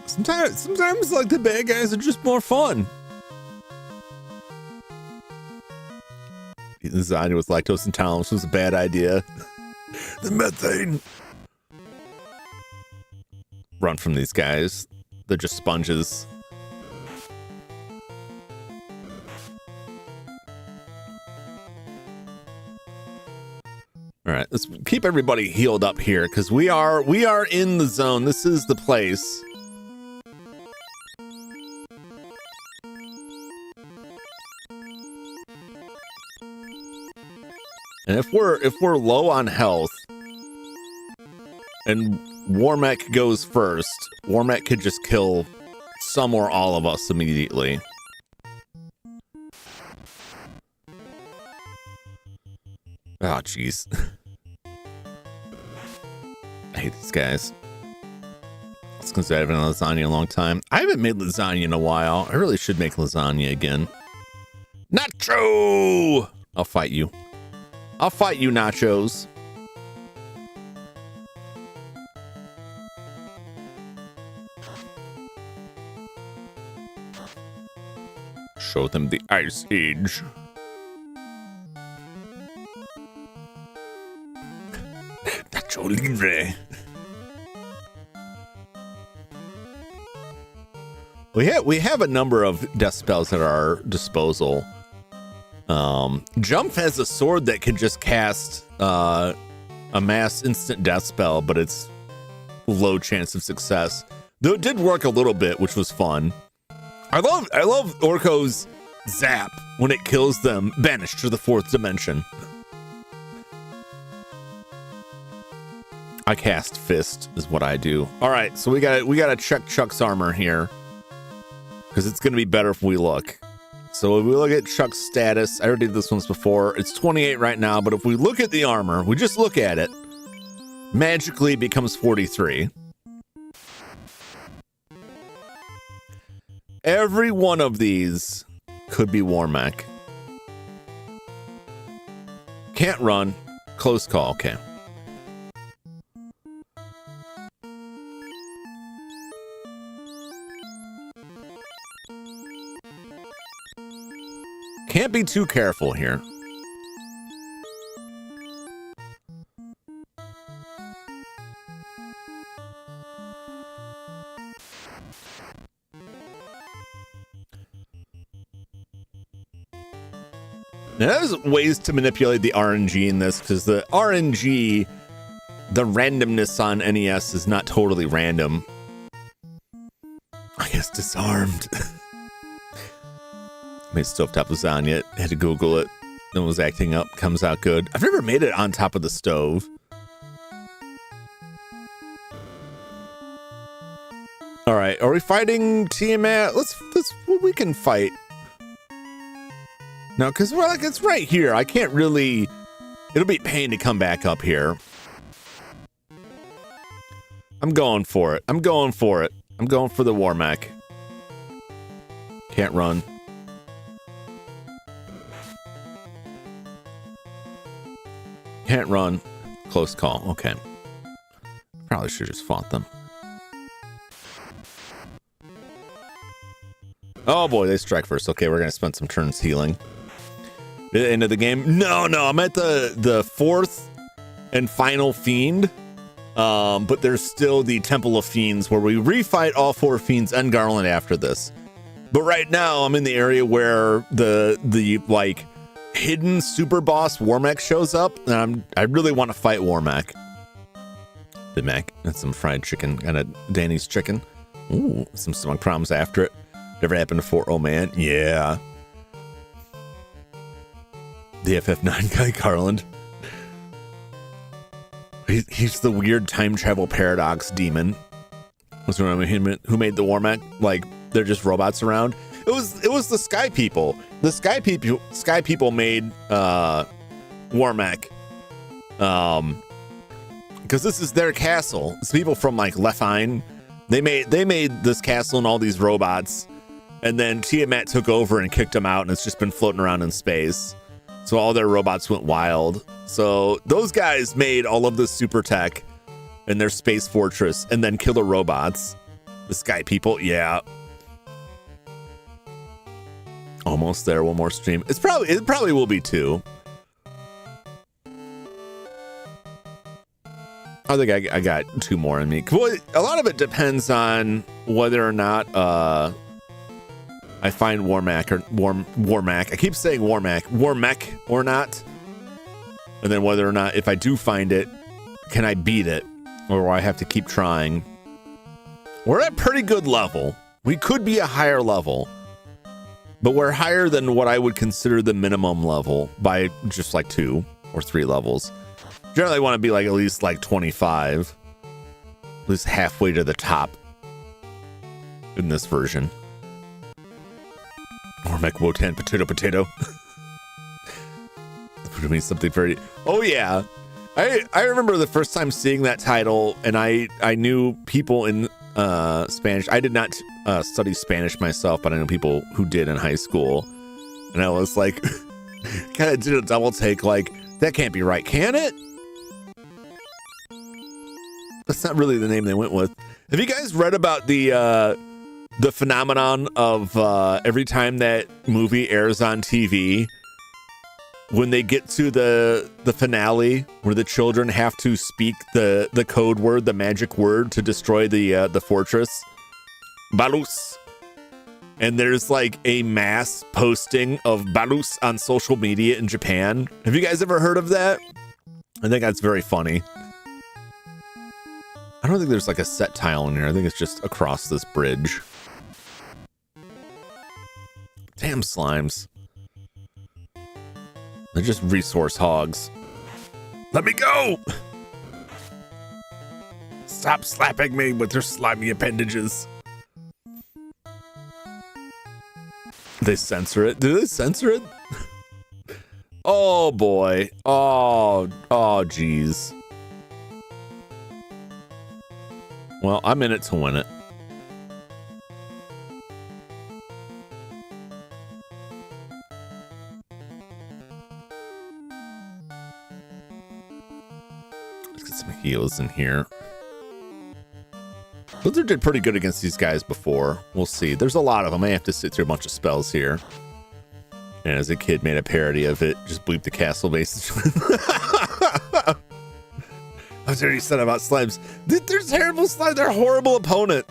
Sometimes like the bad guys are just more fun. Eating lasagna with lactose intolerance was a bad idea. The methane. Run from these guys. They're just sponges. All right, let's keep everybody healed up here because we are in the zone. This is the place. And if we're low on health and Warmech goes first, Warmech could just kill some or all of us immediately. Oh, jeez. I hate these guys. It's because I haven't had lasagna in a long time. I haven't made lasagna in a while. I really should make lasagna again. Nacho! I'll fight you. I'll fight you, Nachos. Show them the Ice Age. Nacho Libre. We have a number of death spells at our disposal. Jump has a sword that can just cast a mass instant death spell, but it's low chance of success. Though it did work a little bit, which was fun. I love Orko's zap when it kills them, banished to the 4th dimension. I cast Fist is what I do. All right, so we gotta check Chuck's armor here because it's gonna be better if we look. So if we look at Chuck's status, I already did this once before. It's 28 right now, but if we look at the armor, we just look at it, magically it becomes 43. Every one of these could be Warmech. Can't run. Close call. Okay. Can't be too careful here. Now, there's ways to manipulate the RNG in this, because the RNG, the randomness on NES is not totally random. I guess disarmed. Made stovetop lasagna, had to Google it. It was acting up, comes out good. I've never made it on top of the stove. All right, are we fighting Tiamat? We can fight. No, because we're like, it's right here. I can't really, it'll be a pain to come back up here. I'm going for it. I'm going for it. I'm going for the Warmech. Can't run. Can't run. Close call. Okay. Probably should have just fought them. Oh boy, they strike first. Okay, we're going to spend some turns healing. The end of the game. No, I'm at the fourth and final fiend. But there's still the Temple of Fiends where we refight all four fiends and Garland after this. But right now I'm in the area where the like hidden super boss Warmech shows up, and I really want to fight Warmech. Big Mac and some fried chicken, kind of Danny's chicken. Ooh, some stomach problems after it. Never happened before. Oh man, yeah. The FF9 guy, Garland. He's the weird time travel paradox demon. Was who made the Warmech? Like, they're just robots around. It was the Sky People. The Sky People made Warmech. Because this is their castle. It's people from like Lefine. They made this castle and all these robots, and then Tiamat took over and kicked them out, and it's just been floating around in space. So all their robots went wild. So those guys made all of the super tech in their space fortress and then killer robots. The Sky People, yeah. Almost there. One more stream. It probably will be two. I think I got two more in me. Well, a lot of it depends on whether or not I find Warmech or Warmech. I keep saying Warmech or not. And then whether or not, if I do find it, can I beat it? Or will I have to keep trying? We're at a pretty good level. We could be a higher level. But we're higher than what I would consider the minimum level by just like 2 or 3 levels. Generally I want to be like at least like 25. At least halfway to the top in this version. Warmech Wotan potato. It means something very. Oh yeah, I remember the first time seeing that title, and I knew people in Spanish. I did not study Spanish myself, but I know people who did in high school, and I was like, kind of did a double take, like that can't be right, can it? That's not really the name they went with. Have you guys read about the phenomenon of every time that movie airs on TV, when they get to the finale where the children have to speak the code word, the magic word to destroy the fortress, Balus, and there's like a mass posting of Balus on social media in Japan. Have you guys ever heard of that? I think that's very funny. I don't think there's like a set tile in here. I think it's just across this bridge. Damn slimes. They're just resource hogs. Let me go! Stop slapping me with your slimy appendages. They censor it? Do they censor it? Oh boy. Oh geez. Well, I'm in it to win it. Let's get some heals in here. Blizzard did pretty good against these guys before. We'll see. There's a lot of them. I have to sit through a bunch of spells here. And as a kid, made a parody of it. Just bleep the castle base. I was already said about slimes. They're terrible slimes. They're a horrible opponent.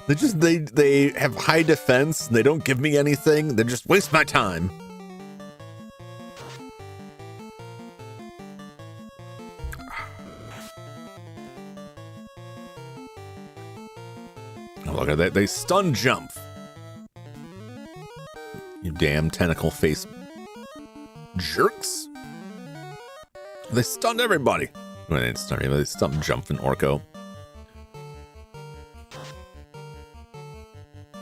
They have high defense. And they don't give me anything. They just waste my time. Oh, look at that. They stun jump. You damn tentacle face jerks. They stunned everybody. Well, they didn't stun anybody. They stunned Jump and Orko.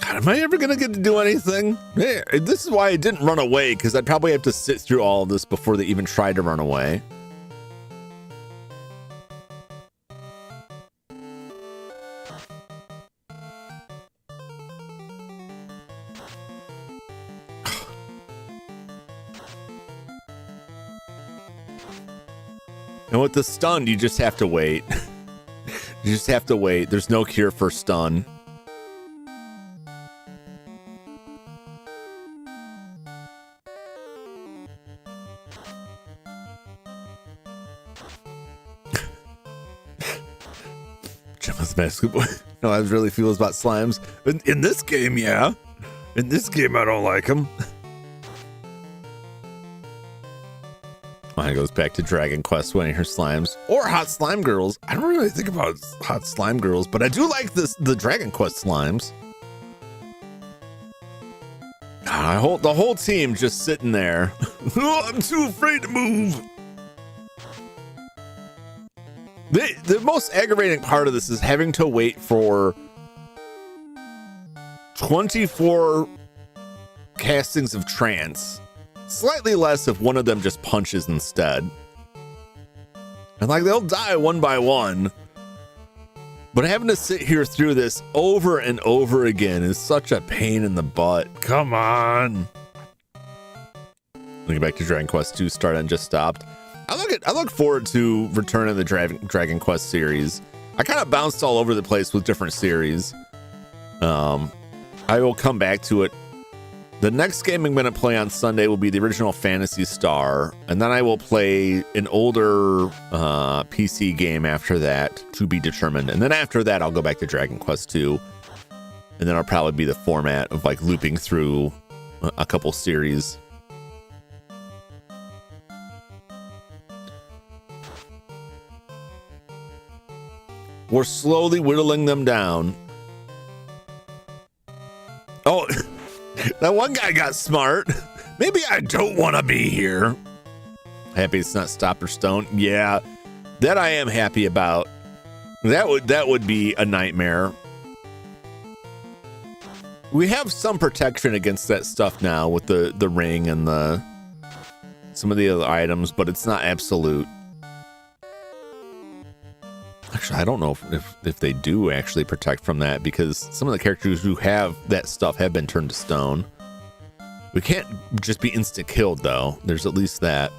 God, am I ever going to get to do anything? Yeah, this is why I didn't run away, because I'd probably have to sit through all of this before they even tried to run away. And with the stun, you just have to wait. You just have to wait. There's no cure for stun. Gemma's basketball. No, I really feel about slimes. In this game, yeah. In this game, I don't like them. Mine goes back to Dragon Quest winning her slimes or hot slime girls. I don't really think about hot slime girls, but I do like the Dragon Quest slimes. The whole team just sitting there. Oh, I'm too afraid to move. The most aggravating part of this is having to wait for 24 castings of trance. Slightly less if one of them just punches instead. And like they'll die one by one. But having to sit here through this over and over again is such a pain in the butt. Come on. Looking back to Dragon Quest 2 start and just stopped. I look forward to Return of the Dragon Quest series. I kind of bounced all over the place with different series. I will come back to it. The next game I'm going to play on Sunday will be the original Phantasy Star, and then I will play an older PC game after that, to be determined. And then after that, I'll go back to Dragon Quest 2, and then I'll probably be the format of like looping through a couple series. We're slowly whittling them down. Oh, that one guy got smart. Maybe I don't want to be here. Happy it's not Stopper Stone. Yeah, that I am happy about. That would be a nightmare. We have some protection against that stuff now with the ring and some of the other items, but it's not absolute. Actually, I don't know if they do actually protect from that, because some of the characters who have that stuff have been turned to stone. We can't just be instant killed though. There's at least that.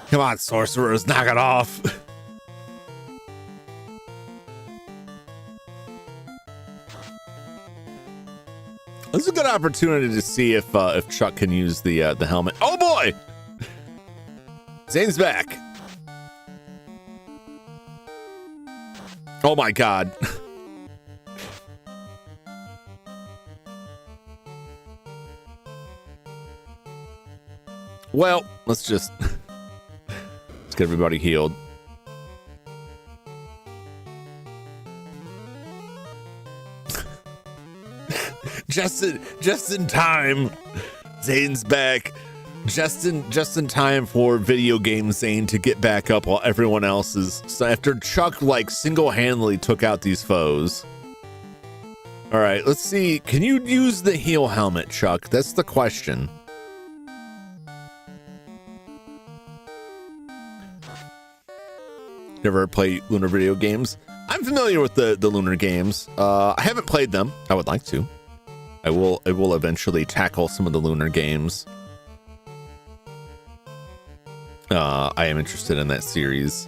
Come on, sorcerers, knock it off. This is a good opportunity to see if Chuck can use the helmet. Oh boy! Zane's back. Oh my god. Well, let's get everybody healed. Just in time. Zane's back. Just in time for video game Zane to get back up while everyone else is. So after Chuck like single-handedly took out these foes. All right, let's see. Can you use the heal helmet, Chuck? That's the question. Never play Lunar video games? I'm familiar with the Lunar games. I haven't played them. I would like to. I will eventually tackle some of the lunar games. I am interested in that series.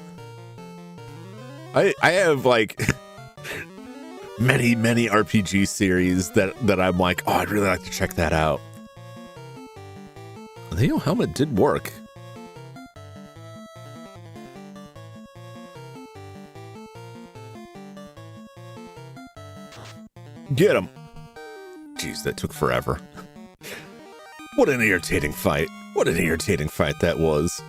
I have like many RPG series that I'm like, oh, I'd really like to check that out. The Neo helmet did work. Get him. Jeez, that took forever. What an irritating fight. What an irritating fight that was.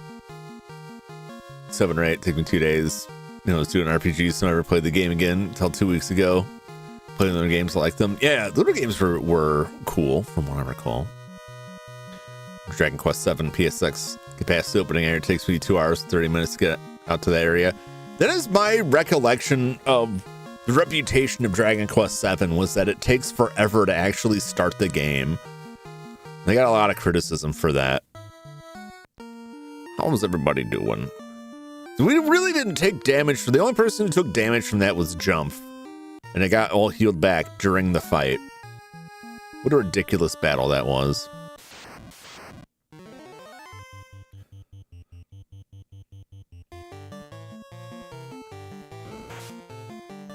7 or 8, took me 2 days. You know, I was doing RPGs, so I never played the game again until 2 weeks ago. Playing other games, I like them. Yeah, the other games were cool, from what I recall. Dragon Quest 7 PSX capacity opening area takes me 2 hours, 30 minutes to get out to that area. That is my recollection of the reputation of Dragon Quest 7, was that it takes forever to actually start the game. They got a lot of criticism for that. How was everybody doing? We really didn't take damage. The only person who took damage from that was Jump, and it got all healed back during the fight. What a ridiculous battle that was.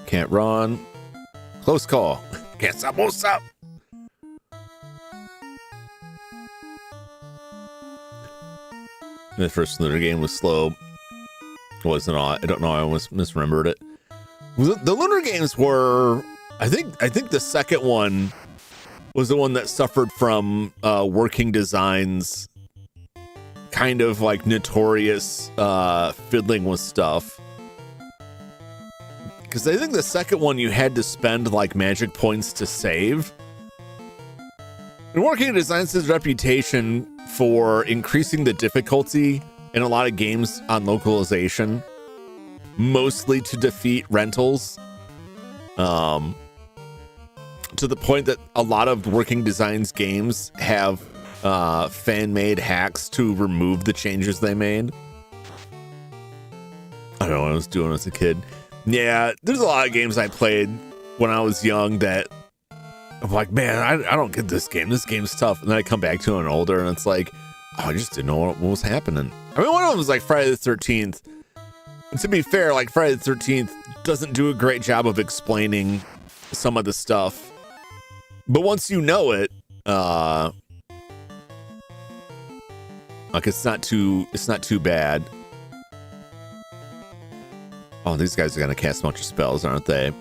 Can't run. Close call. Can't stop, won't stop. The first lunar game was slow. It wasn't all. I don't know. I almost misremembered it. The lunar games were. I think the second one was the one that suffered from Working Design's kind of like notorious fiddling with stuff. Because I think the second one you had to spend like magic points to save. And Working Design's his reputation for increasing the difficulty in a lot of games on localization, mostly to defeat rentals. To the point that a lot of Working Design's games have fan-made hacks to remove the changes they made. I don't know what I was doing as a kid. Yeah, there's a lot of games I played when I was young that I'm like, man, I don't get this game. This game's tough. And then I come back to it older and it's like, oh, I just didn't know what was happening. I mean, one of them was like Friday the 13th. And to be fair, like Friday the 13th doesn't do a great job of explaining some of the stuff. But once you know it, like it's not too bad. Oh, these guys are gonna cast a bunch of spells, aren't they?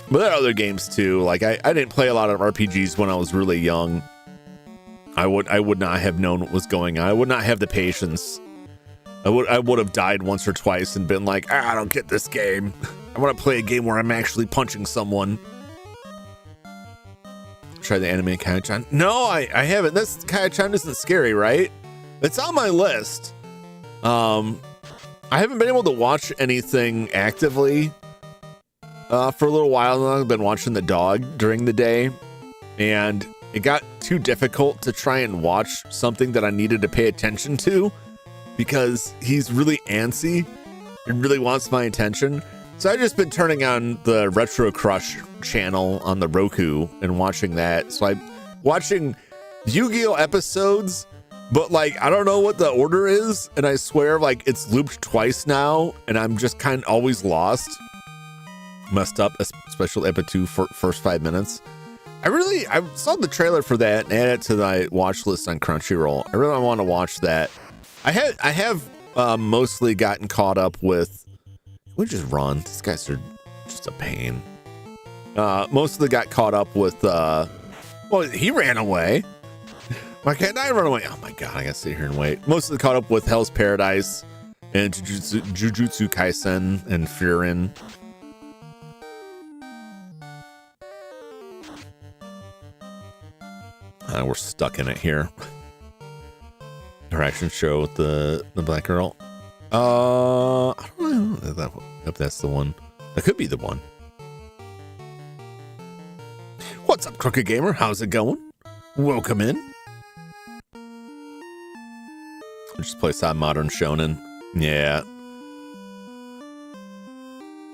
But there are other games too. Like I didn't play a lot of RPGs when I was really young. I would not have known what was going on. I would not have the patience. I would have died once or twice and been like, I don't get this game. I want to play a game where I'm actually punching someone. Try the anime Kaio-chan. No, I haven't. This Kaio-chan isn't scary, right? It's on my list. I haven't been able to watch anything actively for a little while now. I've been watching the dog during the day, and it got too difficult to try and watch something that I needed to pay attention to because he's really antsy and really wants my attention. So I've just been turning on the Retro Crush channel on the Roku and watching that. So I'm watching Yu-Gi-Oh episodes, but like I don't know what the order is, and I swear like it's looped twice now, and I'm just kind of always lost. Messed up, especially episode 2 for first 5 minutes. I saw the trailer for that and added it to my watch list on Crunchyroll. I really want to watch that. I have mostly gotten caught up with. We just run. These guys are just a pain. Mostly got caught up with. Well, he ran away. Why can't I run away? Oh my god, I gotta sit here and wait. Mostly caught up with Hell's Paradise and Jujutsu Kaisen and vtuberEN. We're stuck in it here. Interaction show with the black girl. I don't know if that's the one. That could be the one. What's up, Crooked Gamer? How's it going? Welcome in. Just play some modern shonen. Yeah.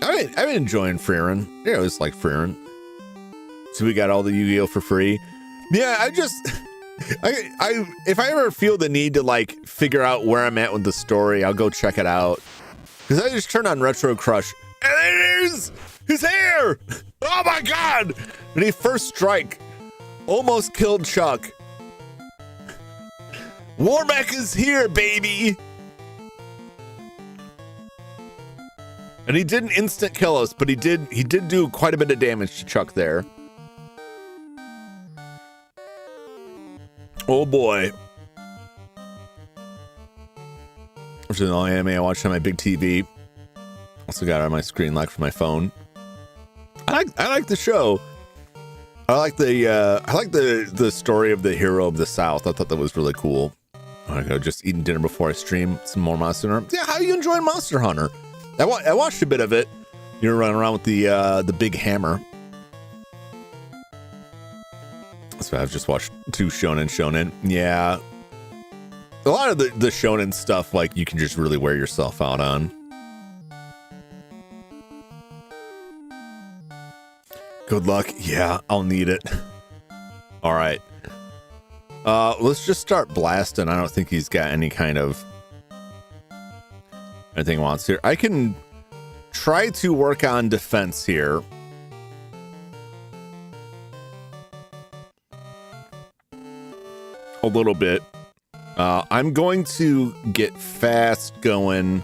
I've been enjoying vtuberEN. Yeah, I always like vtuberEN. So we got all the Yu-Gi-Oh for free. Yeah, I if I ever feel the need to like figure out where I'm at with the story, I'll go check it out. Because I just turn on Retro Crush, and there it is! His hair! Oh my god! And he first strike almost killed Chuck. Warmack is here, baby! And he didn't instant kill us, but he did do quite a bit of damage to Chuck there. Oh boy. Which is the only anime I watched on my big TV. Also got it on my screen lock for my phone. I like the show. I like the story of the hero of the South. I thought that was really cool. I go just eating dinner before I stream some more Monster Hunter. Yeah, how are you enjoying Monster Hunter? I watched a bit of it. You're running around with the big hammer. So I've just watched 2 shonen. Yeah. A lot of the shonen stuff, like, you can just really wear yourself out on. Good luck. Yeah, I'll need it. All right. Let's just start blasting. I don't think he's got any kind of anything he wants here. I can try to work on defense here. A little bit. I'm going to get fast going.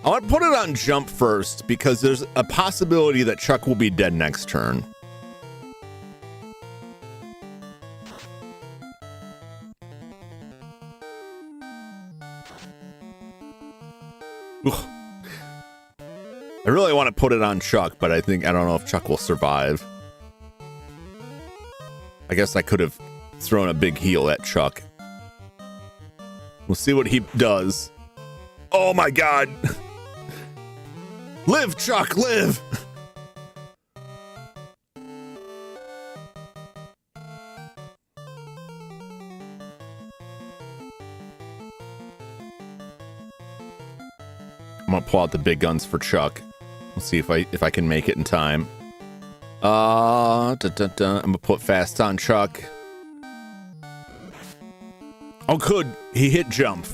I want to put it on jump first because there's a possibility that Chuck will be dead next turn. Ugh. I really want to put it on Chuck, but I don't know if Chuck will survive. I guess I could have thrown a big heal at Chuck. We'll see what he does. Oh my god. Live, Chuck, live. I'm gonna pull out the big guns for Chuck. We'll see if I can make it in time. I'm gonna put fast on Chuck. Oh, good. He hit jump.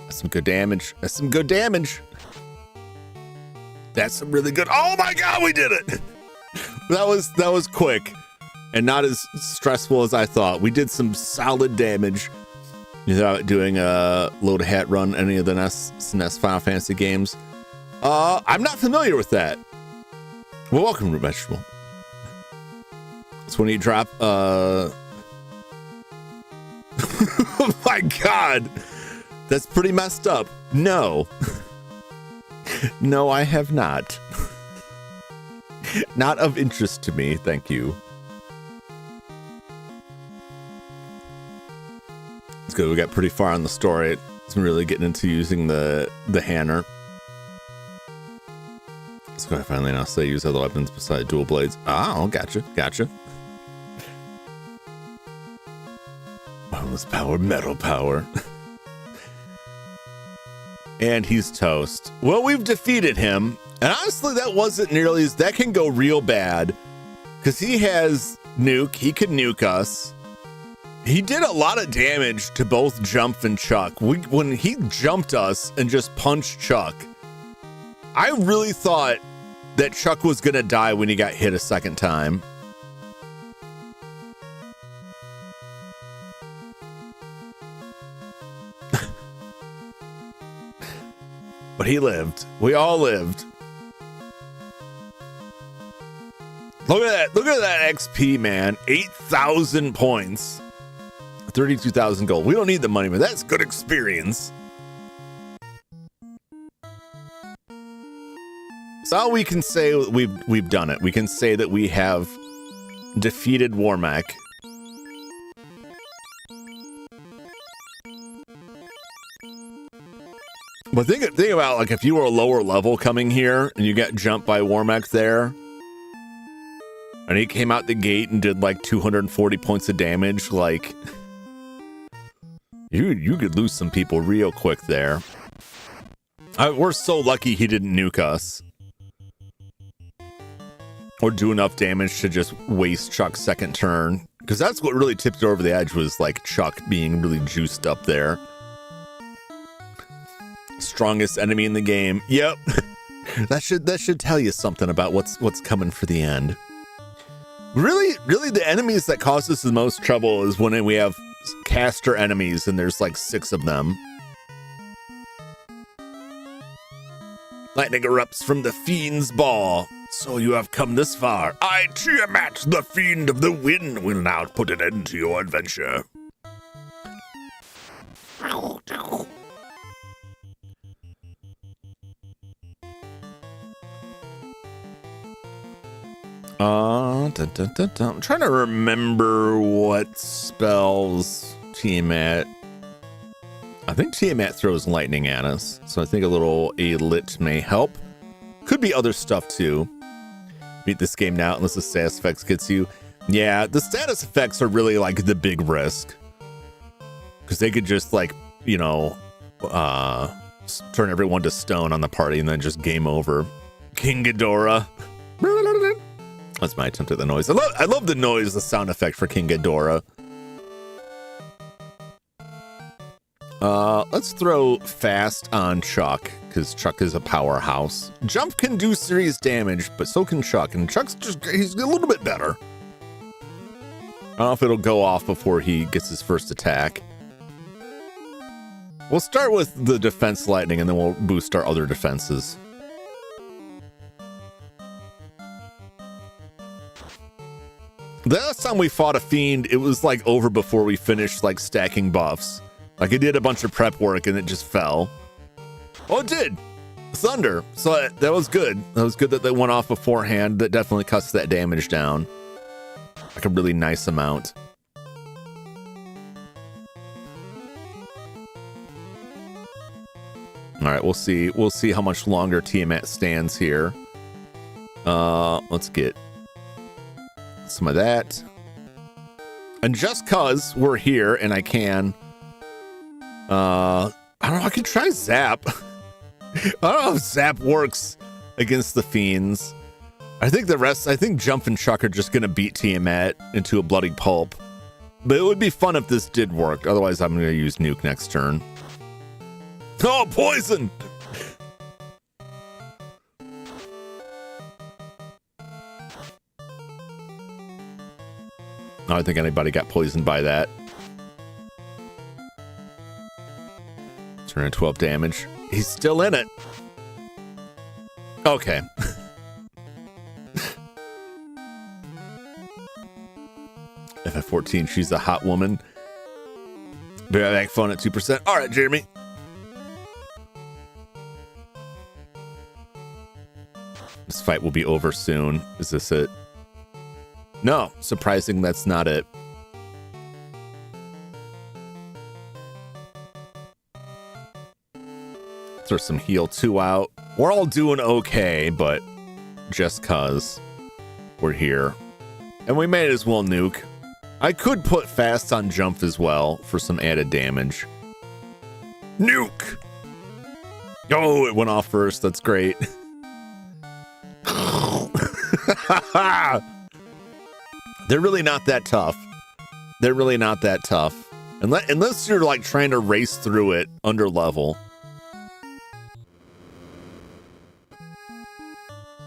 That's some good damage. That's some good damage. That's some really good. Oh my god, we did it. That was quick and not as stressful as I thought. We did some solid damage without doing a load hat run any of the SNES Final Fantasy games. I'm not familiar with that. Well, welcome, Root Vegetable. It's when you drop oh my god, that's pretty messed up. No. No, I have not. Not of interest to me, thank you. It's good, we got pretty far on the story. It's really getting into using the hammer. Let's go finally now say use other weapons besides dual blades. Oh, gotcha. Boneless power, metal power. And he's toast. Well, we've defeated him. And honestly, that wasn't nearly as... That can go real bad. Because he has nuke. He could nuke us. He did a lot of damage to both Jump and Chuck. When he jumped us and just punched Chuck, I really thought that Chuck was going to die when he got hit a second time. But he lived. We all lived. Look at that XP, man. 8,000 points. 32,000 gold. We don't need the money, but that's good experience. So we can say we've done it. We can say that we have defeated Warmack. But think about, like, if you were a lower level coming here and you got jumped by Warmack there, and he came out the gate and did like 240 points of damage, like, You could lose some people real quick there. We're so lucky he didn't nuke us. Or do enough damage to just waste Chuck's second turn. Because that's what really tipped it over the edge, was like Chuck being really juiced up there. Strongest enemy in the game. Yep. that should tell you something about what's coming for the end. Really, the enemies that cause us the most trouble is when we have caster enemies and there's like 6 of them. Lightning erupts from the fiend's ball. So you have come this far. I, Tiamat, the fiend of the wind, will now put an end to your adventure. I'm trying to remember what spells Tiamat. I think Tiamat throws lightning at us, so I think a little Alit may help. Could be other stuff too. Beat this game now unless the status effects gets you. Yeah, the status effects are really like the big risk. Because they could just like, you know, turn everyone to stone on the party and then just game over. King Ghidorah. That's my attempt at the noise. I love the noise, the sound effect for King Ghidorah. Let's throw fast on Chuck, because Chuck is a powerhouse. Jump can do serious damage, but so can Chuck, and he's a little bit better. I don't know if it'll go off before he gets his first attack. We'll start with the defense lightning, and then we'll boost our other defenses. The last time we fought a fiend, it was like over before we finished like stacking buffs. Like, it did a bunch of prep work and it just fell. Oh, it did. Thunder. So that was good. That was good that they went off beforehand. That definitely cuts that damage down. Like a really nice amount. All right, we'll see. We'll see how much longer Tiamat stands here. Let's get some of that. And just cause we're here and I can... I don't know, I could try Zap. I don't know if Zap works against the fiends. I think Jump and Chuck are just gonna beat Tiamat into a bloody pulp. But it would be fun if this did work. Otherwise, I'm gonna use Nuke next turn. Oh, poison! I don't think anybody got poisoned by that. Turn at 12 damage. He's still in it. Okay. FF14, she's a hot woman. Be right back, phone at 2%. All right, Jeremy. This fight will be over soon. Is this it? No, surprising that's not it. Throw some heal 2 out. We're all doing okay, but just cause we're here. And we may as well nuke. I could put fast on Jump as well for some added damage. Nuke! Oh, it went off first. That's great. They're really not that tough. They're really not that tough. Unless you're like trying to race through it under level.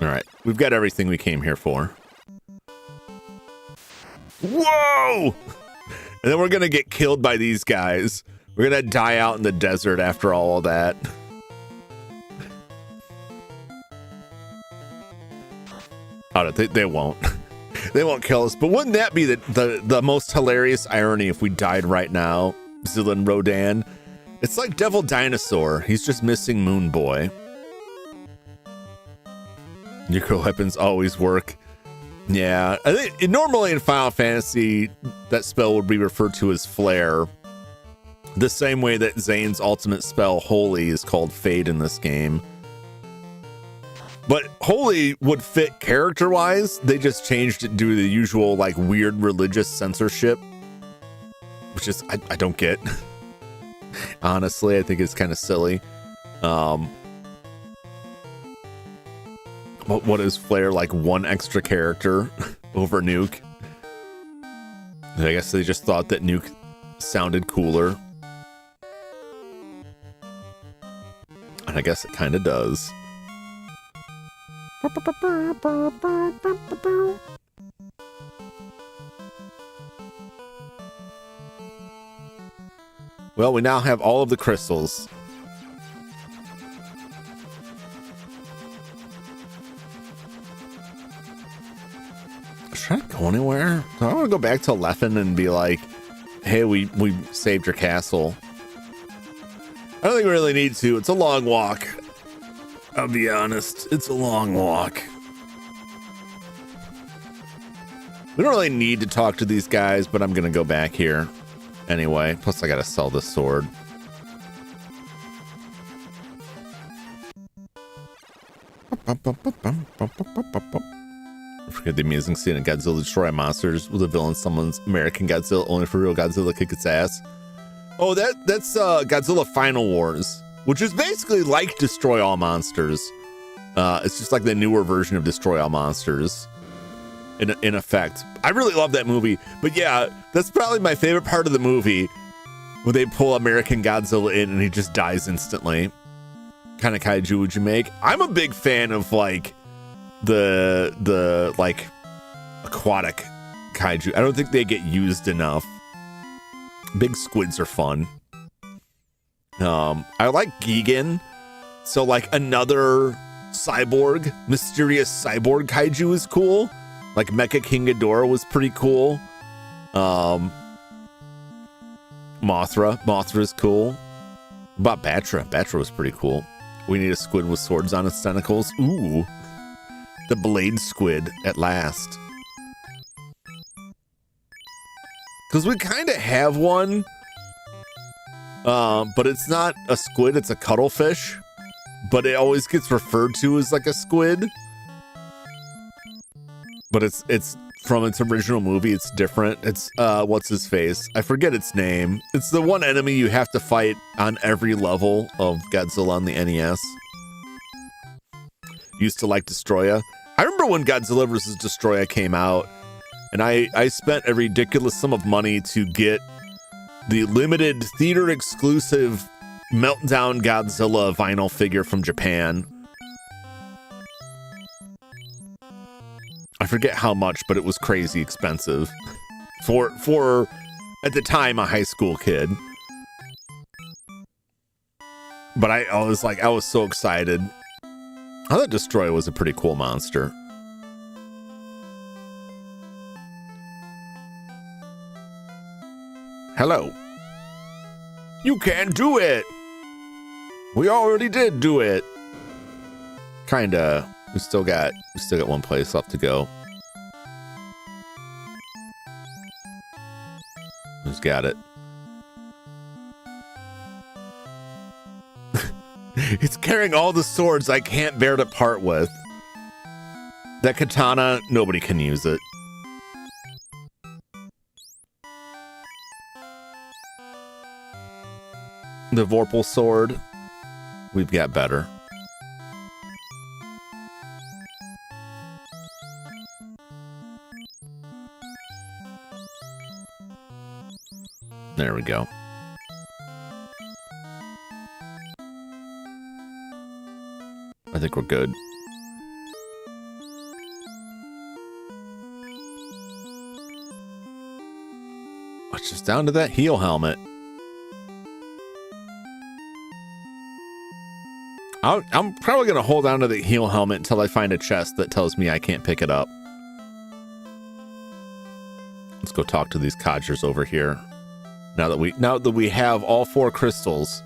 All right, we've got everything we came here for. Whoa! And then we're gonna get killed by these guys. We're gonna die out in the desert after all of that. Oh, they won't. They won't kill us. But wouldn't that be the most hilarious irony if we died right now? Zillan Rodan. It's like Devil Dinosaur. He's just missing Moon Boy. Nuclear weapons always work. Yeah, I think normally in Final Fantasy, that spell would be referred to as Flare. The same way that Zane's ultimate spell, Holy, is called Fade in this game. But Holy would fit character-wise. They just changed it due to the usual, like, weird religious censorship. Which is, I don't get. Honestly, I think it's kind of silly. What is Flare, like one extra character over Nuke? I guess they just thought that Nuke sounded cooler. And I guess it kind of does. Well, we now have all of the crystals. Should I go anywhere? Do I want to go back to Leffen and be like, hey, we saved your castle? I don't think we really need to. It's a long walk. I'll be honest. It's a long walk. We don't really need to talk to these guys, but I'm going to go back here anyway. Plus, I got to sell this sword. Forget the amazing scene in Godzilla destroy monsters with a villain summons American Godzilla only for real Godzilla kick its ass. Oh, that's Godzilla Final Wars, which is basically like Destroy All Monsters. It's just like the newer version of Destroy All Monsters in effect. I really love that movie, but yeah, that's probably my favorite part of the movie when they pull American Godzilla in and he just dies instantly. Kind of kaiju would you make? I'm a big fan of like the like aquatic kaiju. I don't think they get used enough. Big squids are fun. I like Gigan. So like another cyborg, mysterious cyborg kaiju is cool. Like Mecha King Ghidorah was pretty cool. Mothra's cool. What about Batra? Batra was pretty cool. We need a squid with swords on its tentacles. Ooh. The blade squid at last. Because we kind of have one. But it's not a squid, it's a cuttlefish. But it always gets referred to as like a squid. But it's from its original movie, it's different. It's what's his face? I forget its name. It's the one enemy you have to fight on every level of Godzilla on the NES. Used to like Destroya. I remember when Godzilla vs. Destroya came out, and I spent a ridiculous sum of money to get the limited theater exclusive Meltdown Godzilla vinyl figure from Japan. I forget how much, but it was crazy expensive for at the time a high school kid. But I was so excited. I thought Destroyer was a pretty cool monster. Hello. You can't do it. We already did do it. Kinda. We still got one place left to go. Who's got it? It's carrying all the swords I can't bear to part with. That katana, nobody can use it. The Vorpal sword, we've got better. There we go. I think we're good. It's just down to that heel helmet. I'm probably going to hold on to the heel helmet until I find a chest that tells me I can't pick it up. Let's go talk to these codgers over here. Now that we have all 4 crystals,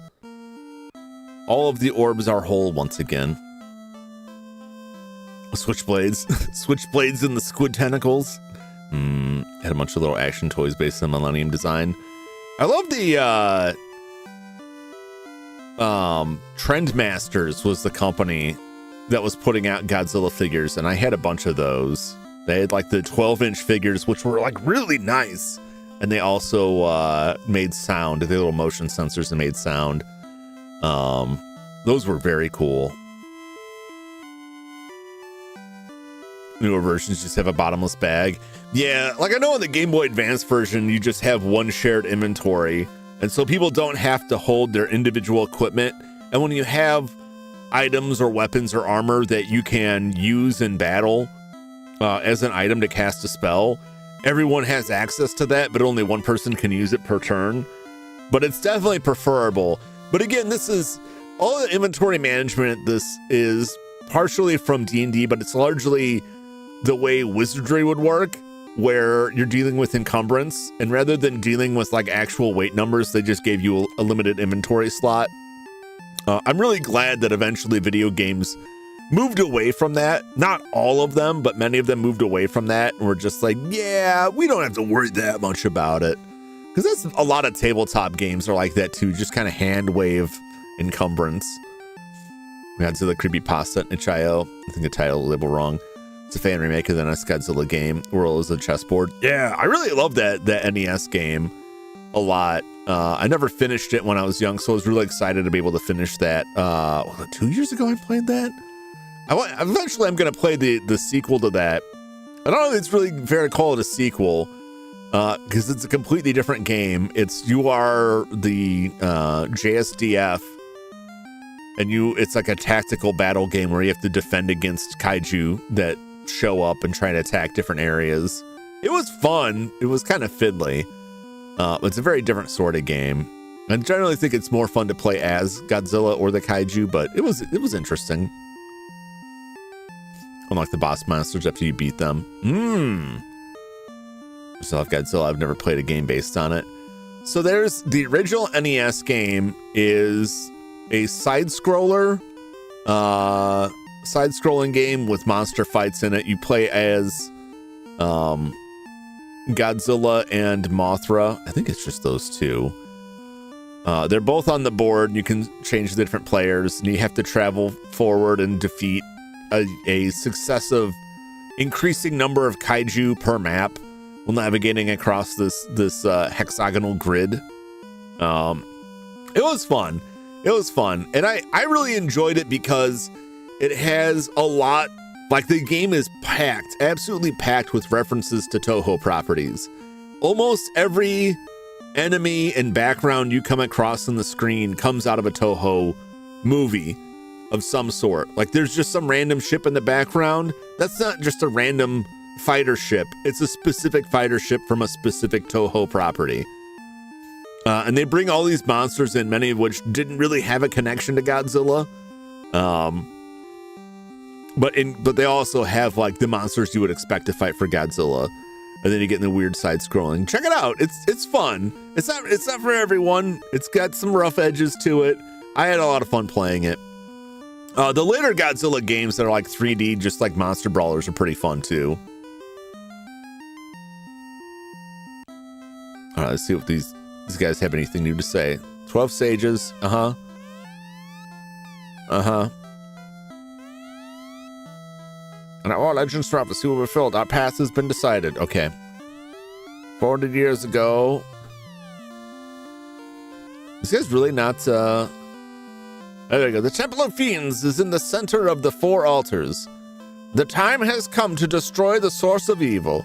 all of the orbs are whole once again. Switchblades. Switchblades in the squid tentacles. Had a bunch of little action toys based on Millennium design. I love the Trendmasters was the company that was putting out Godzilla figures, and I had a bunch of those. They had like the 12-inch figures, which were like really nice. and they also made sound. They little motion sensors that made sound. Those were very cool. Newer versions just have a bottomless bag. Yeah, like I know in the Game Boy Advance version, you just have one shared inventory. And so people don't have to hold their individual equipment. And when you have items or weapons or armor that you can use in battle as an item to cast a spell, everyone has access to that, but only one person can use it per turn. But it's definitely preferable. But again, this is all the inventory management. This is partially from D&D, but it's largely the way wizardry would work, where you're dealing with encumbrance, and rather than dealing with like actual weight numbers, they just gave you a limited inventory slot. I'm really glad that eventually video games moved away from that. Not all of them, but many of them moved away from that and were just like, yeah, we don't have to worry that much about it. Because that's a lot of tabletop games are like that too, just kind of hand wave encumbrance. Godzilla Creepypasta at itch.io. I think the title label wrong. It's a fan remake of the NES Godzilla game. World is a chessboard. Yeah, I really love that NES game a lot. I never finished it when I was young, so I was really excited to be able to finish that. 2 years ago I played that? Eventually I'm going to play the sequel to that. I don't know if it's really fair to call it a sequel, because it's a completely different game. You are the JSDF, and it's like a tactical battle game where you have to defend against kaiju that show up and try to attack different areas. It was fun. It was kind of fiddly. It's a very different sort of game. I generally think it's more fun to play as Godzilla or the kaiju, but it was interesting. Unlike the boss monsters after you beat them. Still have Godzilla. I've never played a game based on it. So there's the original NES game is a side-scrolling game with monster fights in it. You play as Godzilla and Mothra. I think it's just those two. They're both on the board. You can change the different players, and you have to travel forward and defeat a successive increasing number of kaiju per map while navigating across this hexagonal grid. It was fun. It was fun. And I really enjoyed it because it has a lot, like the game is packed, absolutely packed with references to Toho properties. Almost every enemy and background you come across on the screen comes out of a Toho movie of some sort. Like there's just some random ship in the background. That's not just a random fighter ship. It's a specific fighter ship from a specific Toho property. And they bring all these monsters in, many of which didn't really have a connection to Godzilla. But they also have like the monsters you would expect to fight for Godzilla. And then you get in the weird side scrolling. Check it out. It's fun. It's not for everyone. It's got some rough edges to it. I had a lot of fun playing it. The later Godzilla games that are like 3D, just like monster brawlers, are pretty fun too. All right, let's see if these guys have anything new to say. 12 sages. And all legends throughout the sea will be filled. Our path has been decided. Okay. 400 years ago. This guy's really not, There we go. The Temple of Fiends is in the center of the 4 altars. The time has come to destroy the source of evil.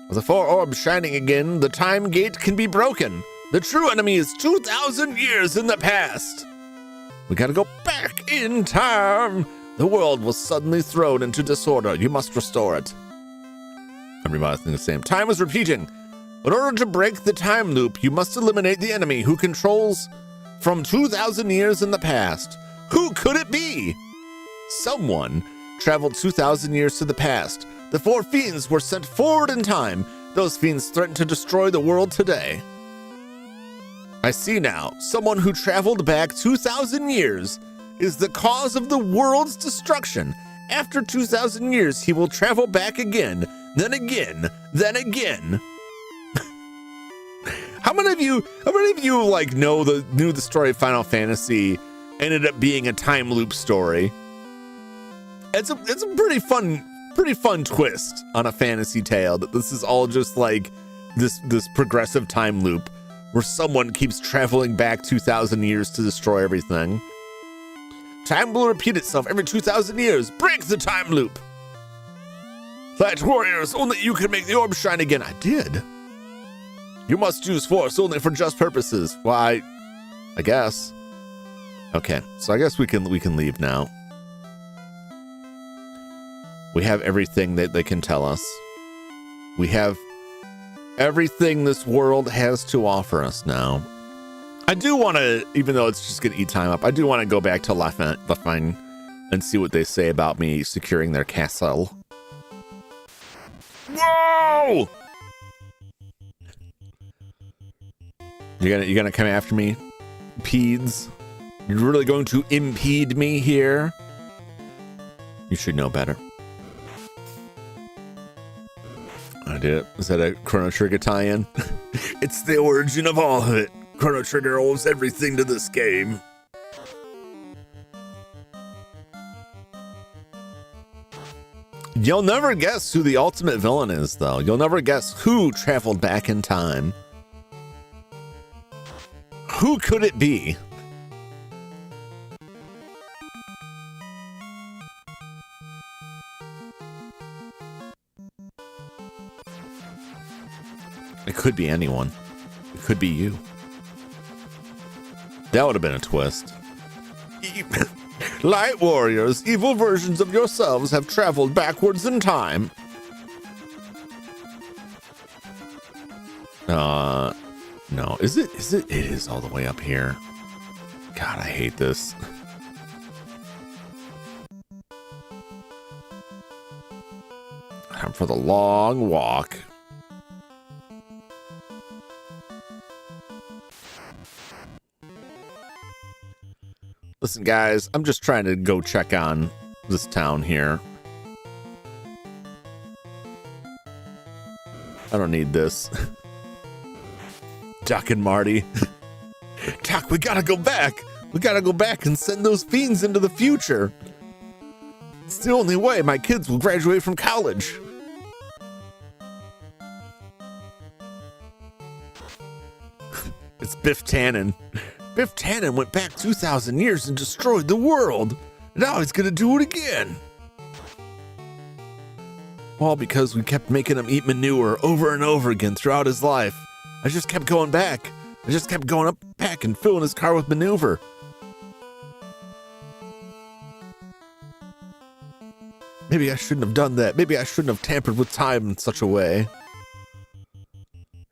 With the 4 orbs shining again, the time gate can be broken. The true enemy is 2,000 years in the past. We gotta go back in time. The world was suddenly thrown into disorder. You must restore it. Everybody's thinking the same. Time is repeating. In order to break the time loop, you must eliminate the enemy who controls from 2,000 years in the past. Who could it be? Someone traveled 2,000 years to the past. The 4 fiends were sent forward in time. Those fiends threaten to destroy the world today. I see now. Someone who traveled back 2,000 years is the cause of the world's destruction. After 2,000 years, he will travel back again, then again, then again. How many of you like knew the story of Final Fantasy ended up being a time loop story? It's a pretty fun twist on a fantasy tale, that this is all just like this progressive time loop where someone keeps traveling back 2,000 years to destroy everything. Time will repeat itself every 2,000 years. Break the time loop. Light warriors, only you can make the orb shine again. I did. You must use force only for just purposes. Why? I guess. Okay, so I guess we can leave now. We have everything that they can tell us. We have everything this world has to offer us now. I do want to, even though it's just going to eat time up, I do want to go back to Lafayette and see what they say about me securing their castle. Whoa! You're gonna come after me, Peds? You're really going to impede me here? You should know better. I did it. Is that a Chrono Trigger tie-in? It's the origin of all of it. Chrono Trigger owes everything to this game. You'll never guess who the ultimate villain is, though. You'll never guess who traveled back in time. Who could it be? It could be anyone. It could be you. That would have been a twist. Light warriors, evil versions of yourselves have traveled backwards in time. No, is it? It is all the way up here. God, I hate this. Time for the long walk. Listen, guys, I'm just trying to go check on this town here. I don't need this. Doc and Marty. Doc, we gotta go back. We gotta go back and send those fiends into the future. It's the only way my kids will graduate from college. It's Biff Tannen. Biff Tannen went back 2,000 years and destroyed the world. Now he's gonna do it again. All because we kept making him eat manure over and over again throughout his life. I just kept going back. I just kept going back and filling his car with manure. Maybe I shouldn't have done that. Maybe I shouldn't have tampered with time in such a way.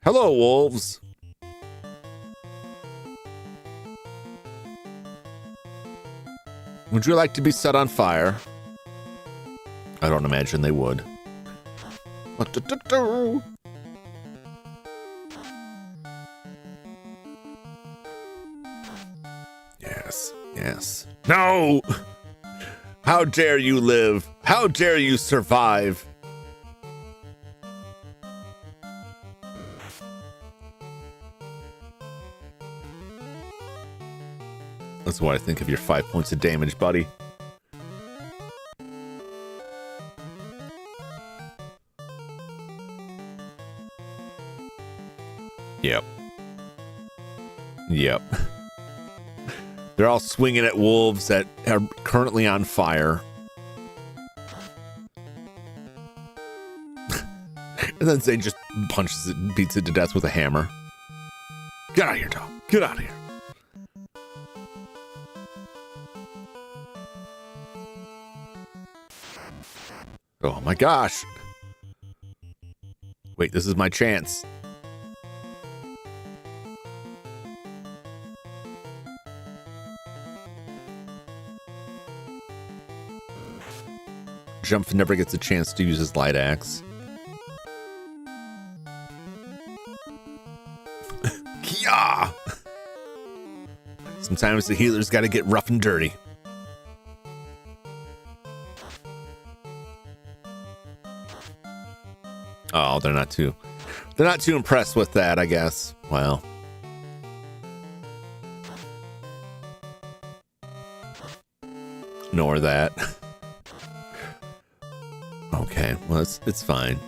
Hello, wolves. Would you like to be set on fire? I don't imagine they would. Yes, yes. No! How dare you live? How dare you survive? That's what I think of your 5 points of damage, buddy. Yep. Yep. They're all swinging at wolves that are currently on fire. And then Zane just punches it and beats it to death with a hammer. Get out of here, dog. Get out of here. Oh my gosh. Wait, this is my chance. Jump never gets a chance to use his light axe. Yeah. Sometimes the healer's got to get rough and dirty. Oh, they're not too impressed with that, I guess. Well. Nor that. Okay, well, it's fine.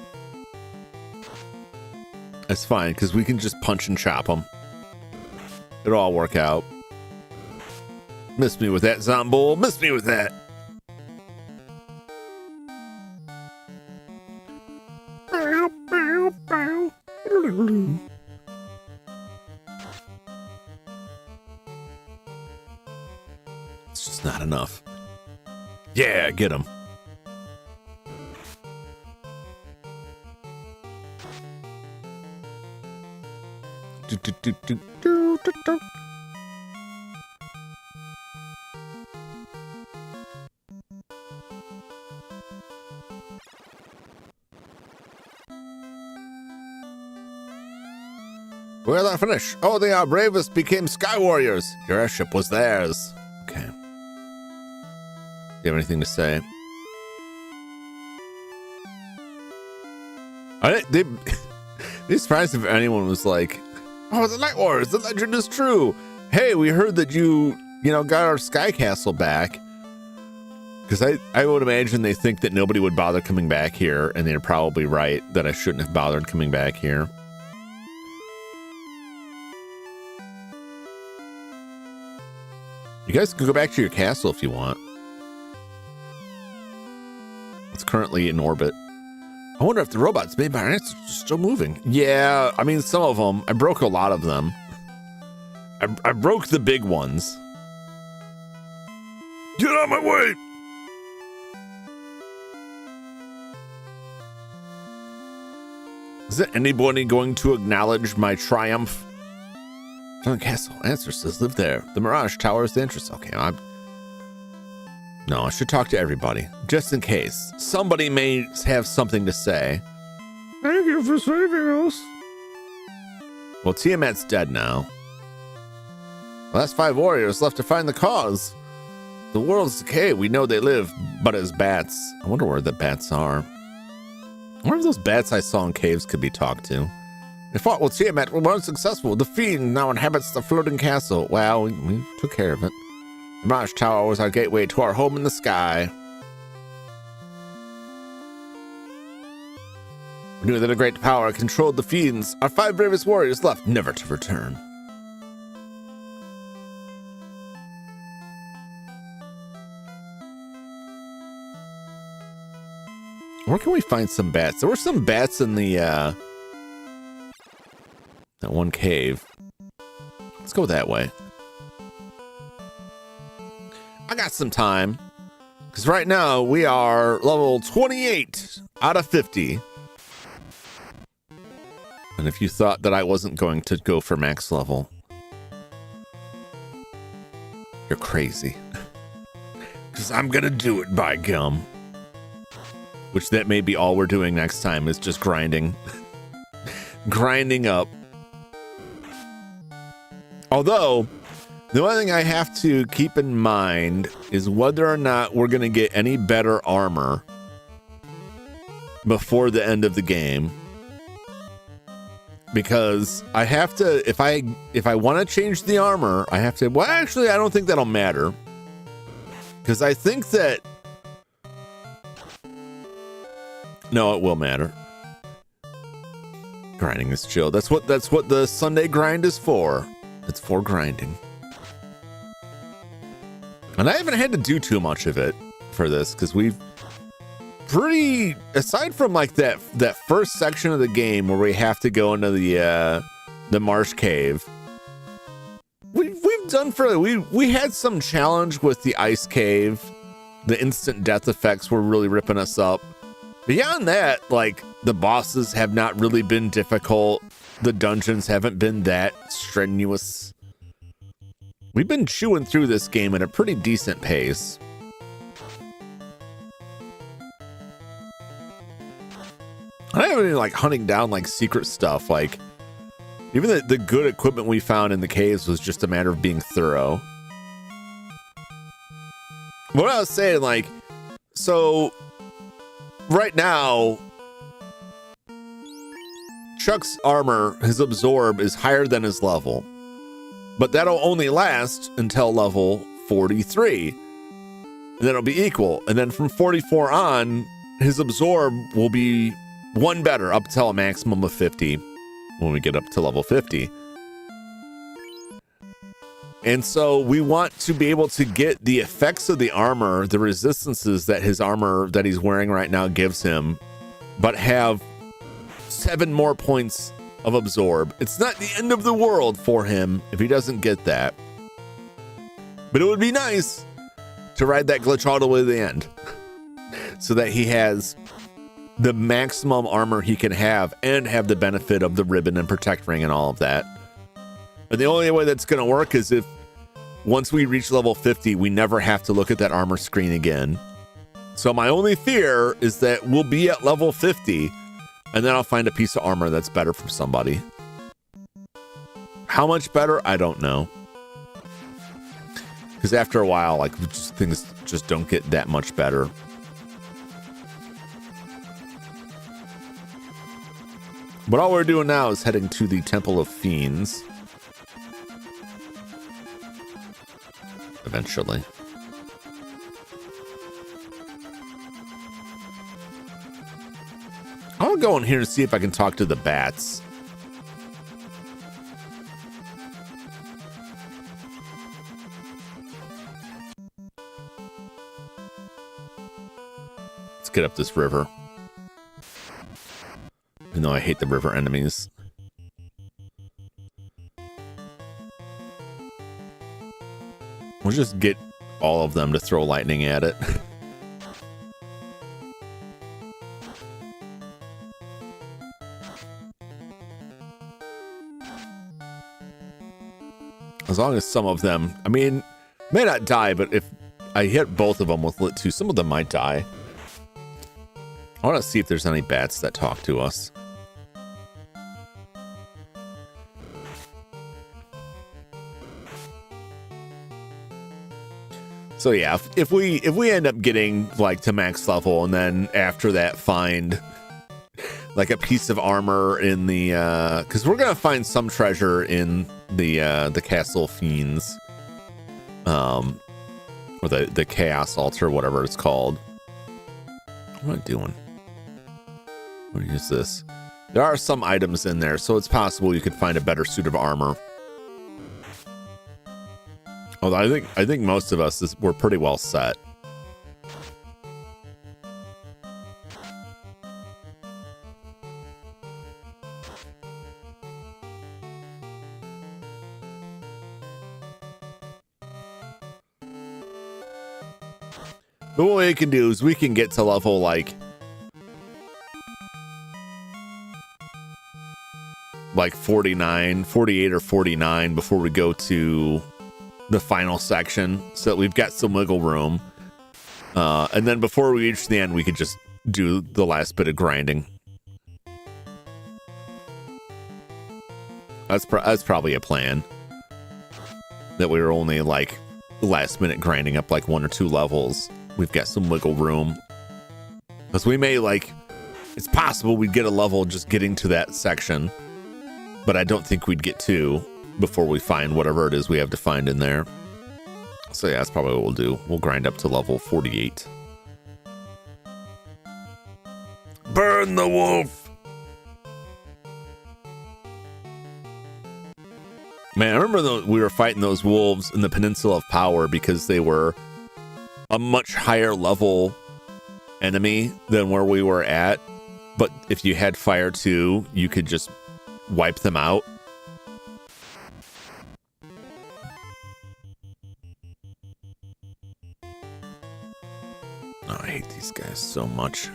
That's fine, because we can just punch and chop them. It'll all work out. Miss me with that, Zombull. Miss me with that. It's just not enough. Yeah, get him. We're not finished. Oh, they are bravest became sky warriors. Your airship was theirs. Okay. Do you have anything to say? They'd be surprised if anyone was like, oh, the Night Wars, the legend is true. Hey, we heard that you got our sky castle back. Because I would imagine they think that nobody would bother coming back here, and they're probably right that I shouldn't have bothered coming back here. You guys can go back to your castle if you want. It's currently in orbit. I wonder if the robots made by ants are still moving. Yeah, I mean, some of them. I broke a lot of them. I broke the big ones. Get out of my way! Is anybody going to acknowledge my triumph? Found the castle. Answer says live there. The Mirage Tower is the entrance. Okay, no, I should talk to everybody. Just in case. Somebody may have something to say. Thank you for saving us. Well, Tiamat's dead now. Well, that's 5 warriors left to find the cause. The world's decay. We know they live, but as bats. I wonder where the bats are. I wonder if those bats I saw in caves could be talked to. They fought with Tiamat, were unsuccessful. The fiend now inhabits the floating castle. Well, we took care of it. The Mirage Tower was our gateway to our home in the sky. We knew that a great power controlled the fiends. Our 5 bravest warriors left, never to return. Where can we find some bats? There were some bats in the, that one cave. Let's go that way. I got some time. Because right now we are level 28 out of 50. And if you thought that I wasn't going to go for max level, you're crazy. Because I'm going to do it, by gum. Which that may be all we're doing next time is just grinding. Grinding up. Although, the only thing I have to keep in mind is whether or not we're going to get any better armor before the end of the game. Because I have to, if I want to change the armor, I have to, well, actually, I don't think that'll matter. Because I think that, no, it will matter. Grinding is chill. That's what the Sunday grind is for. It's for grinding. And I haven't had to do too much of it for this, because we've pretty, aside from like that first section of the game where we have to go into the marsh cave, we've done fairly. We had some challenge with the ice cave. The instant death effects were really ripping us up. Beyond that, like, the bosses have not really been difficult. The dungeons haven't been that strenuous. We've been chewing through this game at a pretty decent pace. I haven't been like hunting down like secret stuff. Like, even the good equipment we found in the caves was just a matter of being thorough. What I was saying, like, so right now, Chuck's armor, his absorb, is higher than his level. But that'll only last until level 43. And then it'll be equal. And then from 44 on, his absorb will be 1 better up till a maximum of 50. when we get up to level 50. And so we want to be able to get the effects of the armor, the resistances that his armor that he's wearing right now gives him, but have 7 more points of absorb. It's not the end of the world for him if he doesn't get that. But it would be nice to ride that glitch all the way to the end so that he has the maximum armor he can have and have the benefit of the ribbon and protect ring and all of that. And the only way that's going to work is if once we reach level 50, we never have to look at that armor screen again. So my only fear is that we'll be at level 50 and then I'll find a piece of armor that's better for somebody. How much better? I don't know. Because after a while, like, things just don't get that much better. But all we're doing now is heading to the Temple of Fiends. Eventually. I'll go in here and see if I can talk to the bats. Let's get up this river. Even though I hate the river enemies. We'll just get all of them to throw lightning at it. As long as some of them, I mean, may not die, but if I hit both of them with Lit 2, some of them might die. I want to see if there's any bats that talk to us. So yeah, if we end up getting like to max level and then after that find like a piece of armor in the because we're gonna find some treasure in the Castle Fiends, or the Chaos Altar, whatever it's called. What am I doing? I'm gonna use this. There are some items in there, so it's possible you could find a better suit of armor. Although I think most of us we're pretty well set. But what we can do is we can get to level like 49, 48 or 49 before we go to the final section, so that we've got some wiggle room. And then before we reach the end, we could just do the last bit of grinding. That's probably a plan. That we were only like last minute grinding up like 1 or 2 levels. We've got some wiggle room. Because we may like, it's possible we'd get a level just getting to that section. But I don't think we'd get 2 before we find whatever it is we have to find in there. So yeah, that's probably what we'll do. We'll grind up to level 48. Burn the wolf! Man, I remember we were fighting those wolves in the Peninsula of Power because they were a much higher level enemy than where we were at. But if you had fire 2, you could just wipe them out. Oh, I hate these guys so much.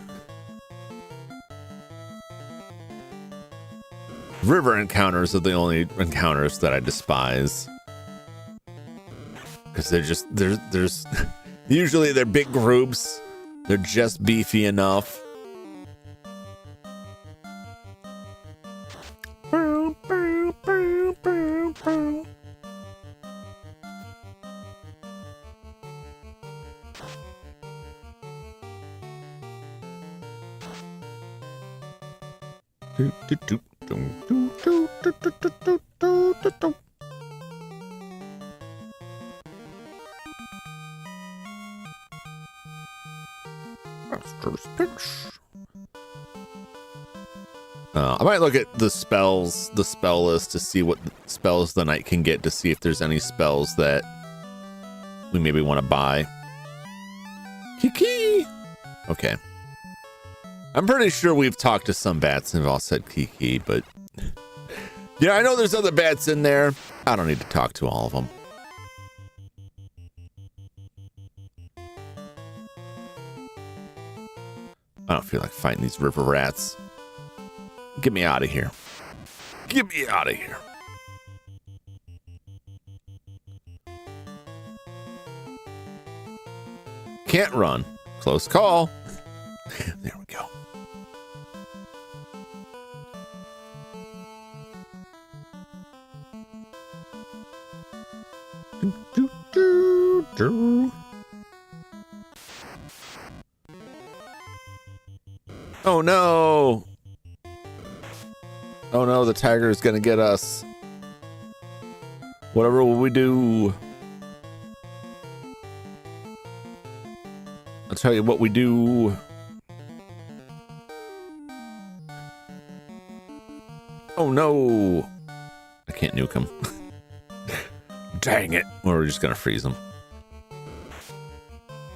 River encounters are the only encounters that I despise. Because there's usually they're big groups. They're just beefy enough. Master's pitch. I might look at the spells, the spell list to see what spells the knight can get, to see if there's any spells that we maybe want to buy. Kiki! Okay. I'm pretty sure we've talked to some bats and have all said Kiki, but yeah, I know there's other bats in there. I don't need to talk to all of them. I don't feel like fighting these river rats. Get me out of here. Get me out of here. Can't run. Close call. There we go. Do, do, do. Oh no. Oh no, the tiger is gonna get us. Whatever will we do? I'll tell you what we do. Oh no. I can't nuke him. Dang it. Or we're just gonna freeze him.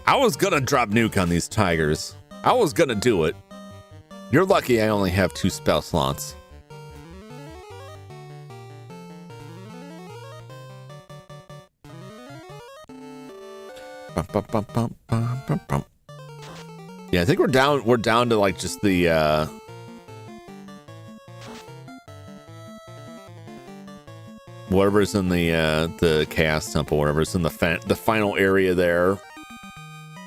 I was gonna drop nuke on these tigers. I was gonna do it. You're lucky I only have 2 spell slots. Yeah, I think we're down to like just the whatever's in the chaos temple, whatever's in the final area there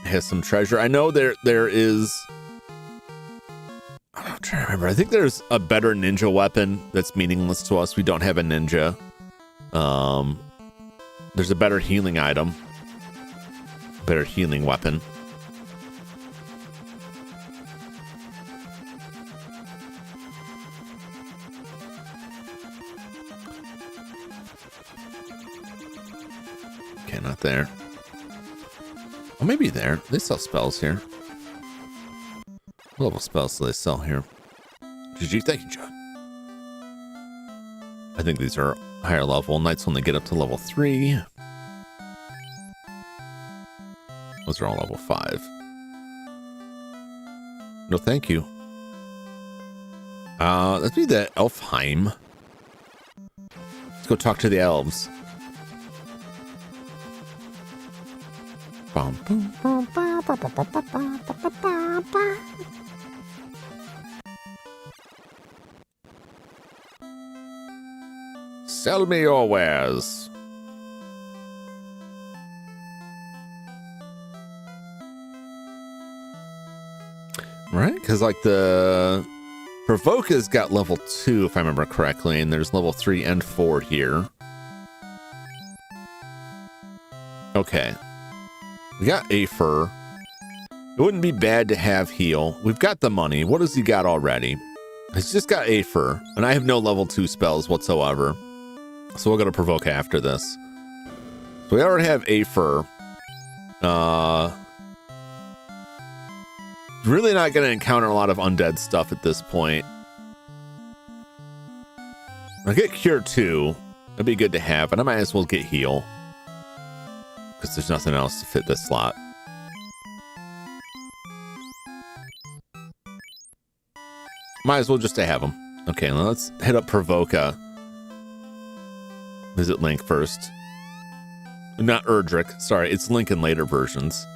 has some treasure. I know there is, I'm trying to remember. I think there's a better ninja weapon that's meaningless to us. We don't have a ninja. There's a better healing item. Better healing weapon. Okay, not there. Oh, maybe there. They sell spells here. What level spells do they sell here? GG, thank you, John. I think these are higher level. Knights only get up to level 3. Those are all level 5. No, thank you. Let's be the Elfheim. Let's go talk to the elves. Sell me your wares. Right? Because like the Provoca's got level 2, if I remember correctly, and there's level 3 and 4 here. Okay. We got Afer. It wouldn't be bad to have heal. We've got the money. What has he got already? He's just got Afer, and I have no level 2 spells whatsoever. So we'll go to Provoke after this. So we already have Afer. Really not going to encounter a lot of undead stuff at this point. I'll get Cure 2. That'd be good to have, and I might as well get Heal. Because there's nothing else to fit this slot. Might as well just to have them. Okay, let's hit up Provoca. Visit Link first. Not Erdrick. Sorry, it's Link in later versions.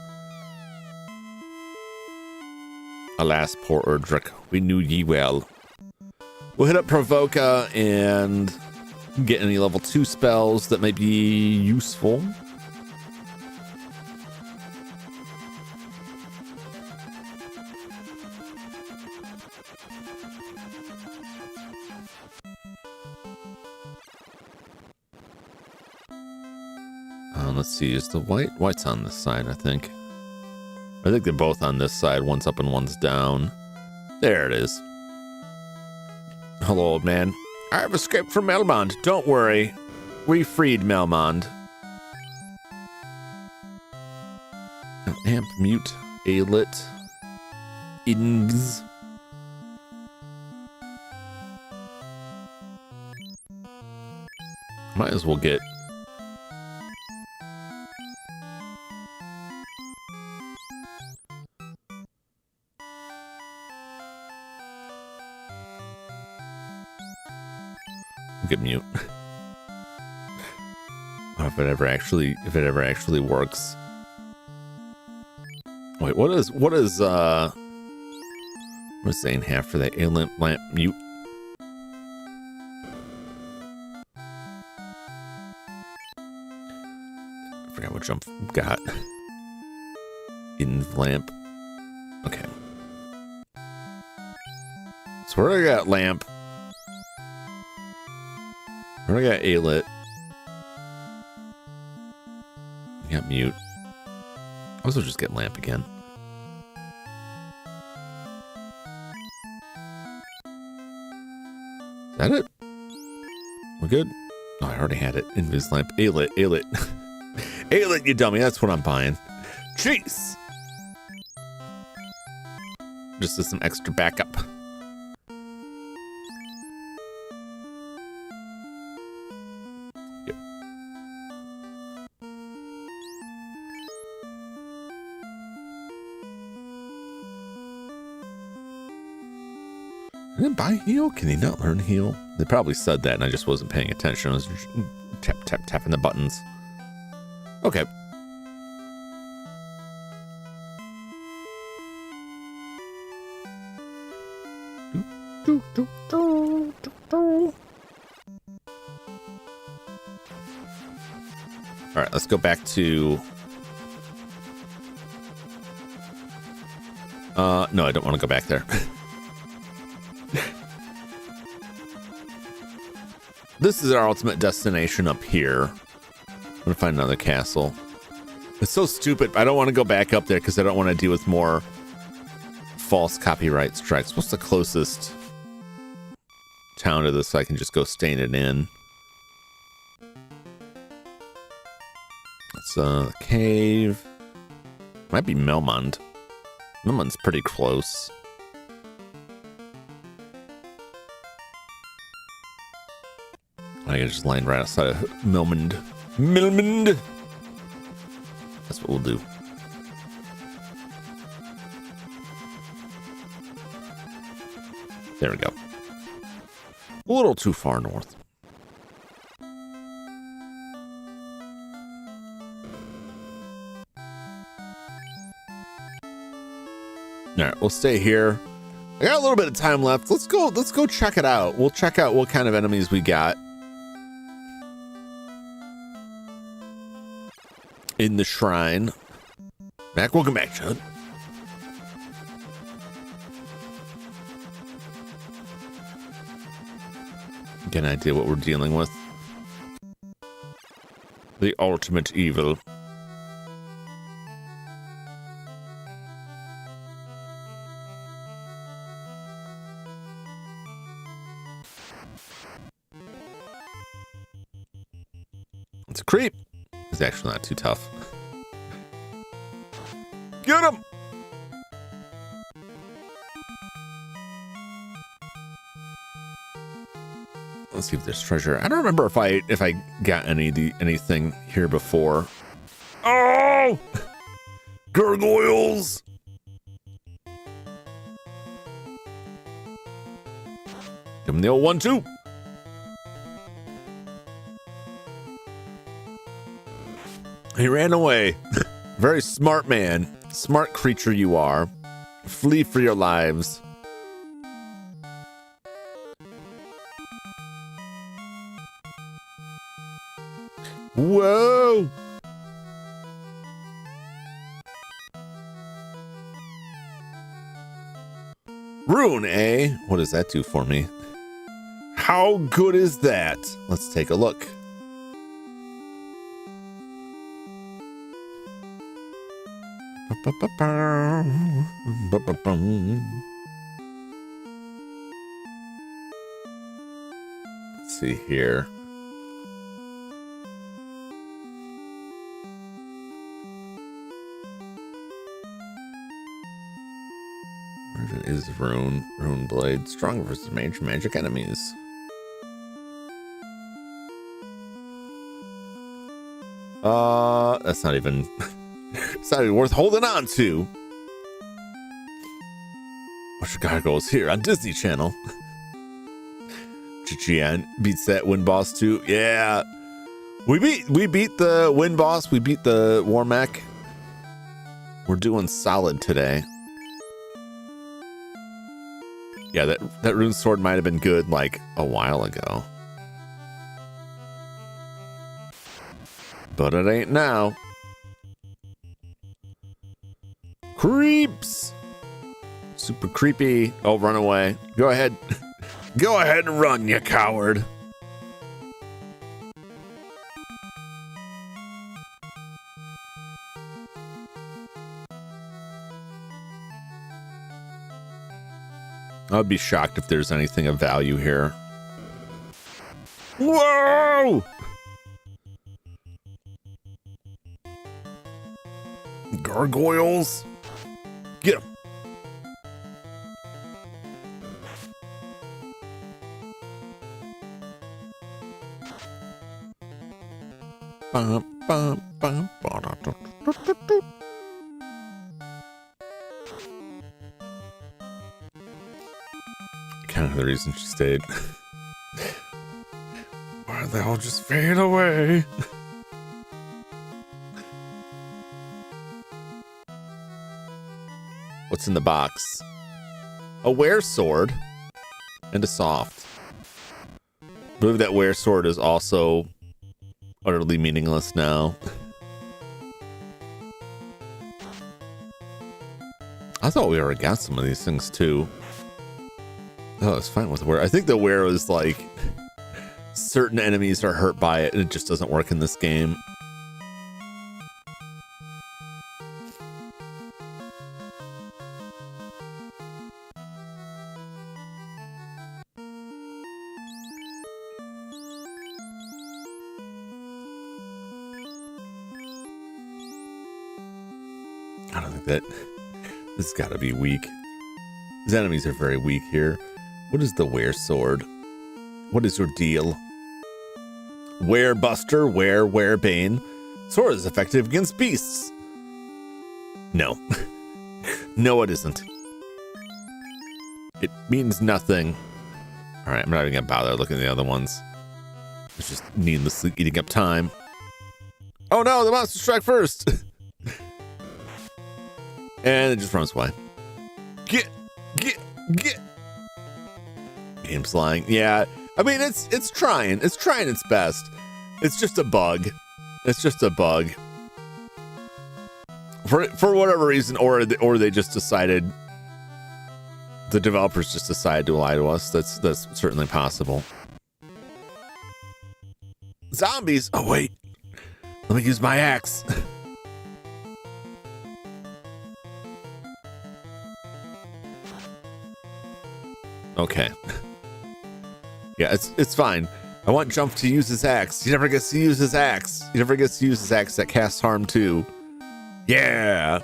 Alas, poor Erdrick. We knew ye well. We'll hit up Provoca and get any level 2 spells that might be useful. Let's see, is the white's on this side, I think. I think they're both on this side. One's up and one's down. There it is. Hello, old man. I've escaped from Melmond. Don't worry. We freed Melmond. Amp, mute, Alit, Inbs. Might as well get... Get mute. If it ever actually works. Wait, what is saying half for that alien lamp mute? I forgot what jump got. In lamp. Okay. So where I got lamp. Where I got A-lit. I got mute. I also just get lamp again. Is that it? We're good? Oh, I already had it. Invis lamp. A-lit. A-lit. A-lit, you dummy. That's what I'm buying. Jeez. Just as some extra backup. Didn't buy heal? Can he not learn heal? They probably said that and I just wasn't paying attention. I was just tapping the buttons. Okay. All right, let's go back to... no, I don't want to go back there. This is our ultimate destination up here. I'm gonna find another castle. It's so stupid. I don't want to go back up there because I don't want to deal with more false copyright strikes. What's the closest town to this so I can just go stay in it in? It's a cave. Might be Melmond. Melmond's pretty close. I can just land right outside of Melmond. Melmond! That's what we'll do. There we go. A little too far north. Alright, we'll stay here. I got a little bit of time left. Let's go check it out. We'll check out what kind of enemies we got in the shrine. Welcome back, Chud. Get an idea what we're dealing with. The ultimate evil. It's a creep. It's actually not too tough. Get him! Let's see if there's treasure. I don't remember if I got anything here before. Oh! Gargoyles! Give him the old 1-2. He ran away. Very smart man. Smart creature you are. Flee for your lives. Whoa! Rune, eh? What does that do for me? How good is that? Let's take a look. Let's see here. Where is Rune Blade? Strong versus magic enemies. That's not even, it's not even worth holding on to. Watch your gargoyles here on Disney Channel. GGN beats that Wind Boss too. Yeah. We beat the Wind Boss. We beat the War Mech. We're doing solid today. Yeah, that rune sword might have been good like a while ago. But it ain't now. Creeps. Super creepy. Oh, run away. Go ahead. Go ahead and run, you coward. I'd be shocked if there's anything of value here. Whoa! Gargoyles. Get them. Kind of the reason she stayed. Why they all just fade away? What's in the box? A wear sword and a soft. I believe that wear sword is also utterly meaningless now. I thought we already got some of these things too. Oh, it's fine with wear. I think the wear was like certain enemies are hurt by it and it just doesn't work in this game. I don't think that this has got to be weak. These enemies are very weak here. What is the wear sword? What is your deal? Wear Buster, wear Bane. Sword is effective against beasts. No. No, it isn't. It means nothing. All right, I'm not even gonna bother looking at the other ones. It's just needlessly eating up time. Oh no, the monster strike first. And it just runs away. Get. Game's lying. Yeah, I mean it's trying. It's trying its best. It's just a bug. It's just a bug. For whatever reason, or they just decided. The developers just decided to lie to us. That's certainly possible. Zombies. Oh wait, let me use my axe. Okay. Yeah, it's fine. I want Jump to use his axe. He never gets to use his axe. He never gets to use his axe that casts harm too. Yeah.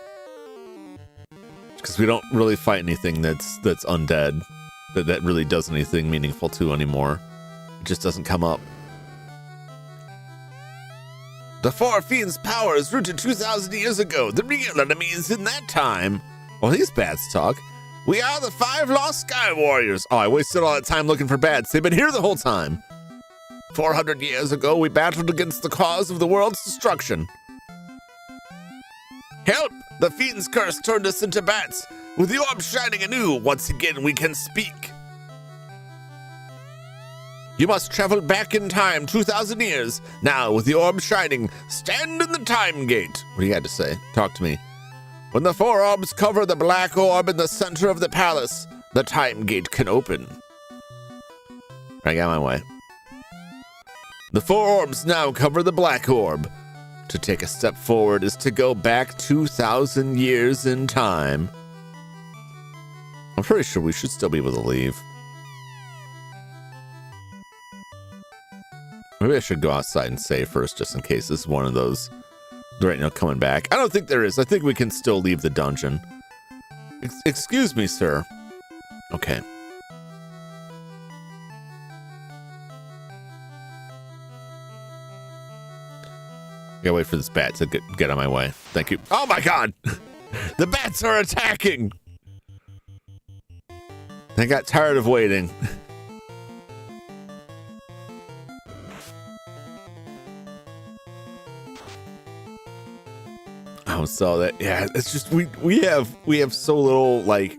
Because we don't really fight anything that's undead. That really does anything meaningful to anymore. It just doesn't come up. The Four Fiends' power is rooted 2,000 years ago. The real enemy is in that time. Well, these bats talk. We are the 5 lost Sky Warriors. Oh, I wasted all that time looking for bats. They've been here the whole time. 400 years ago, we battled against the cause of the world's destruction. Help! The Fiend's curse turned us into bats. With the orb shining anew, once again we can speak. You must travel back in time 2,000 years. Now, with the orb shining, stand in the time gate. What do you got to say? Talk to me. When the 4 orbs cover the black orb in the center of the palace, the time gate can open. I got my way. The 4 orbs now cover the black orb. To take a step forward is to go back 2,000 years in time. I'm pretty sure we should still be able to leave. Maybe I should go outside and save first, just in case this is one of those right now coming back. I don't think there is. I think we can still leave the dungeon. Excuse me, sir. Okay. Gotta wait for this bat to get on my way. Thank you. Oh my god! The bats are attacking! I got tired of waiting. Oh, so that, yeah, it's just we have so little, like,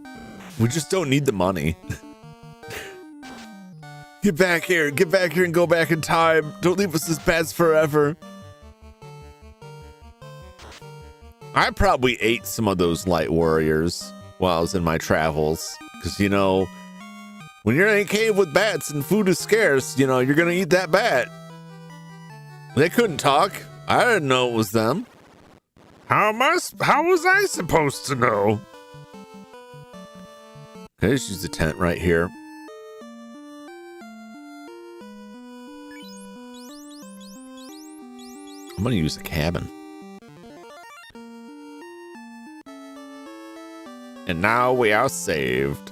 we just don't need the money. Get back here and go back in time. Don't leave us as bats forever. I probably ate some of those light warriors while I was in my travels. Because, you know, when you're in a cave with bats and food is scarce, you know, you're going to eat that bat. They couldn't talk. I didn't know it was them. How was I supposed to know? Can I just use the tent right here? I'm going to use the cabin. And now we are saved.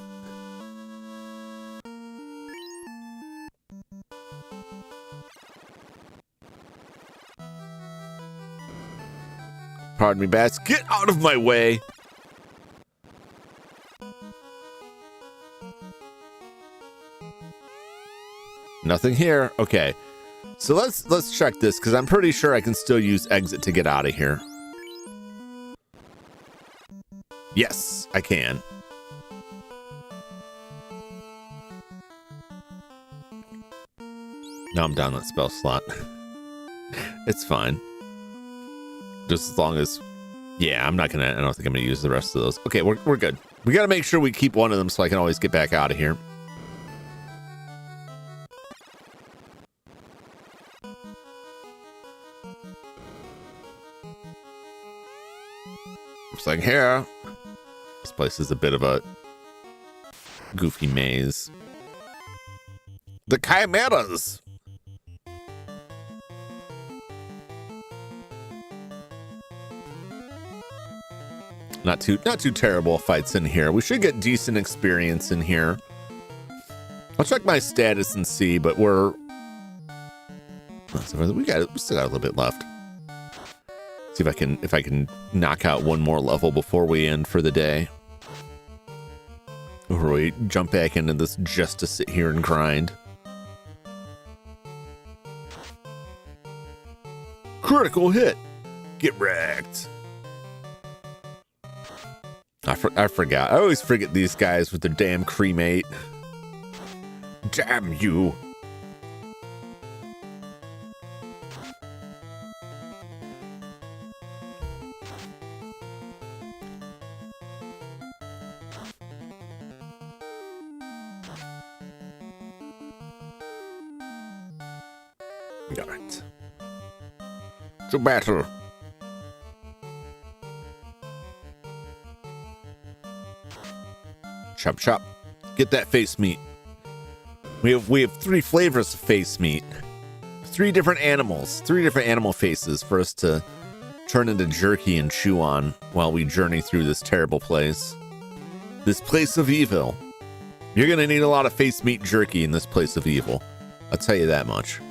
Pardon me, bats. Get out of my way. Nothing here. Okay. So let's check this, because I'm pretty sure I can still use exit to get out of here. Yes, I can. No, I'm down that spell slot. It's fine. Just as long as, yeah, I don't think I'm gonna use the rest of those. Okay, we're good. We gotta make sure we keep one of them so I can always get back out of here. Looks like here. This place is a bit of a goofy maze. The chimeras. Not too terrible fights in here. We should get decent experience in here. I'll check my status and see, but we still got a little bit left. See if I can knock out one more level before we end for the day. Or we jump back into this just to sit here and grind. Critical hit. Get wrecked. I forgot. I always forget these guys with their damn cremate. Damn you. Got it. To battle. Chop chop. Get that face meat. We have 3 flavors of face meat. 3 different animals. 3 different animal faces for us to turn into jerky and chew on while we journey through this terrible place. This place of evil. You're gonna need a lot of face meat jerky in this place of evil. I'll tell you that much.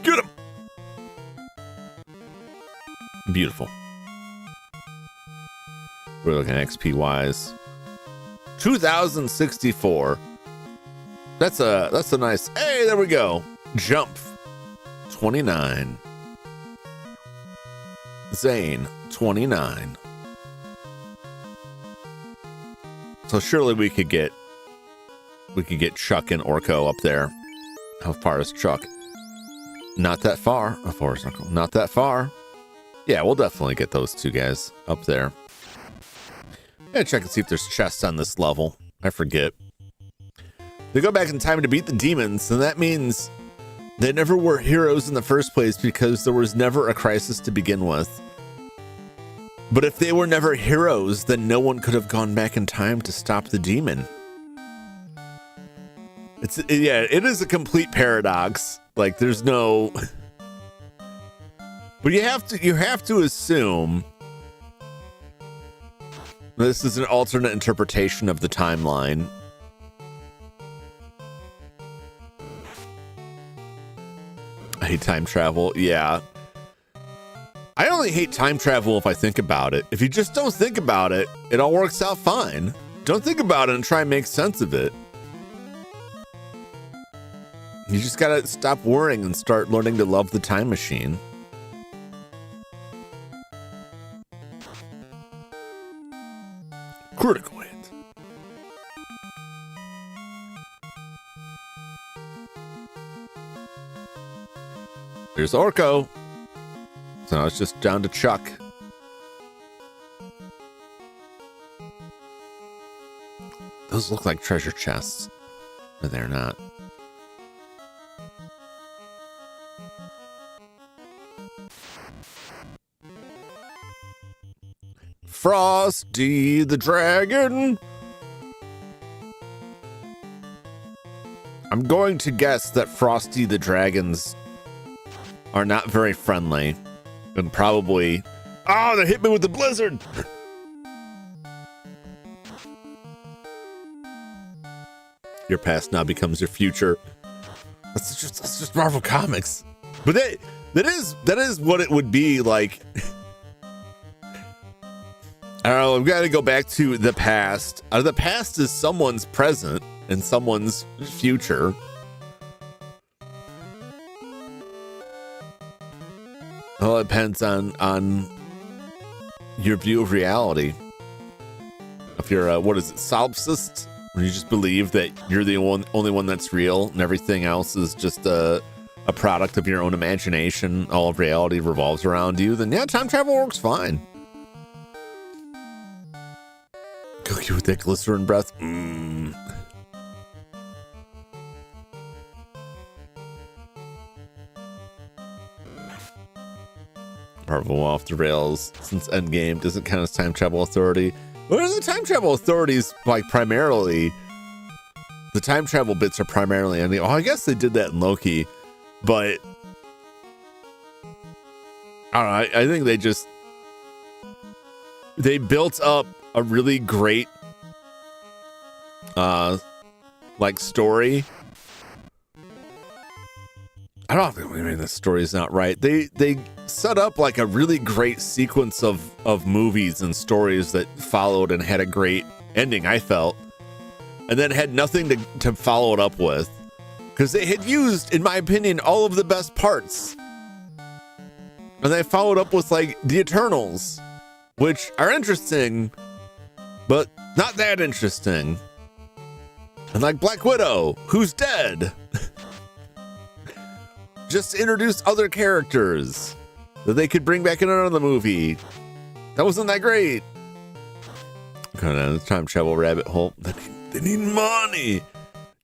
Get him! Beautiful. We're looking at XP wise. 2064. That's a nice. Hey, there we go. Jump. 29. Zane. 29. So surely we could get Chuck and Orko up there. How far is Chuck? Not that far. A forest circle. Not that far. Yeah, we'll definitely get those 2 guys up there. I'm gonna check and see if there's chests on this level. I forget. They go back in time to beat the demons, and that means they never were heroes in the first place because there was never a crisis to begin with. But if they were never heroes, then no one could have gone back in time to stop the demon. It is a complete paradox. Like, there's no. But you have to assume this is an alternate interpretation of the timeline. I I hate time travel. Yeah. I only hate time travel if I think about it. If you just don't think about it, it all works out fine. Don't think about it and try and make sense of it. You just gotta stop worrying and start learning to love the time machine. Critical hit. There's Orko. So now it's just down to Chuck. Those look like treasure chests, but they're not. Frosty the Dragon. I'm going to guess that Frosty the Dragons are not very friendly and probably... Oh, they hit me with the blizzard! Your past now becomes your future. That's just Marvel Comics. But that is what it would be like. I don't know, I've got to go back to the past. The past is someone's present and someone's future. Well, it depends on your view of reality. If you're a, what is it, solipsist? When you just believe that you're the only one that's real and everything else is just a product of your own imagination, all of reality revolves around you, then yeah, time travel works fine. Cookie with that glycerin breath. Marvel off the rails since Endgame doesn't count as time travel authority. What are the time travel authorities like? Primarily, the time travel bits are primarily. I mean, I guess they did that in Loki, but I don't know. I think they built up a really great like story. I don't think the story is not right. They set up like a really great sequence of movies and stories that followed and had a great ending, I felt, and then had nothing to follow it up with because they had used, in my opinion, all of the best parts, and they followed up with like the Eternals, which are interesting but not that interesting, and like Black Widow, who's dead. Just introduce other characters that they could bring back in another movie. That wasn't that great. Kind of time travel rabbit hole. They need money.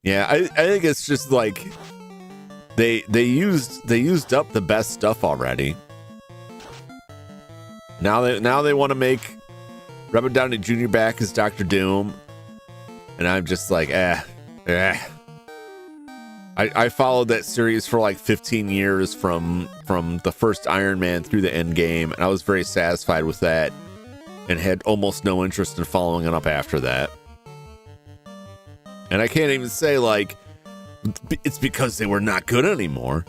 Yeah, I think it's just like they used up the best stuff already. Now they want to make Robert Downey Jr. back as Dr. Doom, and I'm just like, I followed that series for like 15 years from the first Iron Man through the end game, and I was very satisfied with that and had almost no interest in following it up after that. And I can't even say like it's because they were not good anymore.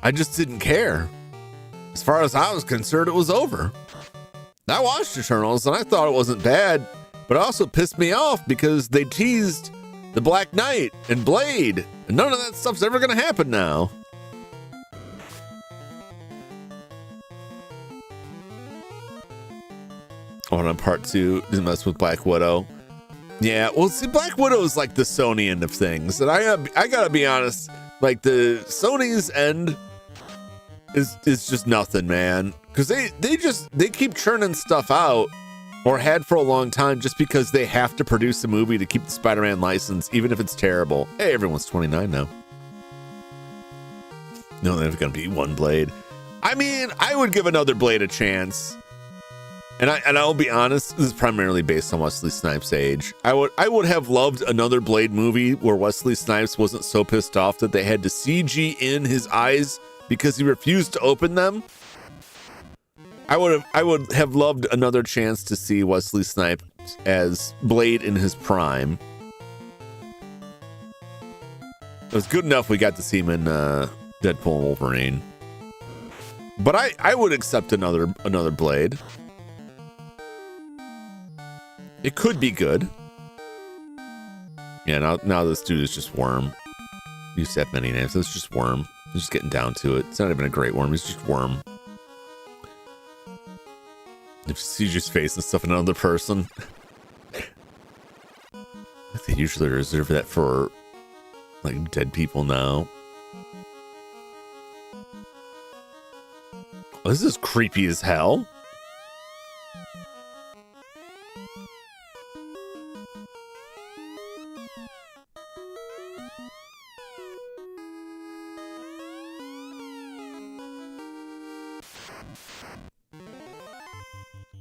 I just didn't care. As far as I was concerned, it was over. I watched Eternals and I thought it wasn't bad, but it also pissed me off because they teased the Black Knight and Blade, and none of that stuff's ever gonna happen now. On part 2, didn't mess with Black Widow. Yeah, well, see, Black Widow is like the Sony end of things, and I gotta be honest, like the Sony's end is just nothing, man, because they keep churning stuff out, or had for a long time, just because they have to produce a movie to keep the Spider-Man license, even if it's terrible. Hey, everyone's 29 now. No, there's gonna be one Blade. I mean, I would give another Blade a chance. And I'll be honest, this is primarily based on Wesley Snipes' age. I would have loved another Blade movie where Wesley Snipes wasn't so pissed off that they had to CG in his eyes because he refused to open them. I would have loved another chance to see Wesley Snipes as Blade in his prime. It was good enough we got to see him in Deadpool and Wolverine. But I would accept another blade. It could be good. Yeah, now this dude is just Worm. He used to have many names. It's just Worm. He's just getting down to it. It's not even a great worm. He's just Worm. If you see his face and stuff in another person. They usually reserve that for like dead people now. Oh, this is creepy as hell.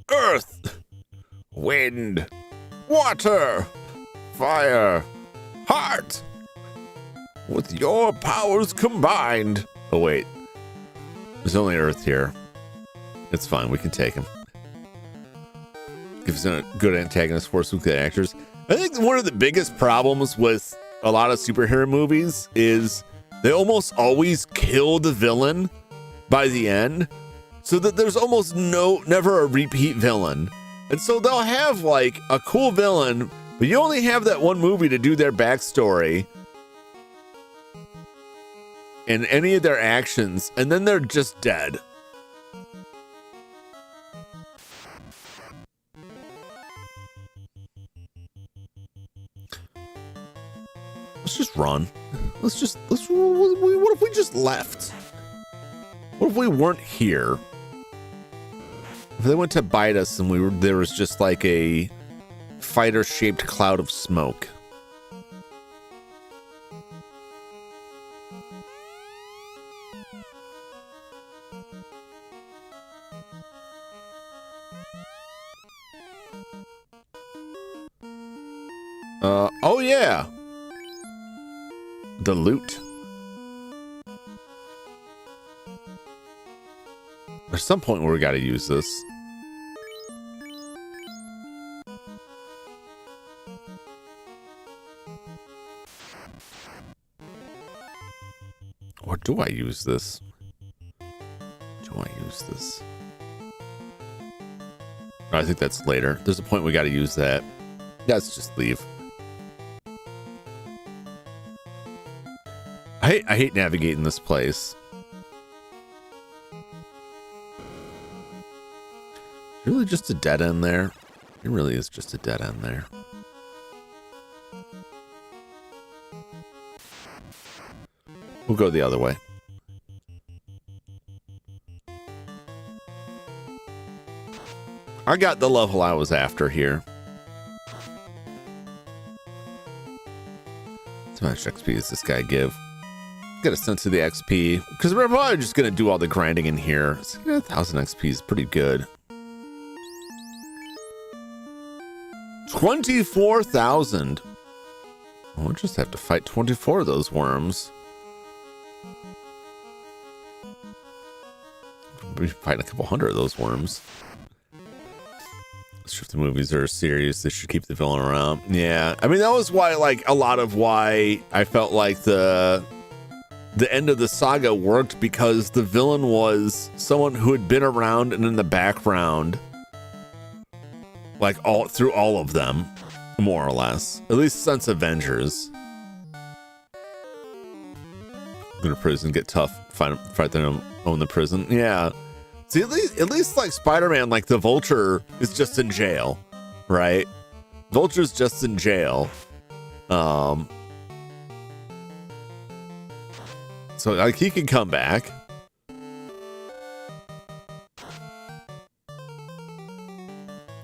Earth, wind, water, fire, heart. With your powers combined. Oh, wait. There's only Earth here. It's fine. We can take him. Gives us a good antagonist for us with good actors. I think one of the biggest problems with a lot of superhero movies is they almost always kill the villain by the end. So that there's almost never a repeat villain. And so they'll have like a cool villain, but you only have that one movie to do their backstory and any of their actions, and then they're just dead. Let's just run. What if we just left? What if we weren't here? If they went to bite us and there was just like a fighter-shaped cloud of smoke. Oh yeah. The loot. There's some point where we got to use this. Or do I use this? Do I use this? I think that's later. There's a point we got to use that. Let's just leave. I hate navigating this place. Really just a dead end there? It really is just a dead end there. We'll go the other way. I got the level I was after here. How much XP does this guy give? Get a sense of the XP. Because we're probably just going to do all the grinding in here. 1,000 XP is pretty good. 24,000. We'll just have to fight 24 of those worms. We're fighting a couple hundred of those worms. If the movies are serious, they should keep the villain around. Yeah, I mean, that was why, like, a lot of why I felt like the end of the saga worked, because the villain was someone who had been around and in the background, like through all of them, more or less. At least since Avengers. Go to prison, get tough, fight them, own the prison. Yeah. See, at least like Spider-Man, like the Vulture is just in jail, right? Vulture's just in jail. So like he can come back.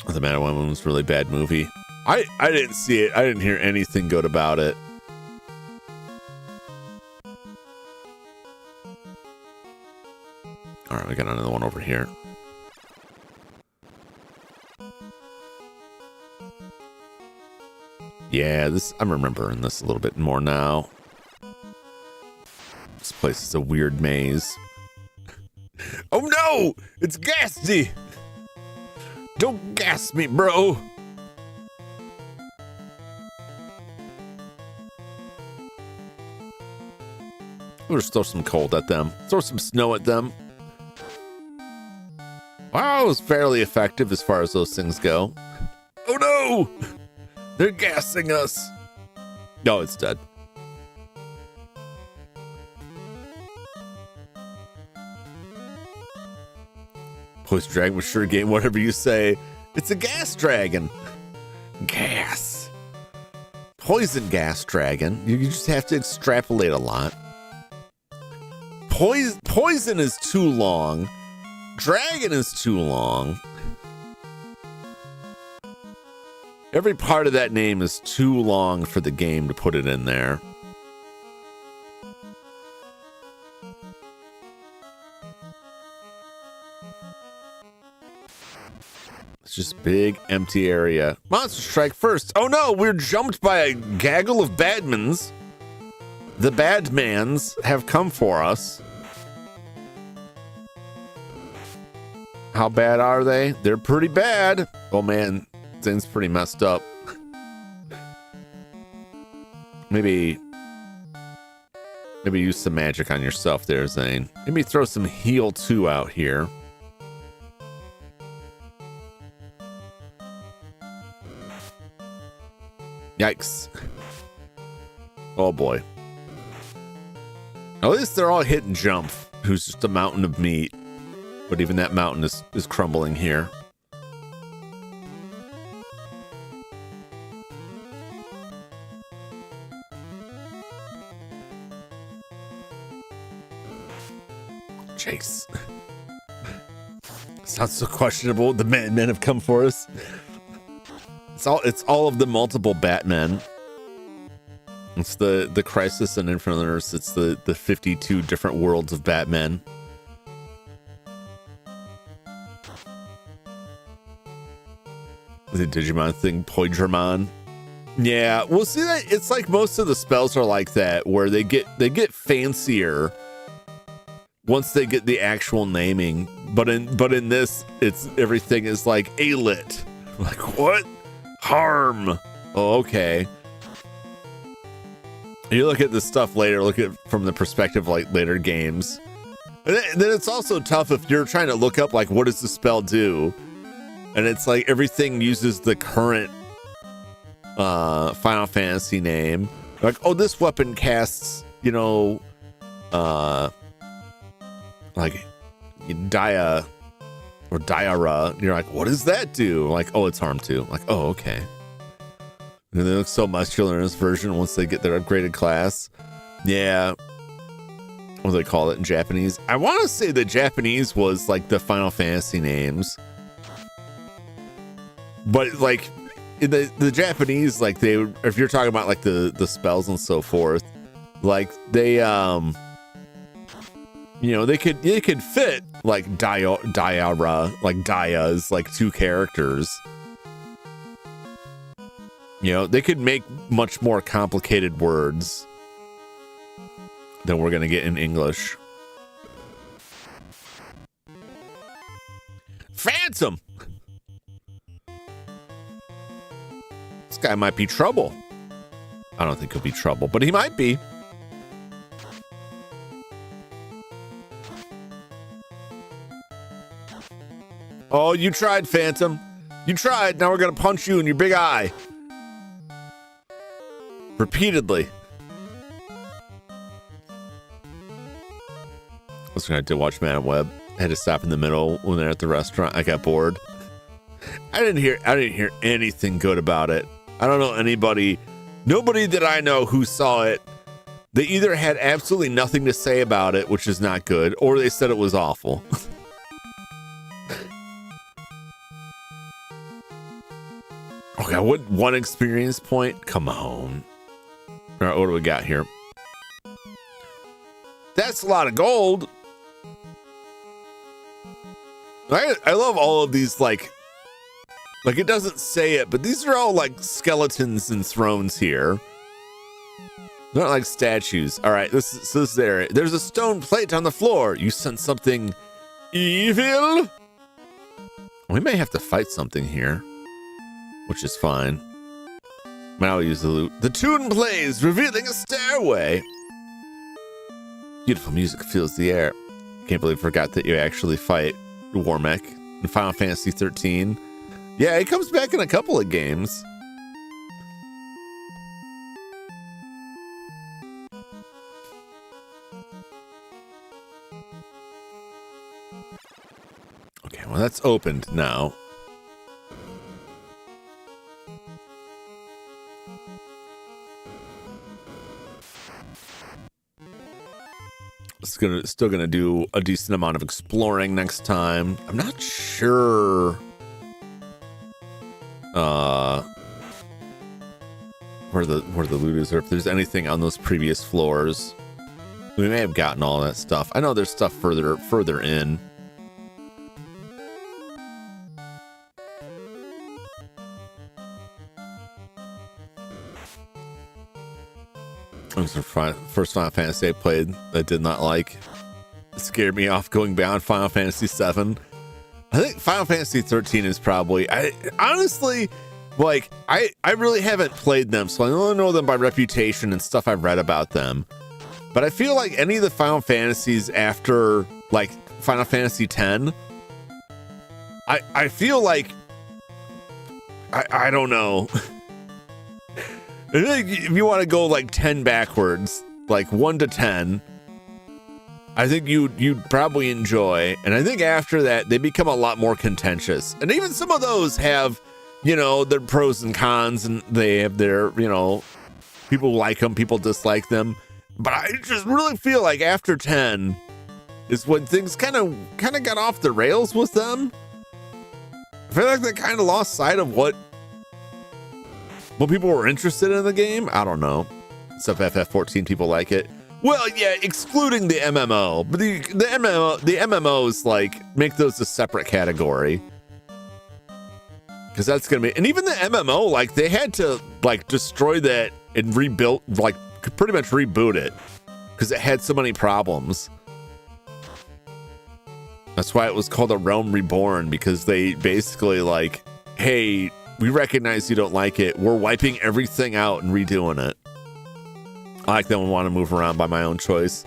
The Man Woman was a really bad movie. I didn't see it. I didn't hear anything good about it. All right, we got another one over here. Yeah, I'm remembering this a little bit more now. This place is a weird maze. Oh no! It's Gasty! Don't gas me, bro! We'll just throw some cold at them. Throw some snow at them. Wow, it was fairly effective as far as those things go. Oh no! They're gassing us. No, it's dead. Poison dragon was sure game, whatever you say. It's a gas dragon. Gas. Poison gas dragon. You just have to extrapolate a lot. Poison is too long. Dragon is too long. Every part of that name is too long for the game to put it in there. It's just big, empty area. Monster strike first. Oh no, we're jumped by a gaggle of badmans. The badmans have come for us. How bad are they? They're pretty bad. Oh man, thing's pretty messed up. Maybe use some magic on yourself there, Zane. Maybe throw some heal 2 out here. Yikes. Oh boy. At least they're all hit and jump, who's just a mountain of meat. But even that mountain is crumbling here. Chase. Sounds so questionable. The men have come for us. It's all of the multiple Batmen. It's the Crisis on Infinite Earths. It's the 52 different worlds of Batman. The Digimon thing, Poidramon. Yeah, we'll see that. It's like most of the spells are like that, where they get fancier once they get the actual naming. But in this, it's everything is like Alit. Like what? Harm. Oh, okay. You look at this stuff later, look at it from the perspective of like later games. And then it's also tough if you're trying to look up like what does the spell do? And it's like everything uses the current Final Fantasy name. Like, oh, this weapon casts, like Dia or Diara. You're like, what does that do? Like, oh, it's harm 2. Like, oh, okay. And they look so muscular in this version once they get their upgraded class. Yeah. What do they call it in Japanese? I want to say the Japanese was like the Final Fantasy names. But like in the Japanese, like if you're talking about like the spells and so forth, like they they could fit like Diara, like Dia is like 2 characters. They could make much more complicated words than we're gonna get in English. Phantom. This guy might be trouble. I don't think he'll be trouble, but he might be. Oh, you tried, Phantom. You tried. Now we're gonna punch you in your big eye. Repeatedly. I was gonna watch Man Web. I had to stop in the middle when they're at the restaurant. I got bored. I didn't hear anything good about it. I don't know nobody that I know who saw it. They either had absolutely nothing to say about it, which is not good, or they said it was awful. Okay, what 1 experience point? Come on. All right, what do we got here? That's a lot of gold. I love all of these, like it doesn't say it, but these are all like skeletons and thrones here. They're not like statues. All right, this is there. There's a stone plate on the floor. You sense something evil? We may have to fight something here, which is fine. Now we use the loot. The tune plays, revealing a stairway. Beautiful music fills the air. Can't believe I forgot that you actually fight Warmech. in Final Fantasy 13. Yeah, it comes back in a couple of games. Okay, well, that's opened now. Still gonna do a decent amount of exploring next time. I'm not sure where the loot is, or if there's anything on those previous floors. We may have gotten all that stuff. I know there's stuff further in. It was the first Final Fantasy I played that I did not like. It scared me off going beyond Final Fantasy 7. I think Final Fantasy 13 is probably, honestly, like, I really haven't played them, so I only know them by reputation and stuff I've read about them. But I feel like any of the Final Fantasies after, like, Final Fantasy 10, I feel like, I don't know. I think if you want to go like 10 backwards, like 1 to 10, I think you'd probably enjoy. And I think after that, they become a lot more contentious. And even some of those have, you know, their pros and cons, and they have their, you know, people like them, people dislike them. But I just really feel like after 10 is when things kind of got off the rails with them. I feel like they kind of lost sight of what people were interested in the game. I don't know. Except FF14 people like it. Well, yeah, excluding the MMO, but the MMOs, like, make those a separate category, because that's gonna be, and even the MMO, like, they had to like destroy that and rebuild, like, pretty much reboot it because it had so many problems. That's why it was called A Realm Reborn, because they basically like, hey, we recognize you don't like it. We're wiping everything out and redoing it. I like that one, want to move around by my own choice.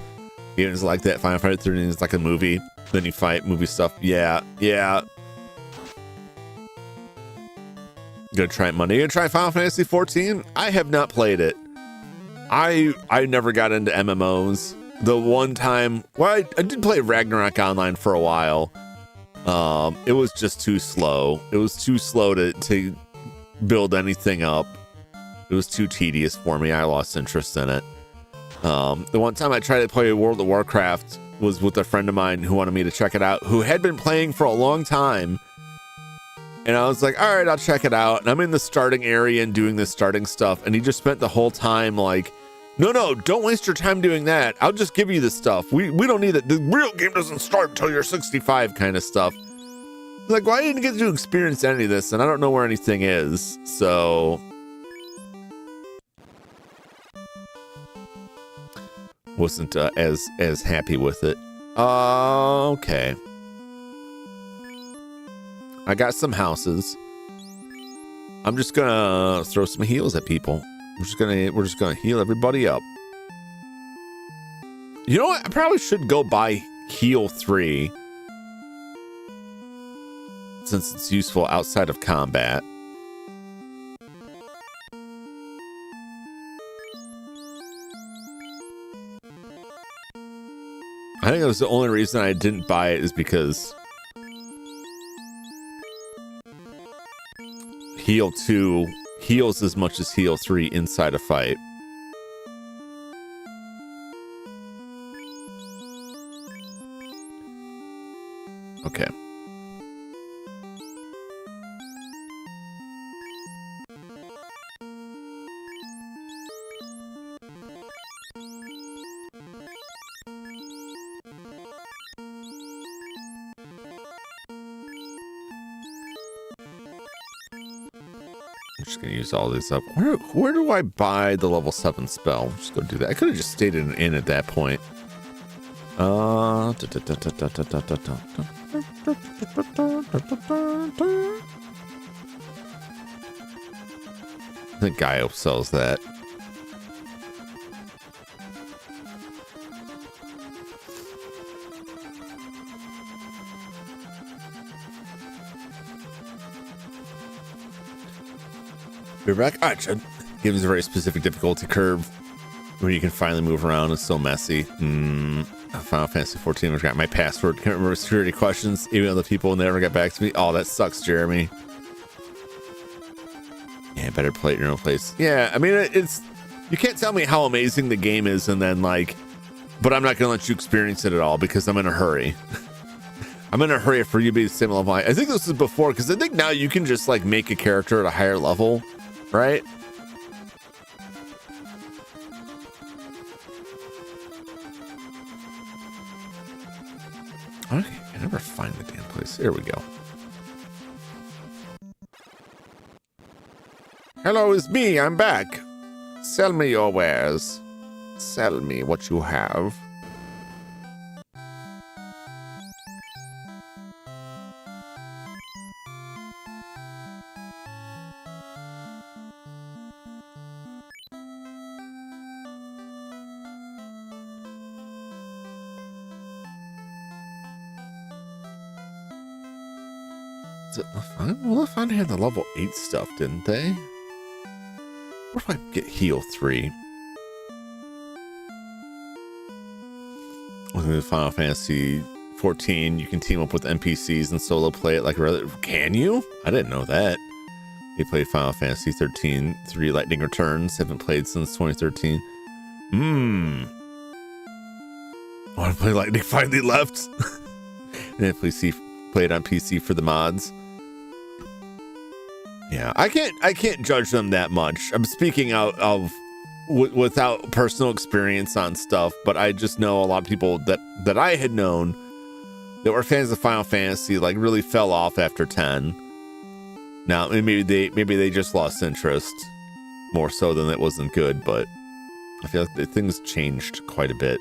It's like that. Final Fantasy 13 is like a movie. Then you fight movie stuff. Yeah. Gonna try it Monday. You gonna try Final Fantasy 14? I have not played it. I never got into MMOs. The one time, well, I did play Ragnarok Online for a while. It was just too slow. It was too slow to build anything up. It was too tedious for me. I lost interest in it. The one time I tried to play World of Warcraft was with a friend of mine who wanted me to check it out, who had been playing for a long time. And I was like, all right, I'll check it out. And I'm in the starting area and doing the starting stuff. And he just spent the whole time like, no, don't waste your time doing that. I'll just give you the stuff. We don't need it. The real game doesn't start until you're 65 kind of stuff. Like, well, I didn't get to experience any of this, and I don't know where anything is. So wasn't as happy with it. Okay. I got some houses. I'm just gonna throw some heals at people. We're just gonna heal everybody up. You know what? I probably should go buy heal 3, since it's useful outside of combat. I think that was the only reason I didn't buy it, is because heal 2 heals as much as heal 3 inside a fight. Okay. Just gonna use all this up. Where do I buy the level 7 spell? Just go do that. I could have just stayed in an inn at that point. I think Gaio sells that. We're back. Ah, gives a very specific difficulty curve where you can finally move around. It's so messy. Final Fantasy 14 has got my password. Can't remember security questions. Even other people never got back to me. Oh, that sucks, Jeremy. Yeah, better play it in your own place. Yeah, I mean, it's... You can't tell me how amazing the game is and then, like... But I'm not going to let you experience it at all because I'm in a hurry. I'm in a hurry for you to be the same level. I think this was before, because I think now you can just, like, make a character at a higher level, right? Okay, I never find the damn place. Here we go. Hello, it's me. I'm back. Sell me your wares. Sell me what you have. Is it Lafon? Well, Lafon had the level 8 stuff, didn't they? What if I get heal 3? With Final Fantasy 14, you can team up with NPCs and solo play it like rather. Can you? I didn't know that. You played Final Fantasy 13, 3 Lightning Returns. Haven't played since 2013. I want to play Lightning finally left. And then play it on PC for the mods. Yeah, I can't judge them that much. I'm speaking out of without personal experience on stuff, but I just know a lot of people that I had known that were fans of Final Fantasy like really fell off after 10. Now maybe they just lost interest more so than it wasn't good, but I feel like things changed quite a bit.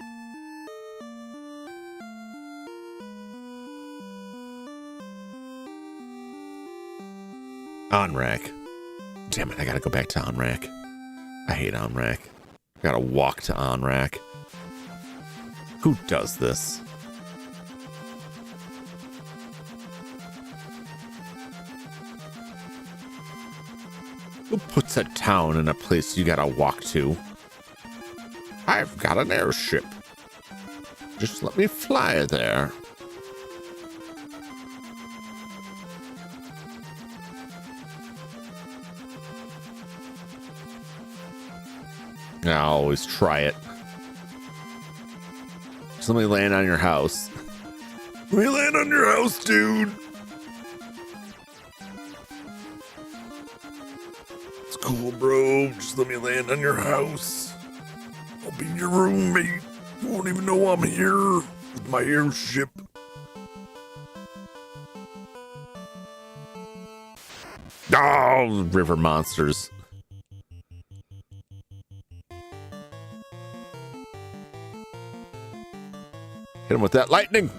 OnRack. Damn it, I gotta go back to OnRack. I hate OnRack. I gotta walk to OnRack. Who does this? Who puts a town in a place you gotta walk to? I've got an airship. Just let me fly there. I always try it. Just let me land on your house. Let me land on your house, dude. It's cool, bro. Just let me land on your house. I'll be your roommate. You won't even know I'm here with my airship. Oh, river monsters. Hit him with that lightning.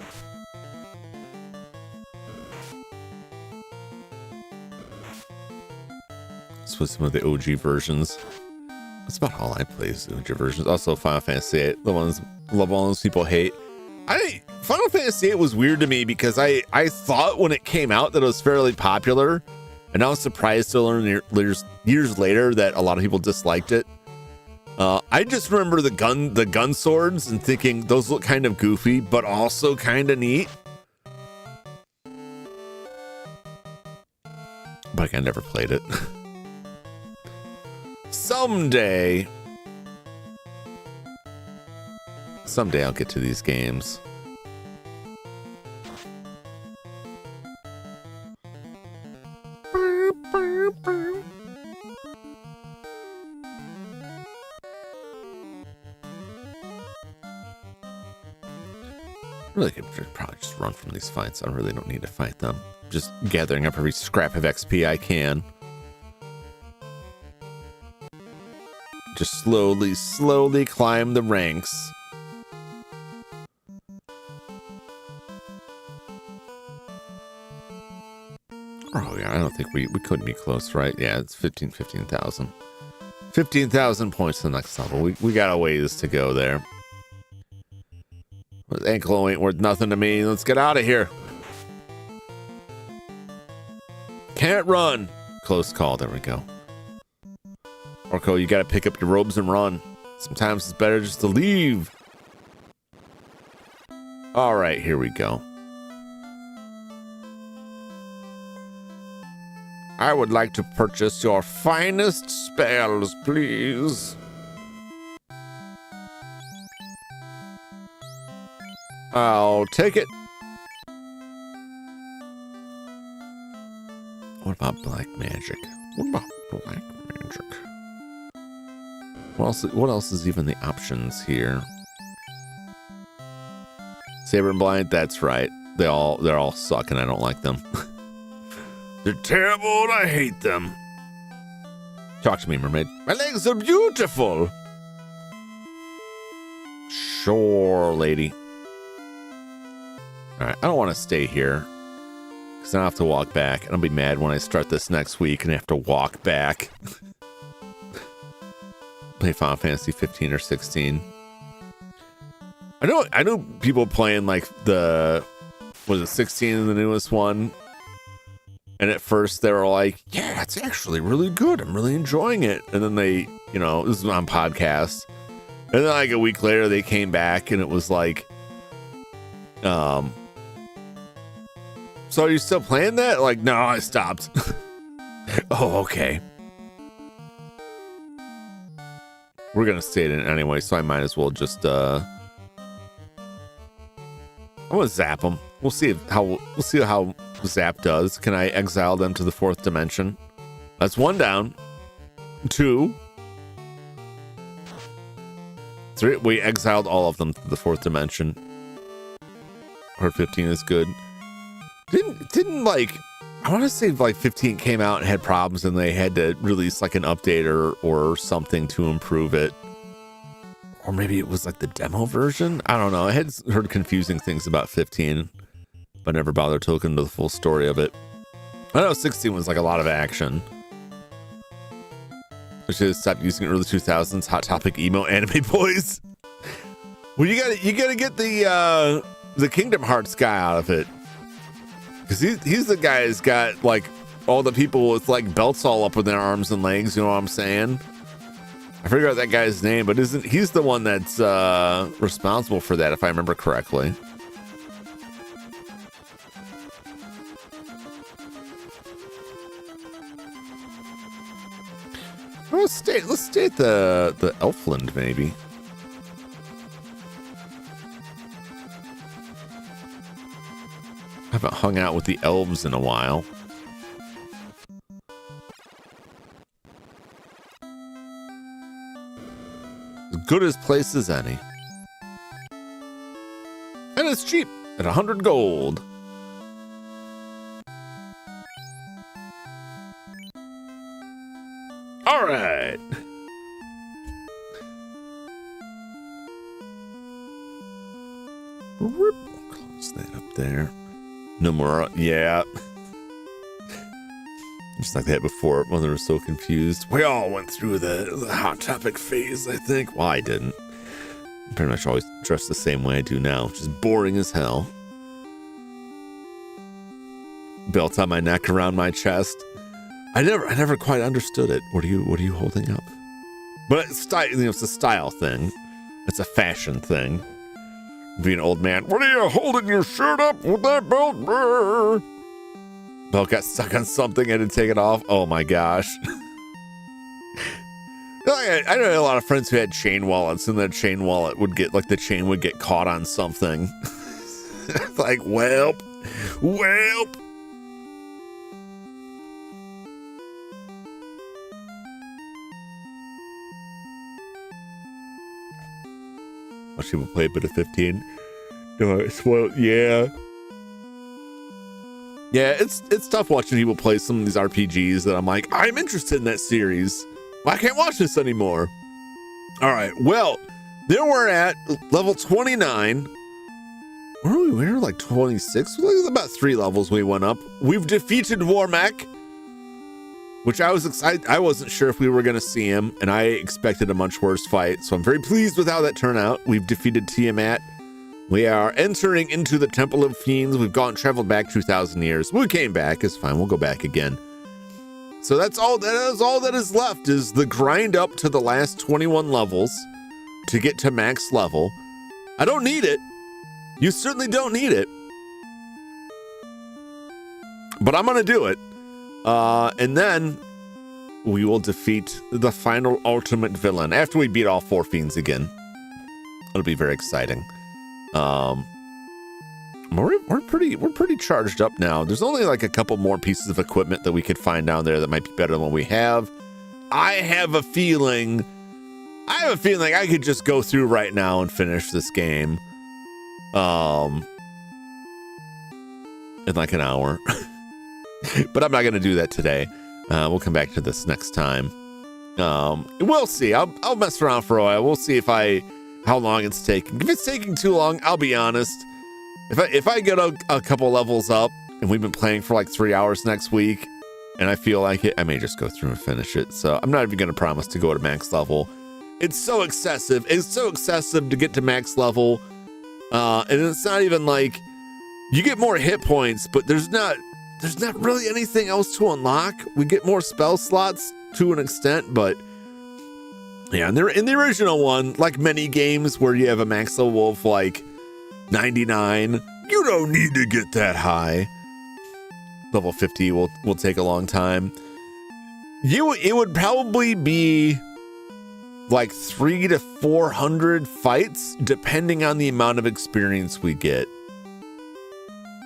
This was some of the OG versions. That's about all I play is the OG versions. Also Final Fantasy 8, the ones love all those people hate. Final Fantasy 8 was weird to me because I thought when it came out that it was fairly popular, and I was surprised to learn years later that a lot of people disliked it. I just remember the gun swords and thinking those look kind of goofy, but also kind of neat. But I never played it. Someday I'll get to these games. Really could probably just run from these fights. I really don't need to fight them. Just gathering up every scrap of XP I can. Just slowly climb the ranks. Oh yeah, I don't think we couldn't be close, right? Yeah, it's 15,000. 15,000 points to the next level. We got a ways to go there. Ankle ain't worth nothing to me. Let's get out of here. Can't run. Close call. There we go. Orko, you gotta pick up your robes and run. Sometimes it's better just to leave. All right, here we go. I would like to purchase your finest spells, please. I'll take it. What about black magic? What about black magic? What else is even the options here? Saber and Blind, that's right. They're all suck and I don't like them. They're terrible and I hate them. Talk to me, mermaid. My legs are beautiful. Sure, lady. All right, I don't want to stay here because then I have to walk back, and I'll be mad when I start this next week and I have to walk back. Play Final Fantasy 15 or 16. I know people playing like was it 16 the newest one? And at first they were like, yeah, it's actually really good. I'm really enjoying it. And then they, this is on podcast. And then like a week later they came back and it was like, so are you still playing that? Like, no, I stopped. Oh, okay. We're going to stay in it anyway, so I might as well just, I'm going to zap them. We'll see how Zap does. Can I exile them to the 4th dimension? That's 1 down. 2. 3. We exiled all of them to the 4th dimension. Or 15 is good. Didn't like, I want to say like 15 came out and had problems and they had to release like an update or something to improve it. Or maybe it was like the demo version. I don't know. I had heard confusing things about 15, but never bothered to look into the full story of it. I know 16 was like a lot of action. I should have stopped using early 2000s Hot Topic emo anime boys. Well, you gotta get the Kingdom Hearts guy out of it. Because he's the guy who's got like all the people with like belts all up in their arms and legs, you know what I'm saying? I forgot that guy's name, but he's the one that's responsible for that, if I remember correctly. Let's stay at the Elfland, maybe. I haven't hung out with the elves in a while. As good as place as any. And it's cheap at 100 gold. All right. Close that up there. No more, yeah. Just like that before, when they were so confused. We all went through the Hot Topic phase, I think. Well, I didn't. I pretty much always dress the same way I do now, which is boring as hell. Belt on my neck, around my chest. I never quite understood it. What are you holding up? But it's it's a style thing. It's a fashion thing. Be an old man. What are you holding your shirt up with that belt? Brr. Belt got stuck on something and had to take it off. Oh my gosh. I know a lot of friends who had chain wallets, and that chain wallet would get like the chain would get caught on something. Like, welp. Watch people play a bit of 15. No, spoiled. Yeah, it's tough watching people play some of these RPGs that I'm like, I'm interested in that series. Well, I can't watch this anymore. All right, well, there we're at level 29. Where are we? We were like 26. There's about 3 levels we went up. We've defeated Warmac, which I was excited. I wasn't sure if we were going to see him, and I expected a much worse fight. So I'm very pleased with how that turned out. We've defeated Tiamat. We are entering into the Temple of Fiends. We've traveled back 2,000 years. We came back. It's fine. We'll go back again. So that's all. That is all that is left, is the grind up to the last 21 levels to get to max level. I don't need it. You certainly don't need it. But I'm going to do it. And then we will defeat the final ultimate villain after we beat all 4 fiends again. It'll be very exciting. We're pretty charged up now. There's only like a couple more pieces of equipment that we could find down there that might be better than what we have. I have a feeling I could just go through right now and finish this game. In like an hour. But I'm not going to do that today. We'll come back to this next time. We'll see. I'll mess around for a while. We'll see how long it's taking. If it's taking too long, I'll be honest. If I get a couple levels up and we've been playing for like 3 hours next week and I feel like it, I may just go through and finish it. So I'm not even going to promise to go to max level. It's so excessive. It's so excessive to get to max level. And it's not even like you get more hit points, but there's not really anything else to unlock. We get more spell slots to an extent, but yeah, in the original one, like many games where you have a max level of like 99, you don't need to get that high. Level 50 will take a long time. It would probably be like 300 to 400 fights, depending on the amount of experience we get.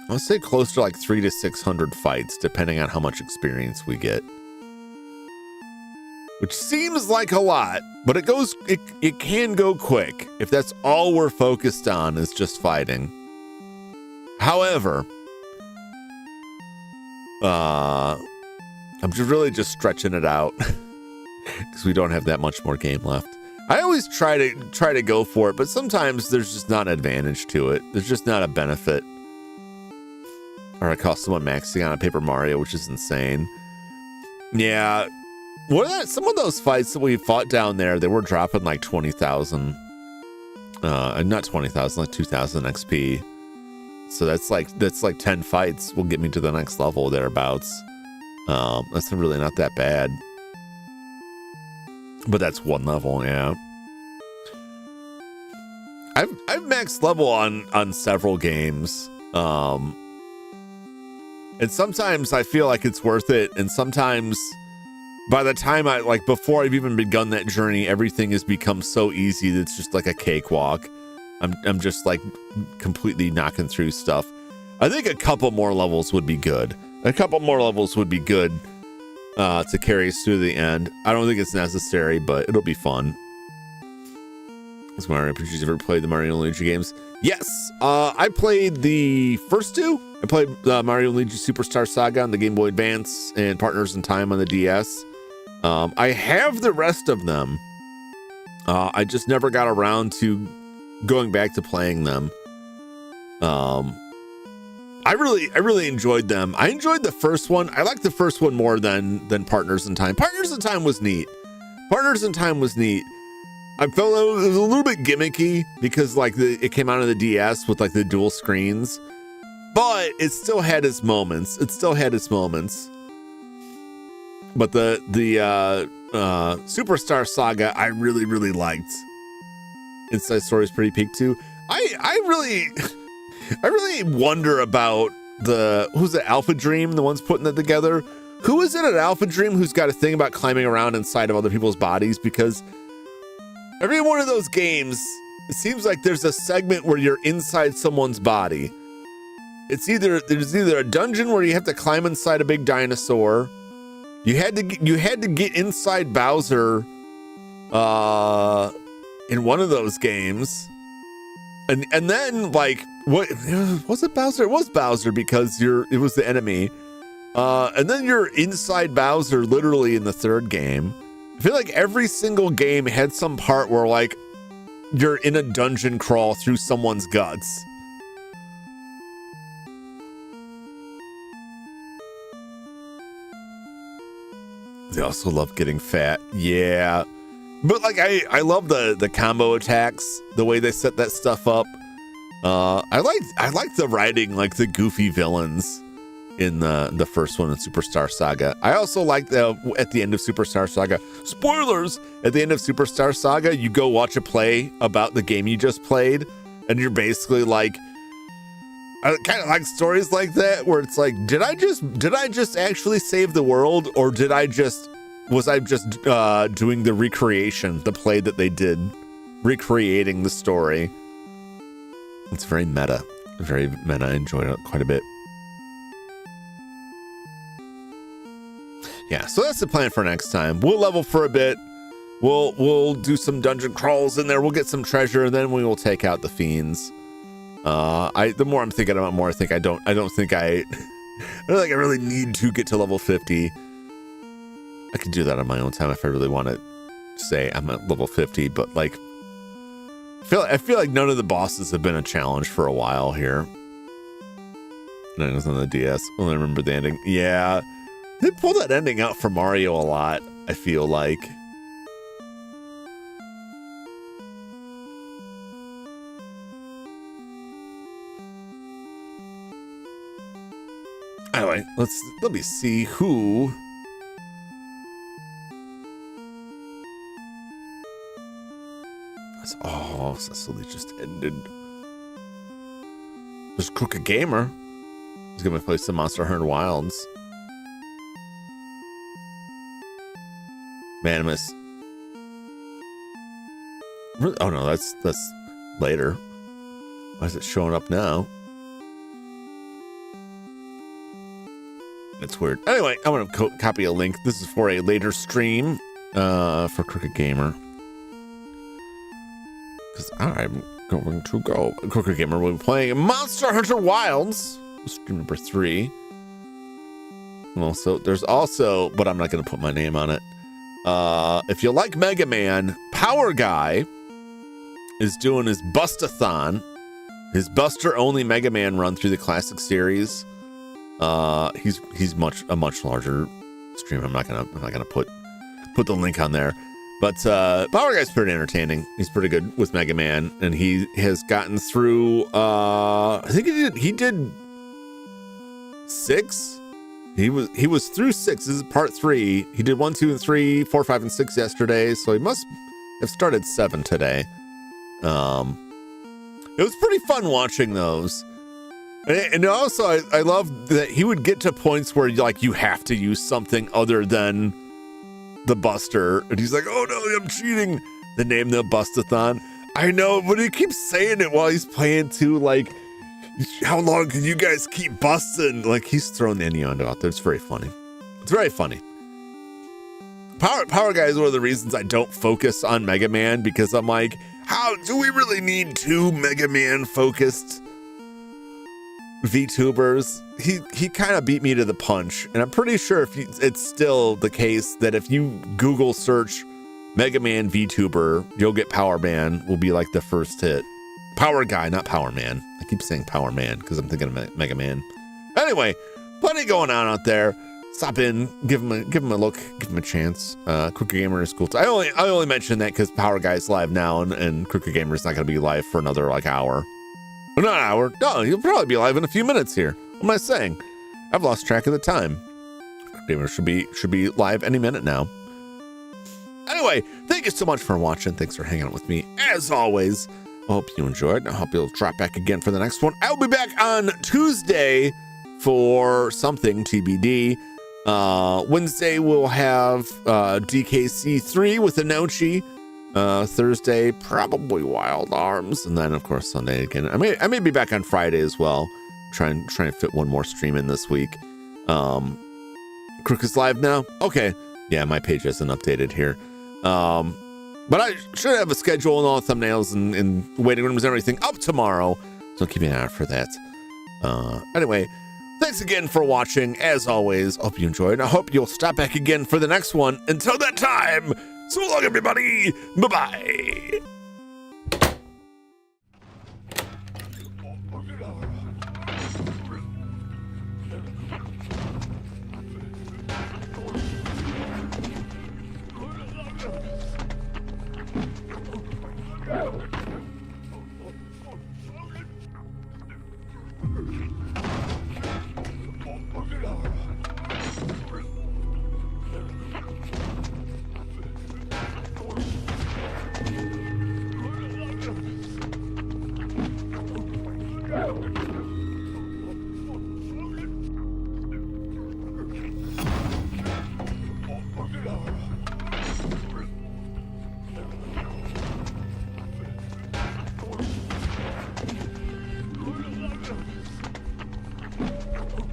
I'll say close to like 300 to 600 fights, depending on how much experience we get. Which seems like a lot, but it can go quick if that's all we're focused on is just fighting. However, I'm just stretching it out because we don't have that much more game left. I always try to go for it, but sometimes there's just not an advantage to it. There's just not a benefit. Or I call someone maxing on a Paper Mario, which is insane. Yeah. Some of those fights that we fought down there, they were dropping like 20,000. Not 20,000, like 2,000 XP. So that's like 10 fights will get me to the next level thereabouts. That's really not that bad. But that's one level, yeah. I've maxed level on several games. And sometimes I feel like it's worth it, and sometimes by the time before I've even begun that journey, everything has become so easy that it's just like a cakewalk. I'm just like completely knocking through stuff. I think a couple more levels would be good. To carry us through the end. I don't think it's necessary, but it'll be fun. Has Mario RPGs ever played the Mario and Luigi games? Yes, I played the first two. I played Mario and Luigi Superstar Saga on the Game Boy Advance and Partners in Time on the DS. I have the rest of them. I just never got around to going back to playing them. I really enjoyed them. I enjoyed the first one. I liked the first one more than Partners in Time. Partners in Time was neat. I felt it was a little bit gimmicky because it came out on the DS with like the dual screens, but it still had its moments. But the Superstar Saga, I really liked. Inside Story is pretty peak too. I really wonder about who's the Alpha Dream, the ones putting it together. Who is it at Alpha Dream who's got a thing about climbing around inside of other people's bodies? Because every one of those games, it seems like there's a segment where you're inside someone's body. There's either a dungeon where you have to climb inside a big dinosaur. You had to get inside Bowser in one of those games. And then what was it, Bowser? It was Bowser because it was the enemy. And then you're inside Bowser literally in the third game. I feel like every single game had some part where you're in a dungeon crawl through someone's guts. They also love getting fat. Yeah. But I love the combo attacks, the way they set that stuff up. I like the writing, like the goofy villains in the first one in Superstar Saga. I also like at the end of Superstar Saga, spoilers, at the end of Superstar Saga, you go watch a play about the game you just played, and you're basically like, I kind of like stories like that where it's like, did I just actually save the world, or was I just doing the recreation, the play that they did, recreating the story? It's very meta. Very meta. I enjoyed it quite a bit. Yeah, so that's the plan for next time. We'll level for a bit. We'll do some dungeon crawls in there. We'll get some treasure, and then we will take out the fiends. The more I'm thinking about it, more I think I don't think I really need to get to level 50. I could do that on my own time if I really want to say I'm at level 50, but like, I feel like none of the bosses have been a challenge for a while here. And it was on the DS. Well, I remember the ending. Yeah, they pull that ending out for Mario a lot, I feel like. Anyway, let me see who. Oh, Cecily just ended. There's Crooked Gamer. He's gonna play some Monster Hunter Wilds. Manimus. Oh no, that's later. Why is it showing up now? It's weird. Anyway, I'm gonna copy a link. This is for a later stream for Crooked Gamer. Because I'm going to go. Crooked Gamer will be playing Monster Hunter Wilds, stream number 3. Well, so there's also, but I'm not going to put my name on it. If you like Mega Man, Power Guy is doing his Bustathon, his Buster only Mega Man run through the classic series. He's a much larger stream. I'm not gonna put the link on there. But Power Guy's pretty entertaining. He's pretty good with Mega Man, and he has gotten through. I think he did 6. He was through 6. This is part 3. He did 1, 2, and 3, 4, 5, and 6 yesterday. So he must have started 7 today. It was pretty fun watching those. And also, I love that he would get to points where you have to use something other than the Buster, and he's like, "Oh no, I'm cheating." They name the Bustathon. I know, but he keeps saying it while he's playing too. Like, how long can you guys keep busting? Like, he's throwing the innuendo out there. It's very funny. It's very funny. Power Guy is one of the reasons I don't focus on Mega Man, because I'm like, how do we really need 2 Mega Man focused VTubers? He kind of beat me to the punch, and I'm pretty sure it's still the case that if you Google search Mega Man VTuber, you'll get Power Man will be like the first hit. Power Guy, not Power Man. I keep saying Power Man because I'm thinking of Mega Man. Anyway, plenty going on out there. Stop in, give him a look, give him a chance. Crooked Gamer is cool. I only mention that because Power Guy's live now, and Crooked Gamer is not going to be live for another hour. Well, not an hour. No, he'll probably be live in a few minutes here. What am I saying? I've lost track of the time. Gamer should be live any minute now. Anyway, thank you so much for watching. Thanks for hanging out with me as always. I hope you enjoyed. I hope you'll drop back again for the next one. I'll be back on Tuesday for something TBD. Wednesday we'll have DKC 3 with Inochi. Thursday probably Wild Arms, and then of course Sunday again. I may be back on Friday as well. Try and fit one more stream in this week. Crook is live now. Okay, yeah, my page hasn't updated here. But I should have a schedule and all the thumbnails and waiting rooms and everything up tomorrow. So keep an eye out for that. Anyway, thanks again for watching. As always, hope you enjoyed. I hope you'll stop back again for the next one. Until that time, so long, everybody. Bye-bye.